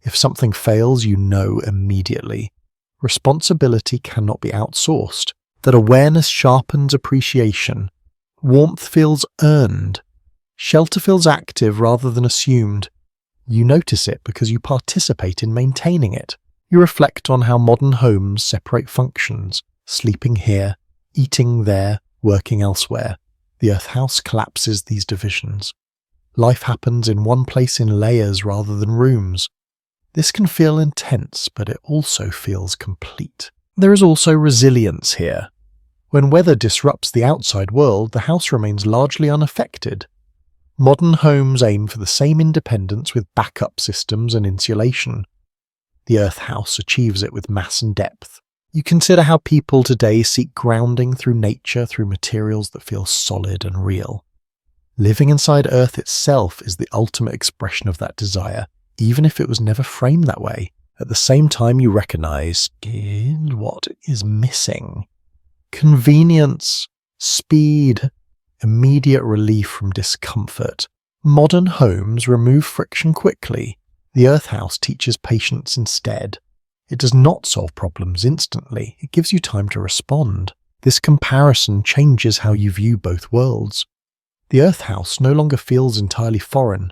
If something fails, you know immediately. Responsibility cannot be outsourced. That awareness sharpens appreciation. Warmth feels earned. Shelter feels active rather than assumed. You notice it because you participate in maintaining it. You reflect on how modern homes separate functions, sleeping here, eating there, working elsewhere. The earth house collapses these divisions. Life happens in one place in layers rather than rooms. This can feel intense, but it also feels complete. There is also resilience here. When weather disrupts the outside world, the house remains largely unaffected. Modern homes aim for the same independence with backup systems and insulation. The earth house achieves it with mass and depth. You consider how people today seek grounding through nature, through materials that feel solid and real. Living inside earth itself is the ultimate expression of that desire, even if it was never framed that way. At the same time, you recognize what is missing. Convenience, speed, immediate relief from discomfort. Modern homes remove friction quickly. The earth house teaches patience instead. It does not solve problems instantly. It gives you time to respond. This comparison changes how you view both worlds. The earth house no longer feels entirely foreign.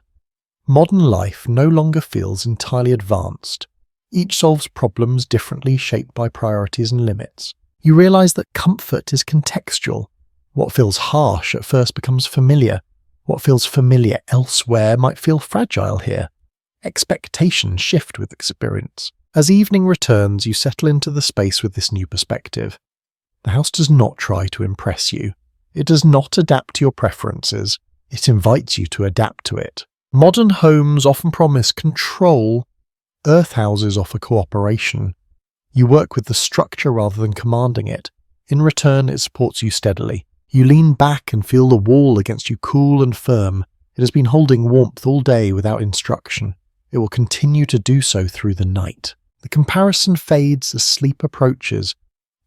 Modern life no longer feels entirely advanced. Each solves problems differently, shaped by priorities and limits. You realize that comfort is contextual. What feels harsh at first becomes familiar. What feels familiar elsewhere might feel fragile here. Expectations shift with experience. As evening returns, you settle into the space with this new perspective. The house does not try to impress you. It does not adapt to your preferences. It invites you to adapt to it. Modern homes often promise control. Earth houses offer cooperation. You work with the structure rather than commanding it. In return, it supports you steadily. You lean back and feel the wall against you cool and firm. It has been holding warmth all day without instruction. It will continue to do so through the night. The comparison fades as sleep approaches.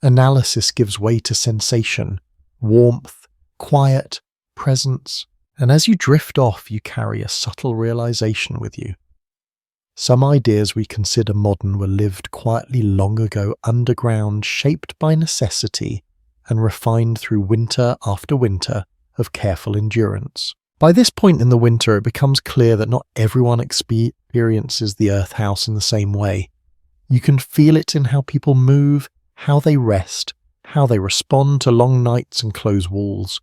Analysis gives way to sensation. Warmth, quiet, presence, and as you drift off, you carry a subtle realization with you. Some ideas we consider modern were lived quietly long ago underground, shaped by necessity and refined through winter after winter of careful endurance. By this point in the winter, it becomes clear that not everyone experiences the earth house in the same way. You can feel it in how people move, how they rest, how they respond to long nights and closed walls.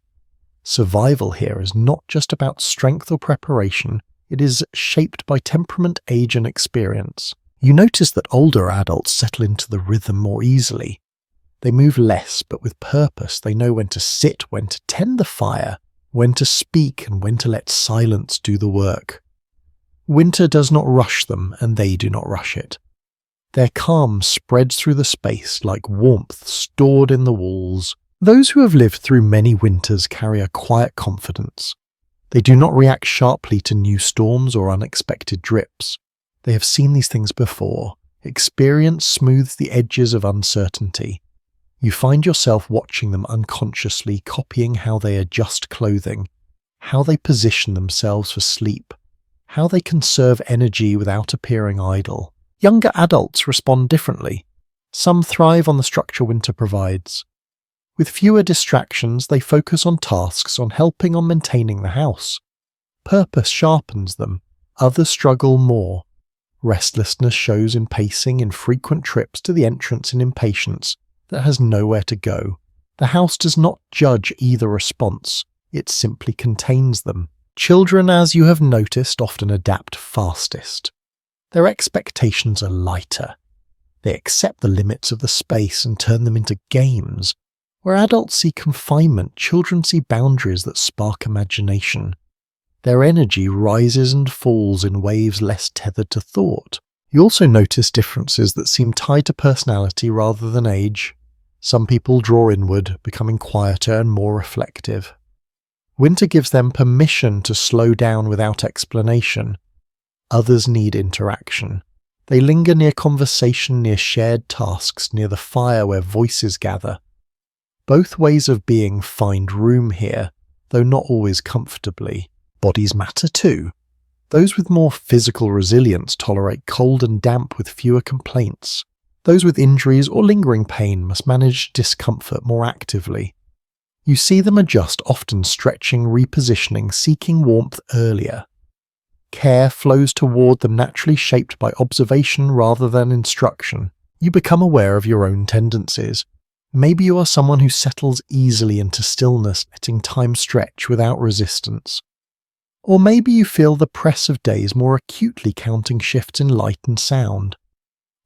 Survival here is not just about strength or preparation, it is shaped by temperament, age and experience. You notice that older adults settle into the rhythm more easily. They move less, but with purpose. They know when to sit, when to tend the fire, when to speak, and when to let silence do the work. Winter does not rush them, and they do not rush it. Their calm spreads through the space like warmth stored in the walls. Those who have lived through many winters carry a quiet confidence. They do not react sharply to new storms or unexpected drips. They have seen these things before. Experience smooths the edges of uncertainty. You find yourself watching them unconsciously, copying how they adjust clothing, how they position themselves for sleep, how they conserve energy without appearing idle. Younger adults respond differently. Some thrive on the structure winter provides. With fewer distractions, they focus on tasks, on helping, on maintaining the house. Purpose sharpens them. Others struggle more. Restlessness shows in pacing, in frequent trips to the entrance, in impatience that has nowhere to go. The house does not judge either response. It simply contains them. Children, as you have noticed, often adapt fastest. Their expectations are lighter. They accept the limits of the space and turn them into games. Where adults see confinement, children see boundaries that spark imagination. Their energy rises and falls in waves less tethered to thought. You also notice differences that seem tied to personality rather than age. Some people draw inward, becoming quieter and more reflective. Winter gives them permission to slow down without explanation. Others need interaction. They linger near conversation, near shared tasks, near the fire where voices gather. Both ways of being find room here, though not always comfortably. Bodies matter too. Those with more physical resilience tolerate cold and damp with fewer complaints. Those with injuries or lingering pain must manage discomfort more actively. You see them adjust, often stretching, repositioning, seeking warmth earlier. Care flows toward them, naturally shaped by observation rather than instruction. You become aware of your own tendencies. Maybe you are someone who settles easily into stillness, letting time stretch without resistance. Or maybe you feel the press of days more acutely, counting shifts in light and sound.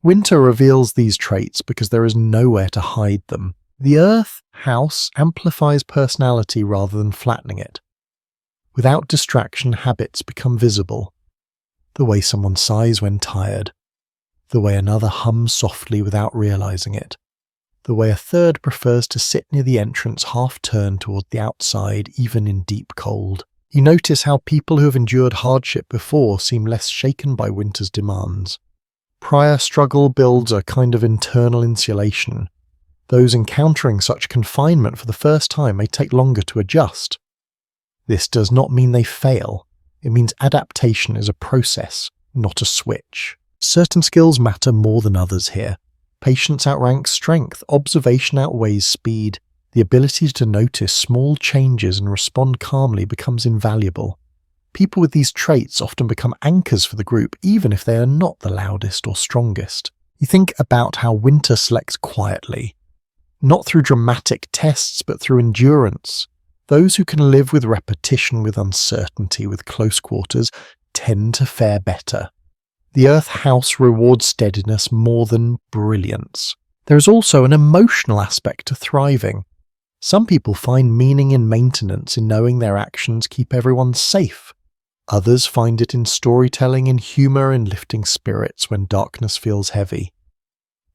Winter reveals these traits because there is nowhere to hide them. The earth house amplifies personality rather than flattening it. Without distraction, habits become visible. The way someone sighs when tired. The way another hums softly without realizing it. The way a third prefers to sit near the entrance, half turned toward the outside, even in deep cold. You notice how people who have endured hardship before seem less shaken by winter's demands. Prior struggle builds a kind of internal insulation. Those encountering such confinement for the first time may take longer to adjust. This does not mean they fail. It means adaptation is a process, not a switch. Certain skills matter more than others here. Patience outranks strength, observation outweighs speed. The ability to notice small changes and respond calmly becomes invaluable. People with these traits often become anchors for the group, even if they are not the loudest or strongest. You think about how winter selects quietly, not through dramatic tests, but through endurance. Those who can live with repetition, with uncertainty, with close quarters, tend to fare better. The earth house rewards steadiness more than brilliance. There is also an emotional aspect to thriving. Some people find meaning in maintenance, in knowing their actions keep everyone safe. Others find it in storytelling, in humour, in lifting spirits when darkness feels heavy.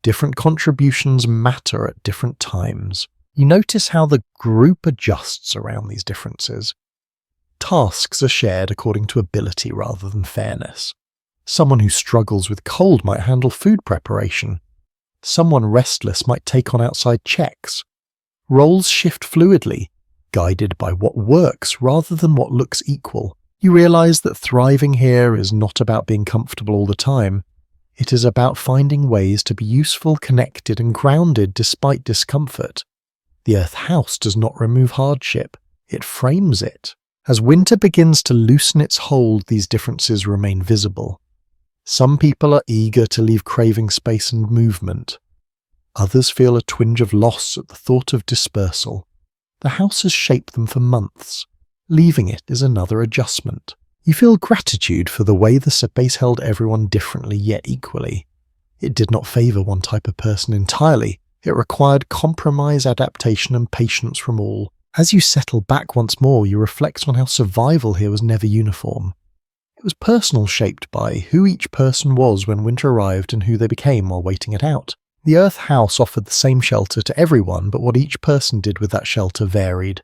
Different contributions matter at different times. You notice how the group adjusts around these differences. Tasks are shared according to ability rather than fairness. Someone who struggles with cold might handle food preparation. Someone restless might take on outside checks. Roles shift fluidly. guided by what works rather than what looks equal. You realize that thriving here is not about being comfortable all the time. It is about finding ways to be useful, connected, and grounded despite discomfort. The earth house does not remove hardship, it frames it. As winter begins to loosen its hold, these differences remain visible. Some people are eager to leave craving space and movement. Others feel a twinge of loss at the thought of dispersal. The house has shaped them for months. Leaving it is another adjustment. You feel gratitude for the way the space held everyone differently yet equally. It did not favour one type of person entirely. It required compromise, adaptation, and patience from all. As you settle back once more, you reflect on how survival here was never uniform. It was personal, shaped by who each person was when winter arrived and who they became while waiting it out. The earth house offered the same shelter to everyone, but what each person did with that shelter varied.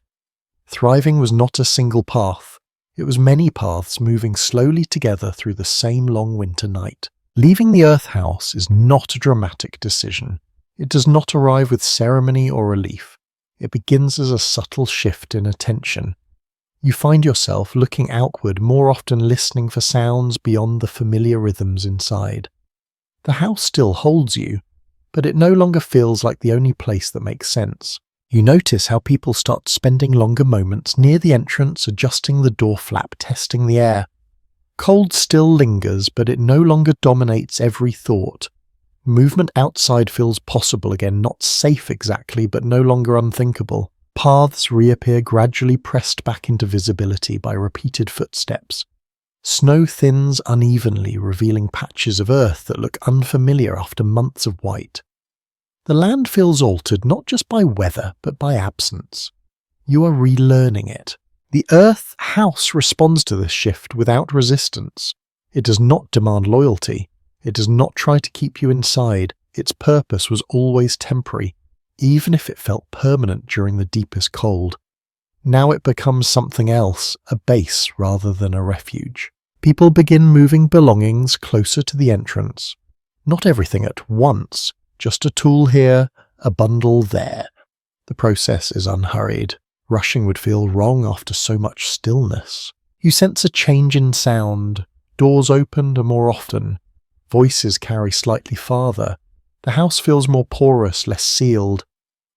Thriving was not a single path. It was many paths moving slowly together through the same long winter night. Leaving the earth house is not a dramatic decision. It does not arrive with ceremony or relief. It begins as a subtle shift in attention. You find yourself looking outward, more often listening for sounds beyond the familiar rhythms inside. The house still holds you, but it no longer feels like the only place that makes sense. You notice how people start spending longer moments near the entrance, adjusting the door flap, testing the air. Cold still lingers, but it no longer dominates every thought. Movement outside feels possible again, not safe exactly, but no longer unthinkable. Paths reappear, gradually pressed back into visibility by repeated footsteps. Snow thins unevenly, revealing patches of earth that look unfamiliar after months of white. The land feels altered not just by weather, but by absence. You are relearning it. The earth house responds to this shift without resistance. It does not demand loyalty. It does not try to keep you inside. Its purpose was always temporary, even if it felt permanent during the deepest cold. Now it becomes something else, a base rather than a refuge. People begin moving belongings closer to the entrance. Not everything at once, just a tool here, a bundle there. The process is unhurried. Rushing would feel wrong after so much stillness. You sense a change in sound. Doors opened more often. Voices carry slightly farther. The house feels more porous, less sealed.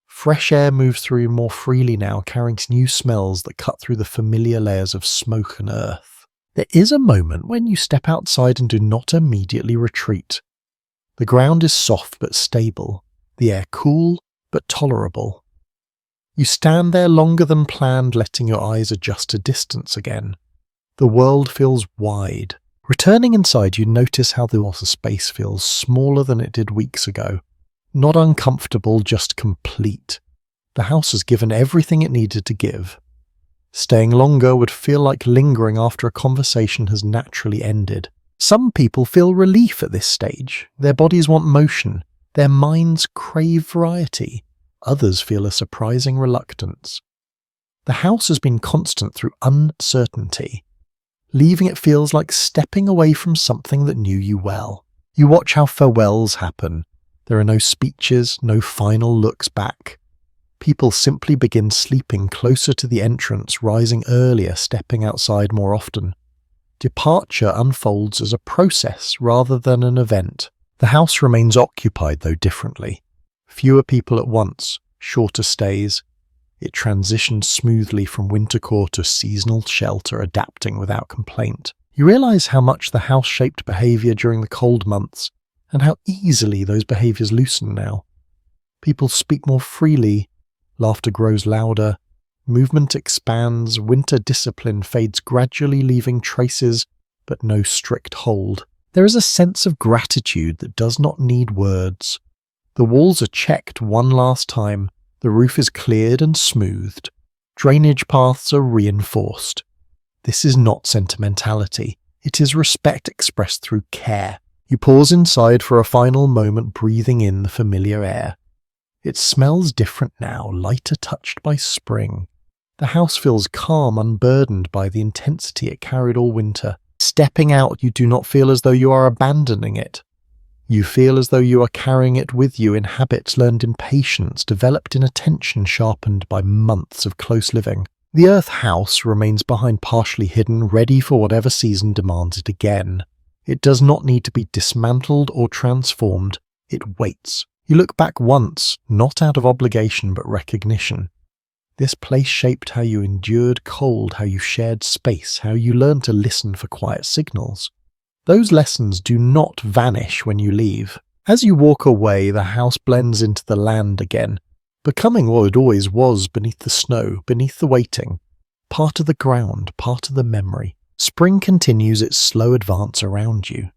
Fresh air moves through more freely now, carrying new smells that cut through the familiar layers of smoke and earth. There is a moment when you step outside and do not immediately retreat. The ground is soft but stable, the air cool but tolerable. You stand there longer than planned, letting your eyes adjust to distance again. The world feels wide. Returning inside, you notice how the water space feels smaller than it did weeks ago. Not uncomfortable, just complete. The house has given everything it needed to give. Staying longer would feel like lingering after a conversation has naturally ended. Some people feel relief at this stage. Their bodies want motion. Their minds crave variety. Others feel a surprising reluctance. The house has been constant through uncertainty. Leaving it feels like stepping away from something that knew you well. You watch how farewells happen. There are no speeches, no final looks back. People simply begin sleeping closer to the entrance, rising earlier, stepping outside more often. Departure unfolds as a process rather than an event. The house remains occupied, though differently. Fewer people at once, shorter stays. It transitions smoothly from winter core to seasonal shelter, adapting without complaint. You realize how much the house shaped behavior during the cold months, and how easily those behaviors loosen now. People speak more freely, laughter grows louder, movement expands, winter discipline fades gradually, leaving traces but no strict hold. There is a sense of gratitude that does not need words. The walls are checked one last time. The roof is cleared and smoothed. Drainage paths are reinforced. This is not sentimentality. It is respect expressed through care. You pause inside for a final moment, breathing in the familiar air. It smells different now, lighter touched by spring. The house feels calm, unburdened by the intensity it carried all winter. Stepping out, you do not feel as though you are abandoning it. You feel as though you are carrying it with you in habits learned in patience, developed in attention sharpened by months of close living. The earth house remains behind, partially hidden, ready for whatever season demands it again. It does not need to be dismantled or transformed. It waits. You look back once, not out of obligation but recognition. This place shaped how you endured cold, how you shared space, how you learned to listen for quiet signals. Those lessons do not vanish when you leave. As you walk away, the house blends into the land again, becoming what it always was beneath the snow, beneath the waiting. Part of the ground, part of the memory. Spring continues its slow advance around you.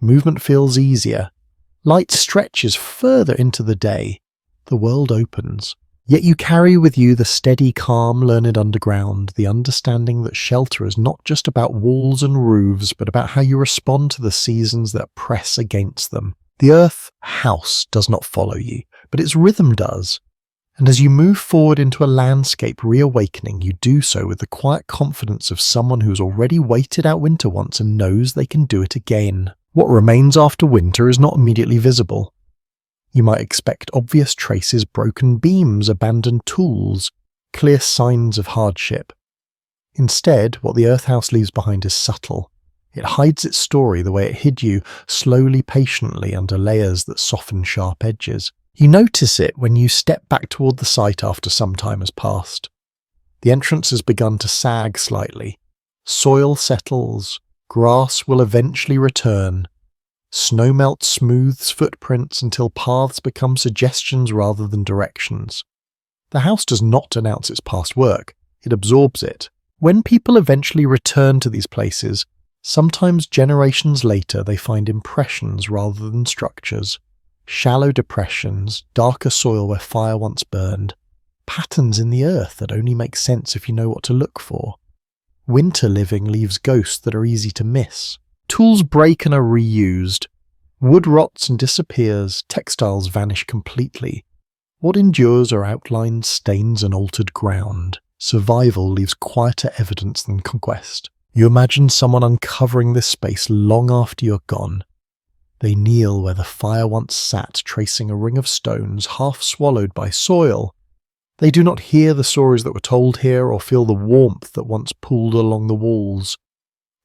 Movement feels easier. Light stretches further into the day. The world opens. Yet you carry with you the steady calm learned underground, the understanding that shelter is not just about walls and roofs, but about how you respond to the seasons that press against them. The earth house does not follow you, but its rhythm does. And as you move forward into a landscape reawakening, you do so with the quiet confidence of someone who's already waited out winter once and knows they can do it again. What remains after winter is not immediately visible. You might expect obvious traces, broken beams, abandoned tools, clear signs of hardship. Instead, what the earth house leaves behind is subtle. It hides its story the way it hid you, slowly, patiently, under layers that soften sharp edges. You notice it when you step back toward the site after some time has passed. The entrance has begun to sag slightly. Soil settles. Grass will eventually return. Snowmelt smooths footprints until paths become suggestions rather than directions. The house does not announce its past work, it absorbs it. When people eventually return to these places, sometimes generations later they find impressions rather than structures. Shallow depressions, darker soil where fire once burned, patterns in the earth that only make sense if you know what to look for. Winter living leaves ghosts that are easy to miss. Tools break and are reused. Wood rots and disappears, textiles vanish completely. What endures are outlines, stains and altered ground. Survival leaves quieter evidence than conquest. You imagine someone uncovering this space long after you're gone. They kneel where the fire once sat, tracing a ring of stones half swallowed by soil. They do not hear the stories that were told here or feel the warmth that once pooled along the walls.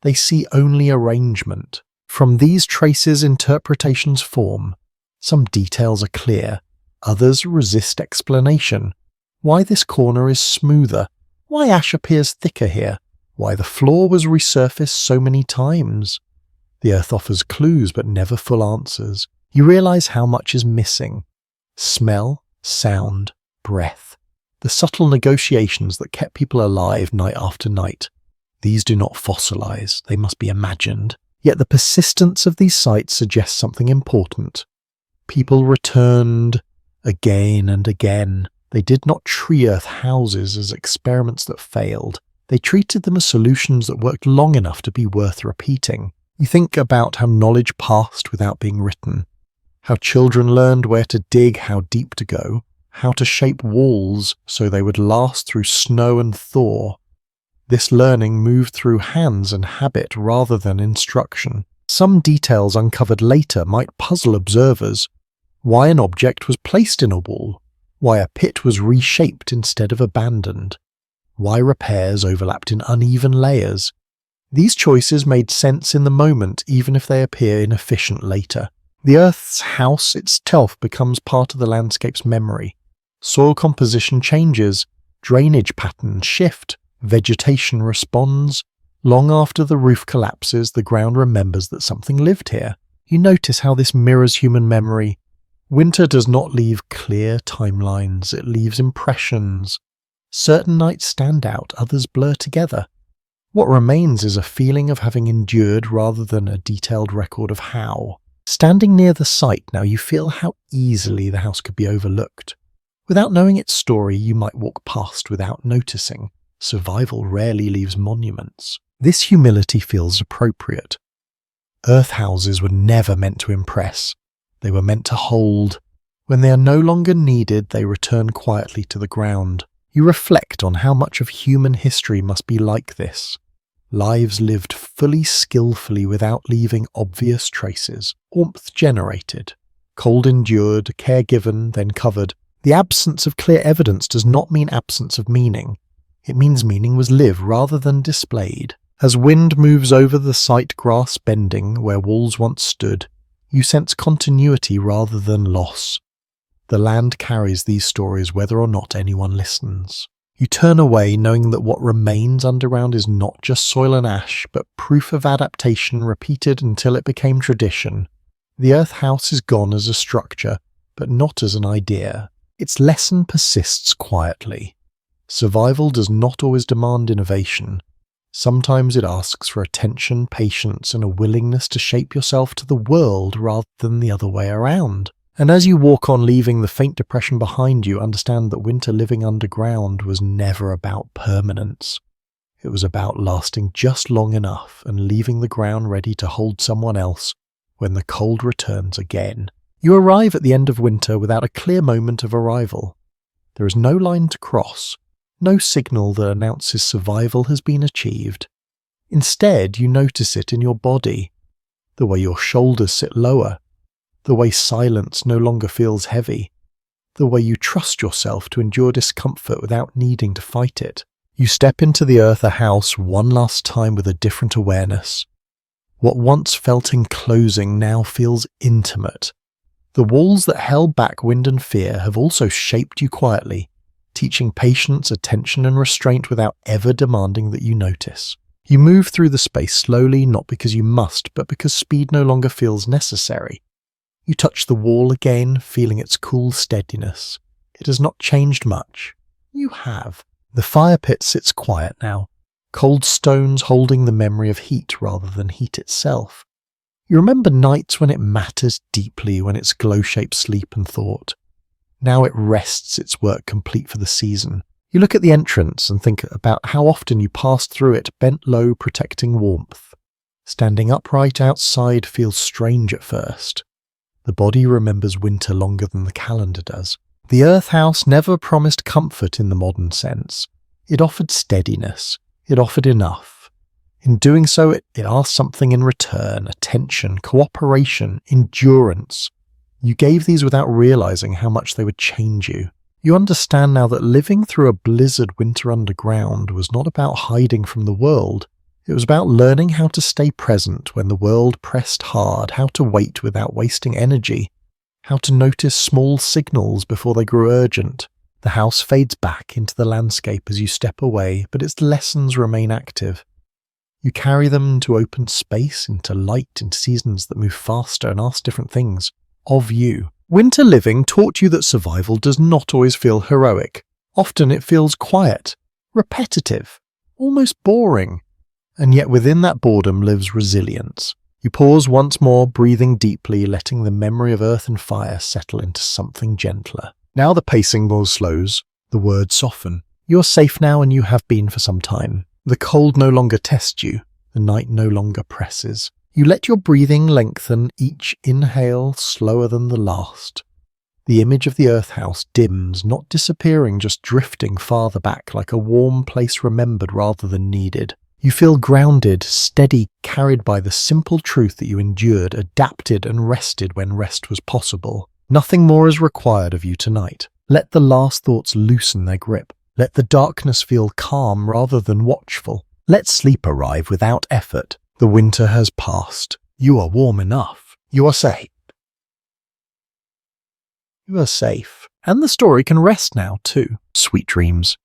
They see only arrangement. From these traces interpretations form. Some details are clear, others resist explanation. Why this corner is smoother, why ash appears thicker here, why the floor was resurfaced so many times. The earth offers clues but never full answers. You realize how much is missing. Smell, sound, breath. The subtle negotiations that kept people alive night after night. These do not fossilize, they must be imagined. Yet the persistence of these sites suggests something important. People returned again and again. They did not treat earth houses as experiments that failed. They treated them as solutions that worked long enough to be worth repeating. You think about how knowledge passed without being written. How children learned where to dig, how deep to go. How to shape walls so they would last through snow and thaw. This learning moved through hands and habit rather than instruction. Some details uncovered later might puzzle observers. Why an object was placed in a wall. Why a pit was reshaped instead of abandoned. Why repairs overlapped in uneven layers. These choices made sense in the moment even if they appear inefficient later. The earth's house itself becomes part of the landscape's memory. Soil composition changes, drainage patterns shift, vegetation responds. Long after the roof collapses, the ground remembers that something lived here. You notice how this mirrors human memory. Winter does not leave clear timelines, it leaves impressions. Certain nights stand out, others blur together. What remains is a feeling of having endured rather than a detailed record of how. Standing near the site now, you feel how easily the house could be overlooked. Without knowing its story, you might walk past without noticing. Survival rarely leaves monuments. This humility feels appropriate. Earth houses were never meant to impress. They were meant to hold. When they are no longer needed, they return quietly to the ground. You reflect on how much of human history must be like this. Lives lived fully skillfully without leaving obvious traces. Warmth generated. Cold endured, care given, then covered. The absence of clear evidence does not mean absence of meaning. It means meaning was lived rather than displayed. As wind moves over the site grass bending where walls once stood, you sense continuity rather than loss. The land carries these stories whether or not anyone listens. You turn away knowing that what remains underground is not just soil and ash, but proof of adaptation repeated until it became tradition. The earth house is gone as a structure, but not as an idea. Its lesson persists quietly. Survival does not always demand innovation. Sometimes it asks for attention, patience, and a willingness to shape yourself to the world rather than the other way around. And as you walk on, leaving the faint depression behind you, understand that winter living underground was never about permanence. It was about lasting just long enough and leaving the ground ready to hold someone else when the cold returns again. You arrive at the end of winter without a clear moment of arrival. There is no line to cross, no signal that announces survival has been achieved. Instead, you notice it in your body, the way your shoulders sit lower, the way silence no longer feels heavy, the way you trust yourself to endure discomfort without needing to fight it. You step into the earth house one last time with a different awareness. What once felt enclosing now feels intimate. The walls that held back wind and fear have also shaped you quietly, teaching patience, attention, and restraint without ever demanding that you notice. You move through the space slowly, not because you must, but because speed no longer feels necessary. You touch the wall again, feeling its cool steadiness. It has not changed much. You have. The fire pit sits quiet now, cold stones holding the memory of heat rather than heat itself. You remember nights when it matters deeply, when its glow shaped sleep and thought. Now it rests its work complete for the season. You look at the entrance and think about how often you passed through it bent low, protecting warmth. Standing upright outside feels strange at first. The body remembers winter longer than the calendar does. The earth house never promised comfort in the modern sense. It offered steadiness. It offered enough. In doing so, it asked something in return: attention, cooperation, endurance. You gave these without realizing how much they would change you. You understand now that living through a blizzard winter underground was not about hiding from the world. It was about learning how to stay present when the world pressed hard, how to wait without wasting energy, how to notice small signals before they grew urgent. The house fades back into the landscape as you step away, but its lessons remain active. You carry them into open space, into light, into seasons that move faster and ask different things of you. Winter living taught you that survival does not always feel heroic. Often it feels quiet, repetitive, almost boring. And yet within that boredom lives resilience. You pause once more, breathing deeply, letting the memory of earth and fire settle into something gentler. Now the pacing more slows, the words soften. You are safe now, and you have been for some time. The cold no longer tests you, the night no longer presses. You let your breathing lengthen, each inhale slower than the last. The image of the earth house dims, not disappearing, just drifting farther back like a warm place remembered rather than needed. You feel grounded, steady, carried by the simple truth that you endured, adapted and rested when rest was possible. Nothing more is required of you tonight. Let the last thoughts loosen their grip. Let the darkness feel calm rather than watchful. Let sleep arrive without effort. The winter has passed. You are warm enough. You are safe. You are safe. And the story can rest now, too. Sweet dreams.